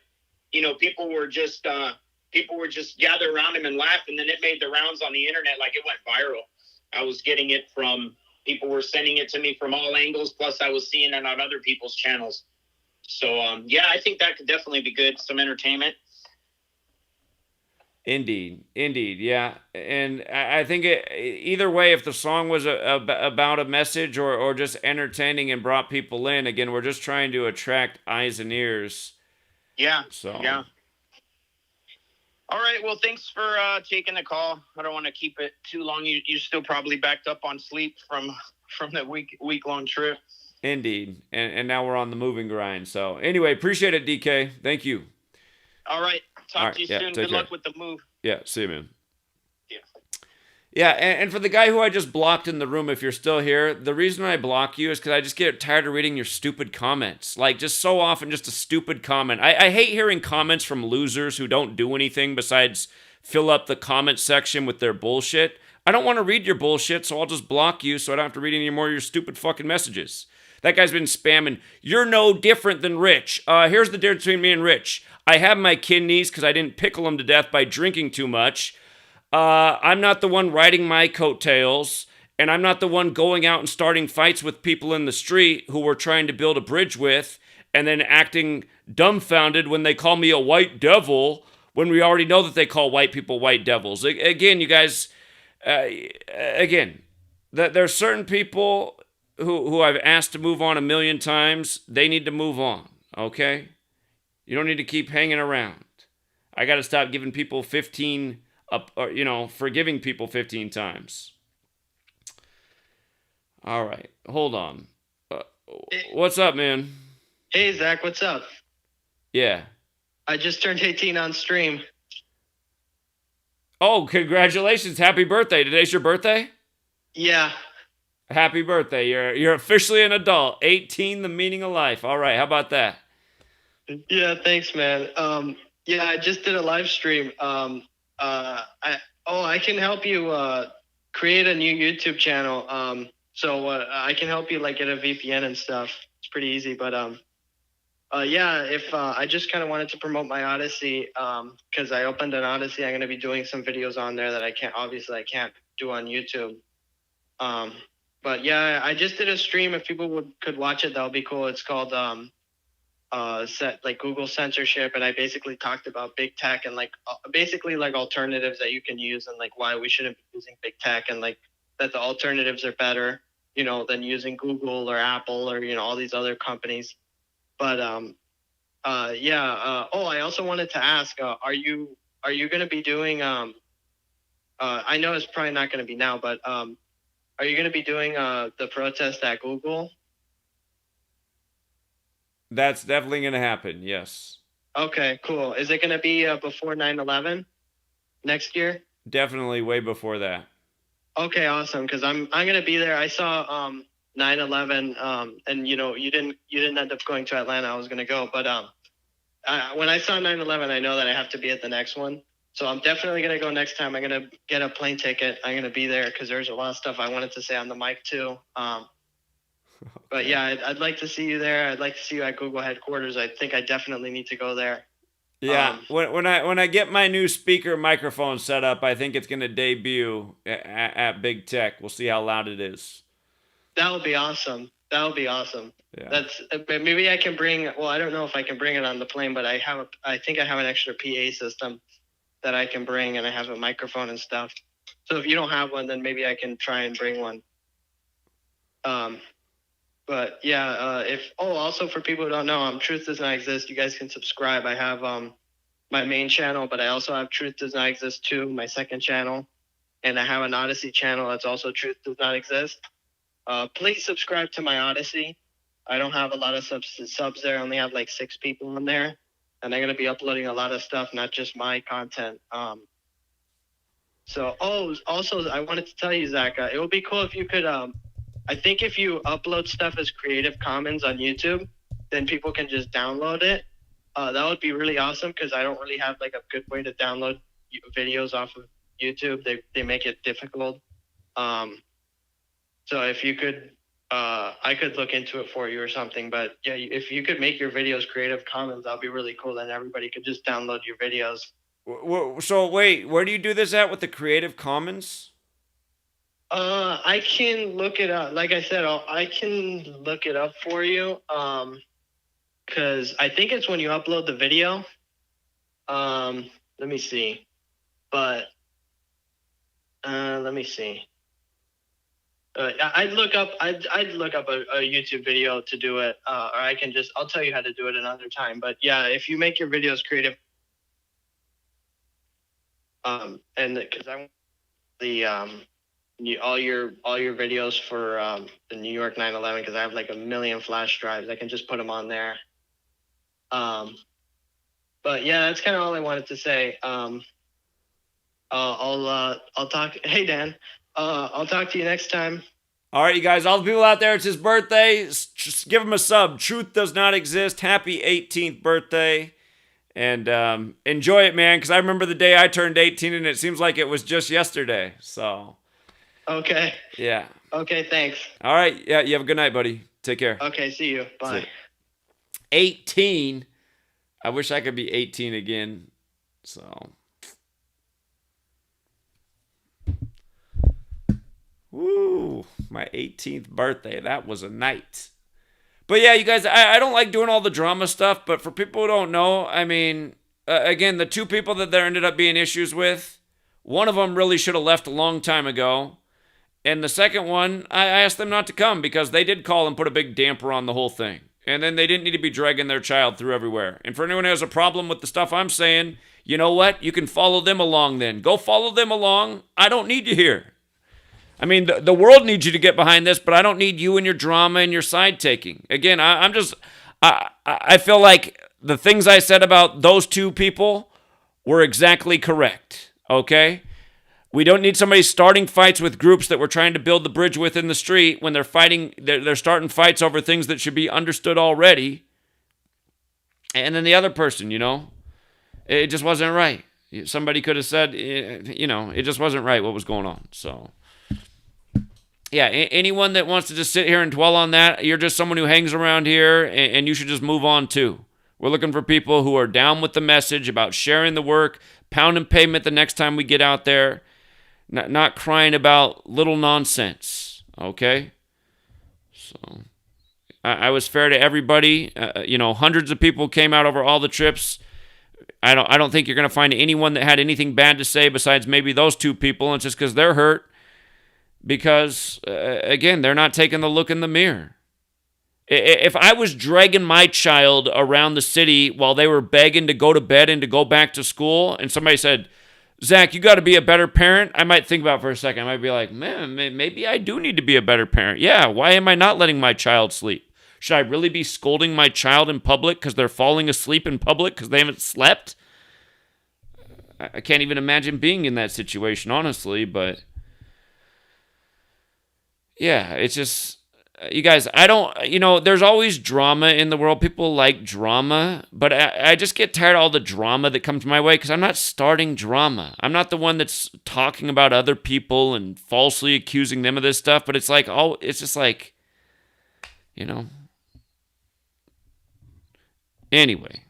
you know, people were just gather around him and laugh, and then it made the rounds on the internet. Like, it went viral. I was getting it from people were sending it to me from all angles. Plus, I was seeing it on other people's channels. So yeah, I think that could definitely be good. Some entertainment. Indeed, yeah, and I think either way, if the song was about a message or just entertaining and brought people in, again, we're just trying to attract eyes and ears. Yeah. So yeah. All right. Well, thanks for taking the call. I don't want to keep it too long. You're still probably backed up on sleep from the week long trip. Indeed, and now we're on the moving grind. So anyway, appreciate it, DK. Thank you. All right. Talk to you soon. Good luck with the move. Yeah, see you, man. Yeah. Yeah, and for the guy who I just blocked in the room, if you're still here, the reason I block you is because I just get tired of reading your stupid comments. Like, just so often, just a stupid comment. I hate hearing comments from losers who don't do anything besides fill up the comment section with their bullshit. I don't want to read your bullshit, so I'll just block you so I don't have to read any more of your stupid fucking messages. That guy's been spamming, "You're no different than Rich." Here's the difference between me and Rich. I have my kidneys because I didn't pickle them to death by drinking too much. I'm not the one riding my coattails, and I'm not the one going out and starting fights with people in the street who we're trying to build a bridge with and then acting dumbfounded when they call me a white devil when we already know that they call white people white devils. Again, you guys, there's certain people who I've asked to move on 1,000,000 times. They need to move on, okay? You don't need to keep hanging around. I got to stop giving people 15 up, or, you know, forgiving people 15 times. All right, hold on. What's up, man? Hey, Zach, what's up? Yeah. I just turned 18 on stream. Oh, congratulations. Happy birthday. Today's your birthday? Yeah. Happy birthday. You're officially an adult. 18, the meaning of life. All right, how about that? Yeah, thanks, man. Yeah, I just did a live stream. I can help you create a new YouTube channel. So I can help you like get a VPN and stuff. It's pretty easy, but yeah, if I just kind of wanted to promote my Odyssey, because I opened an Odyssey. I'm going to be doing some videos on there that I can't do on YouTube. But yeah, I just did a stream. If people could watch it, that would be cool. It's called Google censorship, and I basically talked about big tech and basically like alternatives that you can use and like why we shouldn't be using big tech, and like that the alternatives are better, than using Google or Apple or all these other companies. But I also wanted to ask, are you going to be doing I know it's probably not going to be now, but are you going to be doing the protest at Google? That's definitely going to happen, yes. Okay, cool. Is it going to be before 9/11 next year? Definitely way before that. Okay, awesome. Because I'm going to be there. I saw 9/11, and you didn't end up going to Atlanta. I was going to go, but when I saw 9/11, I know that I have to be at the next one. So I'm definitely going to go next time. I'm going to get a plane ticket. I'm going to be there because there's a lot of stuff I wanted to say on the mic too. But yeah, I'd like to see you there. I'd like to see you at Google headquarters. I think I definitely need to go there. Yeah, when I get my new speaker microphone set up, I think it's going to debut at Big Tech. We'll see how loud it is. That would be awesome. That would be awesome. Yeah. That's maybe I can bring. Well, I don't know if I can bring it on the plane, but I think I have an extra PA system that I can bring, and I have a microphone and stuff. So if you don't have one, then maybe I can try and bring one. But yeah, also for people who don't know, Truth Does Not Exist. You guys can subscribe. I have my main channel, but I also have Truth Does Not Exist 2, my second channel, and I have an Odyssey channel that's also Truth Does Not Exist. Please subscribe to my Odyssey. I don't have a lot of subs there. I only have like 6 people on there, and I'm gonna be uploading a lot of stuff, not just my content. Also, I wanted to tell you, Zach, it would be cool if you could. I think if you upload stuff as Creative Commons on YouTube, then people can just download it. That would be really awesome because I don't really have like a good way to download videos off of YouTube. They make it difficult. So if you could, I could look into it for you or something. But yeah, if you could make your videos Creative Commons, that'd be really cool. Then everybody could just download your videos. So wait, where do you do this at with the Creative Commons? I can look it up. Like I said, I can look it up for you. Because I think it's when you upload the video. Let me see. But let me see. I'd look up a YouTube video to do it, or I'll tell you how to do it another time. But yeah, if you make your videos creative, and because I want the all your videos for the New York 9/11, because I have like 1 million flash drives. I can just put them on there. But yeah, that's kind of all I wanted to say. I'll talk. Hey Dan, I'll talk to you next time. All right, you guys, all the people out there, it's his birthday. Just give him a sub. Truth Does Not Exist. Happy 18th birthday. And enjoy it, man, because I remember the day I turned 18, and it seems like it was just yesterday. So. Okay. Yeah. Okay, thanks. All right. Yeah, you have a good night, buddy. Take care. Okay, see you. Bye. 18. I wish I could be 18 again. So. Woo. My 18th birthday. That was a night. But yeah, you guys, I don't like doing all the drama stuff, but for people who don't know, I mean, again, the 2 people that there ended up being issues with, one of them really should have left a long time ago. And the second one, I asked them not to come because they did call and put a big damper on the whole thing. And then they didn't need to be dragging their child through everywhere. And for anyone who has a problem with the stuff I'm saying, you know what? You can follow them along then. Go follow them along. I don't need you here. I mean, the world needs you to get behind this, but I don't need you and your drama and your side taking. Again, I feel like the things I said about those 2 people were exactly correct. Okay? We don't need somebody starting fights with groups that we're trying to build the bridge with in the street when they're fighting, they're starting fights over things that should be understood already. And then the other person, it just wasn't right. Somebody could have said, it just wasn't right what was going on. So, yeah, anyone that wants to just sit here and dwell on that, you're just someone who hangs around here, and you should just move on too. We're looking for people who are down with the message about sharing the work, pounding pavement the next time we get out there, not crying about little nonsense, okay? So I was fair to everybody. Hundreds of people came out over all the trips. I don't think you're going to find anyone that had anything bad to say besides maybe those two people, and it's just because they're hurt. Because, again, they're not taking the look in the mirror. If I was dragging my child around the city while they were begging to go to bed and to go back to school, and somebody said, Zach, you got to be a better parent, I might think about it for a second. I might be like, man, maybe I do need to be a better parent. Yeah, why am I not letting my child sleep? Should I really be scolding my child in public because they're falling asleep in public because they haven't slept? I can't even imagine being in that situation, honestly, but yeah, it's just, you guys, there's always drama in the world. People like drama, but I just get tired of all the drama that comes my way because I'm not starting drama. I'm not the one that's talking about other people and falsely accusing them of this stuff, but it's like, it's just like, Anyway,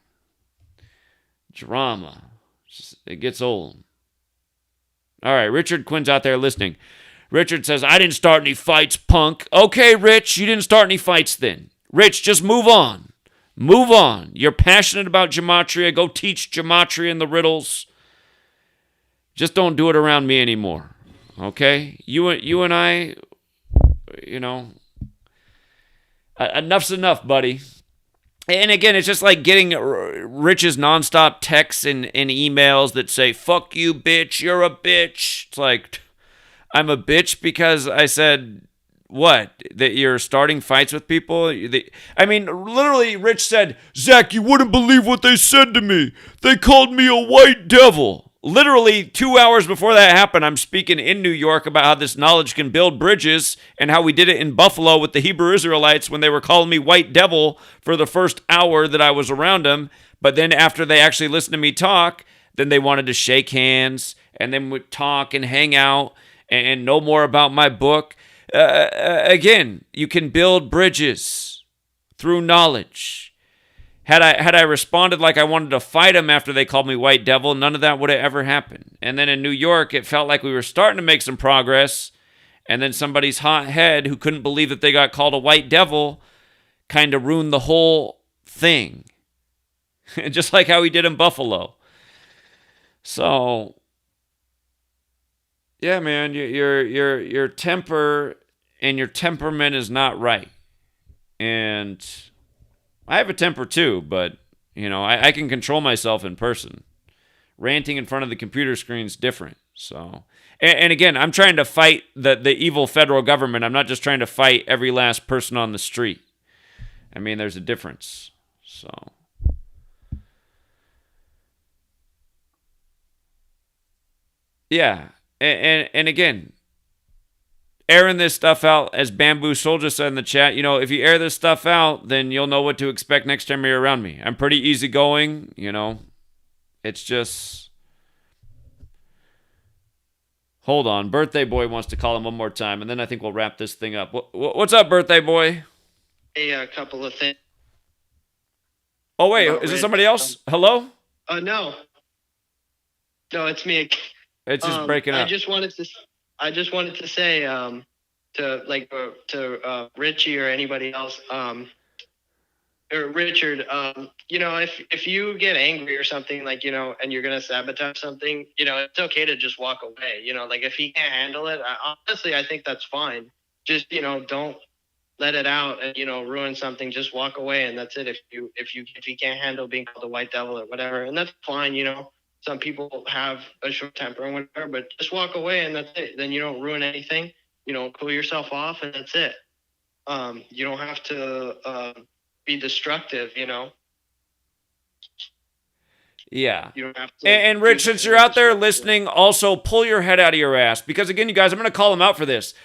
drama, it gets old. All right, Richard Quinn's out there listening. Richard says, I didn't start any fights, punk. Okay, Rich, you didn't start any fights then. Rich, just move on. Move on. You're passionate about Gematria. Go teach Gematria and the riddles. Just don't do it around me anymore. Okay? You and I, enough's enough, buddy. And again, it's just like getting Rich's nonstop texts and emails that say, fuck you, bitch, you're a bitch. It's like, I'm a bitch because I said, what? That you're starting fights with people? Literally, Rich said, Zach, you wouldn't believe what they said to me. They called me a white devil. Literally 2 hours before that happened, I'm speaking in New York about how this knowledge can build bridges and how we did it in Buffalo with the Hebrew Israelites when they were calling me white devil for the first hour that I was around them. But then after they actually listened to me talk, then they wanted to shake hands and then would talk and hang out and know more about my book. Again, you can build bridges through knowledge. Had I responded like I wanted to fight them after they called me white devil, none of that would have ever happened. And then in New York, it felt like we were starting to make some progress. And then somebody's hot head who couldn't believe that they got called a white devil kind of ruined the whole thing. Just like how he did in Buffalo. So, yeah, man, your temper and your temperament is not right. And I have a temper too, but, I can control myself in person. Ranting in front of the computer screen is different. So, and again, I'm trying to fight the evil federal government. I'm not just trying to fight every last person on the street. There's a difference. So, yeah. And again, airing this stuff out, as Bamboo Soldier said in the chat, if you air this stuff out, then you'll know what to expect next time you're around me. I'm pretty easygoing, It's just... Hold on. Birthday Boy wants to call him one more time, and then I think we'll wrap this thing up. What's up, Birthday Boy? Hey, a couple of things. Oh, wait. Is this somebody else? Hello? No. No, it's me. It's just breaking up. I just wanted to say to Richie or anybody else, or Richard, if you get angry or something, and you're gonna sabotage something, it's okay to just walk away. If he can't handle it, honestly, I think that's fine. Just don't let it out and ruin something. Just walk away, and that's it. If you can't handle being called a white devil or whatever, and that's fine. Some people have a short temper and whatever, but just walk away and that's it. Then you don't ruin anything. Cool yourself off and that's it. You don't have to be destructive, Yeah. You don't have to. And Rich, since you're out there listening, also pull your head out of your ass. Because again, you guys, I'm going to call him out for this.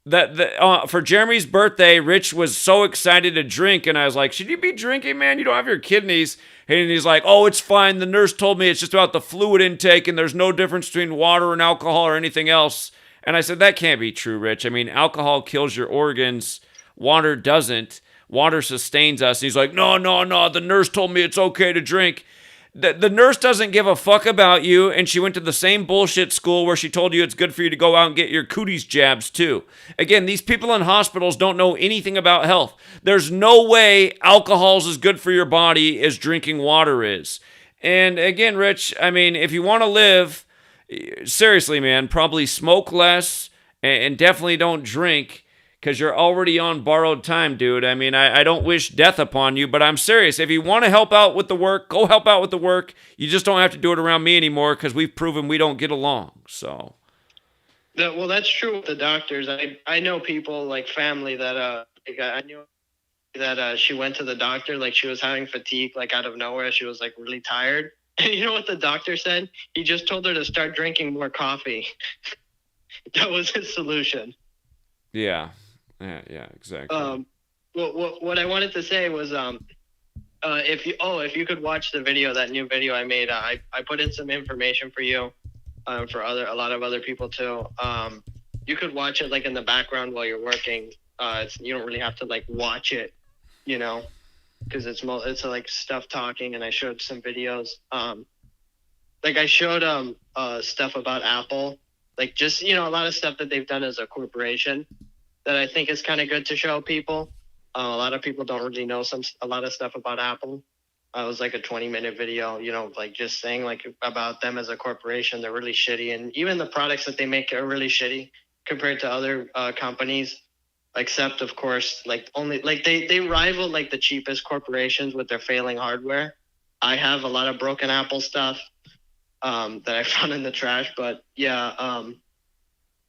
For Jeremy's birthday, Rich was so excited to drink, and I was like, should you be drinking, man? You don't have your kidneys. And he's like, oh, it's fine. The nurse told me it's just about the fluid intake, and there's no difference between water and alcohol or anything else. And I said, that can't be true, Rich. I mean, alcohol kills your organs. Water doesn't. Water sustains us. And he's like, no, the nurse told me it's okay to drink. The nurse doesn't give a fuck about you, and she went to the same bullshit school where she told you it's good for you to go out and get your cooties jabs too. Again, these people in hospitals don't know anything about health. There's no way alcohol's as good for your body as drinking water is. And again, Rich, I mean, if you want to live, seriously, man, probably smoke less and definitely don't drink, because you're already on borrowed time, dude. I mean, I don't wish death upon you, but I'm serious. If you want to help out with the work, go help out with the work. You just don't have to do it around me anymore, because we've proven we don't get along. So, well, that's true with the doctors. I know people, like family, that I knew that she went to the doctor, like she was having fatigue, like out of nowhere. She was like really tired. And you know what the doctor said? He just told her to start drinking more coffee. That was his solution. Yeah, exactly. What I wanted to say was, if you could watch the video, that new video I made, I put in some information for you, for a lot of other people too. You could watch it like in the background while you're working. You don't really have to like watch it, you know, because it's like stuff talking, and I showed some videos. Like I showed stuff about Apple, like just, you know, a lot of stuff that they've done as a corporation that I think is kind of good to show people. A lot of people don't really know a lot of stuff about Apple. It was like a 20-minute video, you know, like just saying like about them as a corporation. They're really shitty, and even the products that they make are really shitty compared to other companies. Except, of course, like only like they rival like the cheapest corporations with their failing hardware. I have a lot of broken Apple stuff that I found in the trash, but yeah,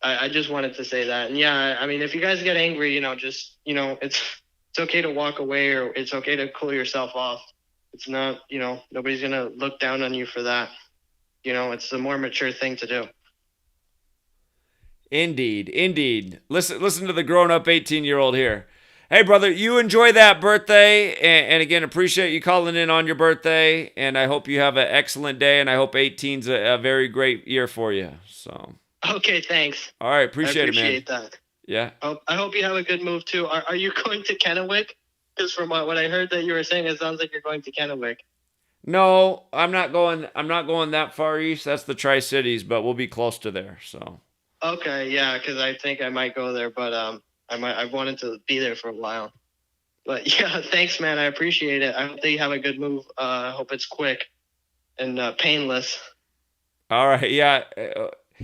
I just wanted to say that. And yeah, I mean, if you guys get angry, you know, just, you know, it's okay to walk away, or it's okay to cool yourself off. It's not, you know, nobody's gonna look down on you for that. You know, it's the more mature thing to do. Indeed. Listen to the grown-up 18-year-old here. Hey, brother, you enjoy that birthday, and again, appreciate you calling in on your birthday, and I hope you have an excellent day, and I hope 18's a very great year for you. So. Okay, thanks. All right, appreciate it, man. I appreciate that. Yeah. I hope you have a good move too. Are you going to Kennewick? Because from what I heard that you were saying, it sounds like you're going to Kennewick. No, I'm not going that far east. That's the Tri-Cities, but we'll be close to there. So. Okay, yeah, because I think I might go there, but I've wanted to be there for a while. But yeah, thanks, man. I appreciate it. I hope that you have a good move. I hope it's quick and painless. All right, yeah.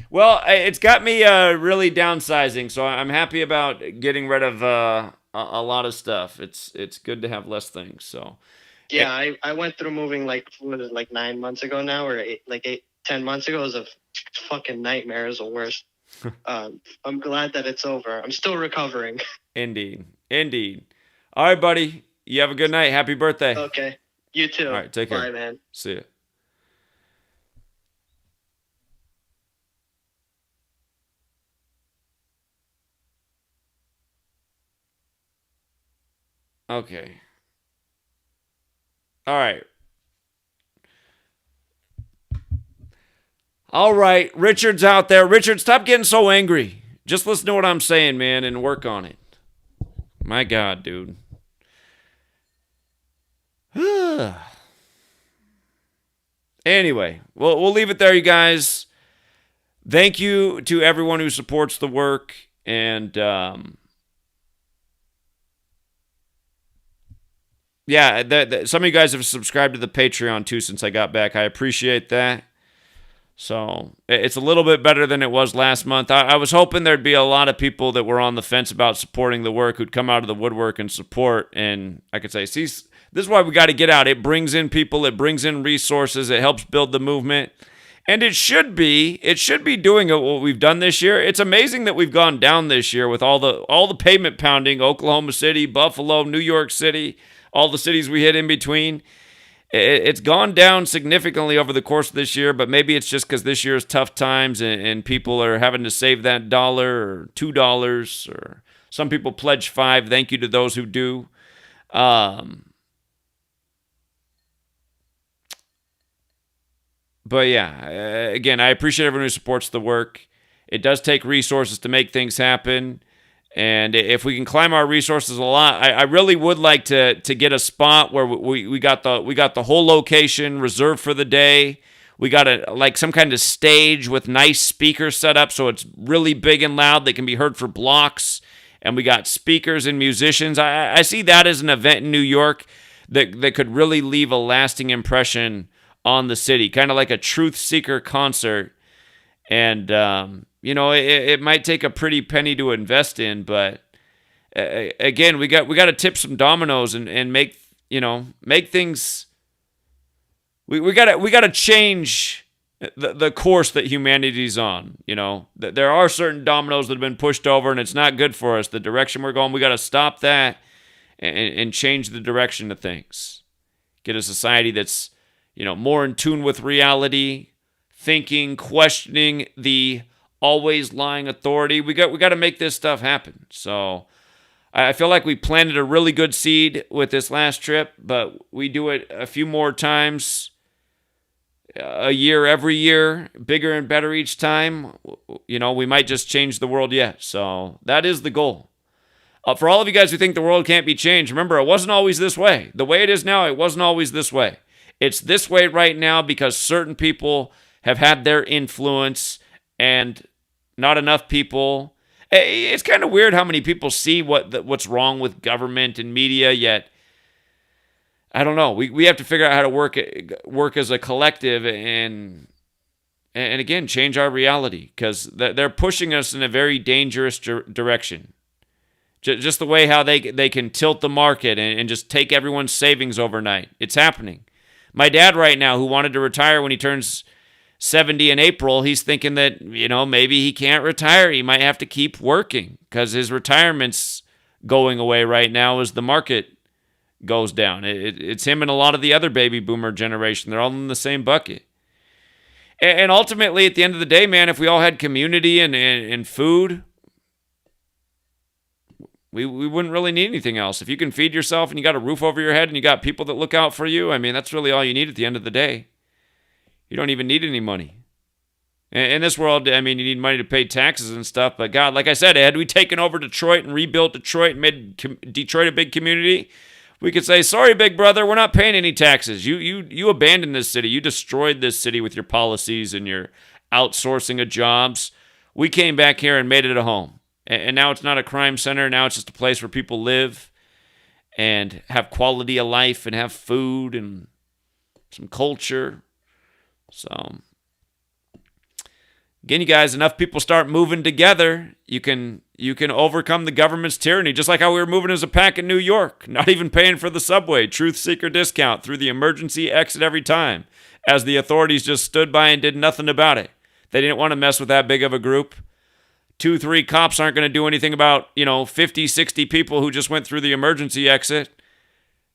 Well, it's got me really downsizing, so I'm happy about getting rid of a lot of stuff. It's good to have less things. So. Yeah, I went through moving like 9 months ago now, or 10 months ago. It was a fucking nightmare. It was the worst. I'm glad that it's over. I'm still recovering. Indeed. All right, buddy. You have a good night. Happy birthday. Okay. You too. All right, take care. Bye, man. See ya. Okay. All right. All right. Richard's out there. Richard, stop getting so angry. Just listen to what I'm saying, man, and work on it. My God, dude. Anyway, we'll leave it there, you guys. Thank you to everyone who supports the work, and yeah, some of you guys have subscribed to the Patreon too since I got back. I appreciate that. So it's a little bit better than it was last month. I was hoping there'd be a lot of people that were on the fence about supporting the work who'd come out of the woodwork and support. And I could say, see, this is why we got to get out. It brings in people. It brings in resources. It helps build the movement. And it should be doing what we've done this year. It's amazing that we've gone down this year with all the pavement pounding, Oklahoma City, Buffalo, New York City, all the cities we hit in between. It's gone down significantly over the course of this year, but maybe it's just because this year is tough times and people are having to save that $1 or $2, or some people pledge $5. Thank you to those who do. But yeah, again, I appreciate everyone who supports the work. it does take resources to make things happen. And if we can climb our resources a lot, I really would like to get a spot where we got the whole location reserved for the day. We got some kind of stage with nice speakers set up so it's really big and loud. They can be heard for blocks. And we got speakers and musicians. I see that as an event in New York that could really leave a lasting impression on the city, kind of like a Truth Seeker concert. And it might take a pretty penny to invest in, but again, we got to tip some dominoes and make things. We got to change the course that humanity's on. There are certain dominoes that have been pushed over, and it's not good for us. The direction we're going, we got to stop that and change the direction of things. Get a society that's more in tune with reality, thinking, questioning the always lying authority. We got to make this stuff happen. So I feel like we planted a really good seed with this last trip, but we do it a few more times a year, every year, bigger and better each time. We might just change the world yet. So that is the goal. For all of you guys who think the world can't be changed, remember, it wasn't always this way. The way it is now, it wasn't always this way. It's this way right now because certain people have had their influence and not enough people. It's kind of weird how many people see what's wrong with government and media, yet I don't know. We have to figure out how to work as a collective and again, change our reality, because they're pushing us in a very dangerous direction. Just the way how they can tilt the market and just take everyone's savings overnight. It's happening. My dad right now, who wanted to retire when he turns 70 in April, he's thinking that, maybe he can't retire. He might have to keep working because his retirement's going away right now as the market goes down. It's him and a lot of the other baby boomer generation. They're all in the same bucket. And ultimately, at the end of the day, man, if we all had community and food, we wouldn't really need anything else. If you can feed yourself and you got a roof over your head and you got people that look out for you, I mean, that's really all you need at the end of the day. You don't even need any money. In this world, I mean, you need money to pay taxes and stuff. But God, like I said, had we taken over Detroit and rebuilt Detroit and made Detroit a big community, we could say, sorry, big brother, we're not paying any taxes. You abandoned this city. You destroyed this city with your policies and your outsourcing of jobs. We came back here and made it a home. And now it's not a crime center. Now it's just a place where people live and have quality of life and have food and some culture. So, again, you guys, enough people start moving together, you can overcome the government's tyranny, just like how we were moving as a pack in New York, not even paying for the subway, truth seeker discount through the emergency exit every time, as the authorities just stood by and did nothing about it. They didn't want to mess with that big of a group. 2-3 cops aren't going to do anything about, 50, 60 people who just went through the emergency exit.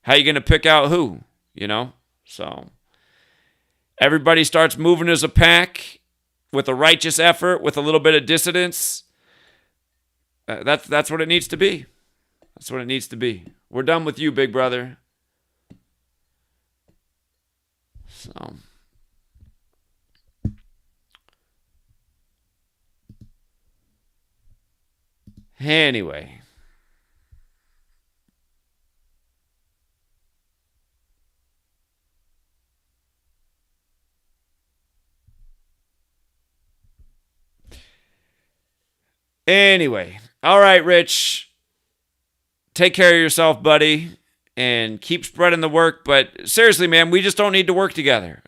How are you going to pick out who, So everybody starts moving as a pack with a righteous effort, with a little bit of dissidence. That's what it needs to be. That's what it needs to be. We're done with you, big brother. So anyway. All right, Rich. Take care of yourself, buddy, and keep spreading the work. But seriously, man, we just don't need to work together.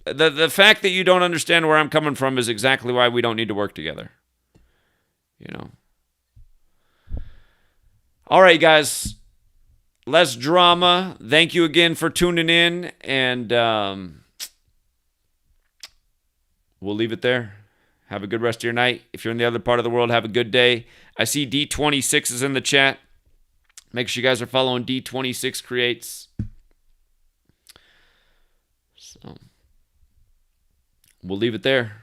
The fact that you don't understand where I'm coming from is exactly why we don't need to work together. All right, guys. Less drama. Thank you again for tuning in, and we'll leave it there. Have a good rest of your night. If you're in the other part of the world, have a good day. I see D26 is in the chat. Make sure you guys are following D26 Creates. So we'll leave it there.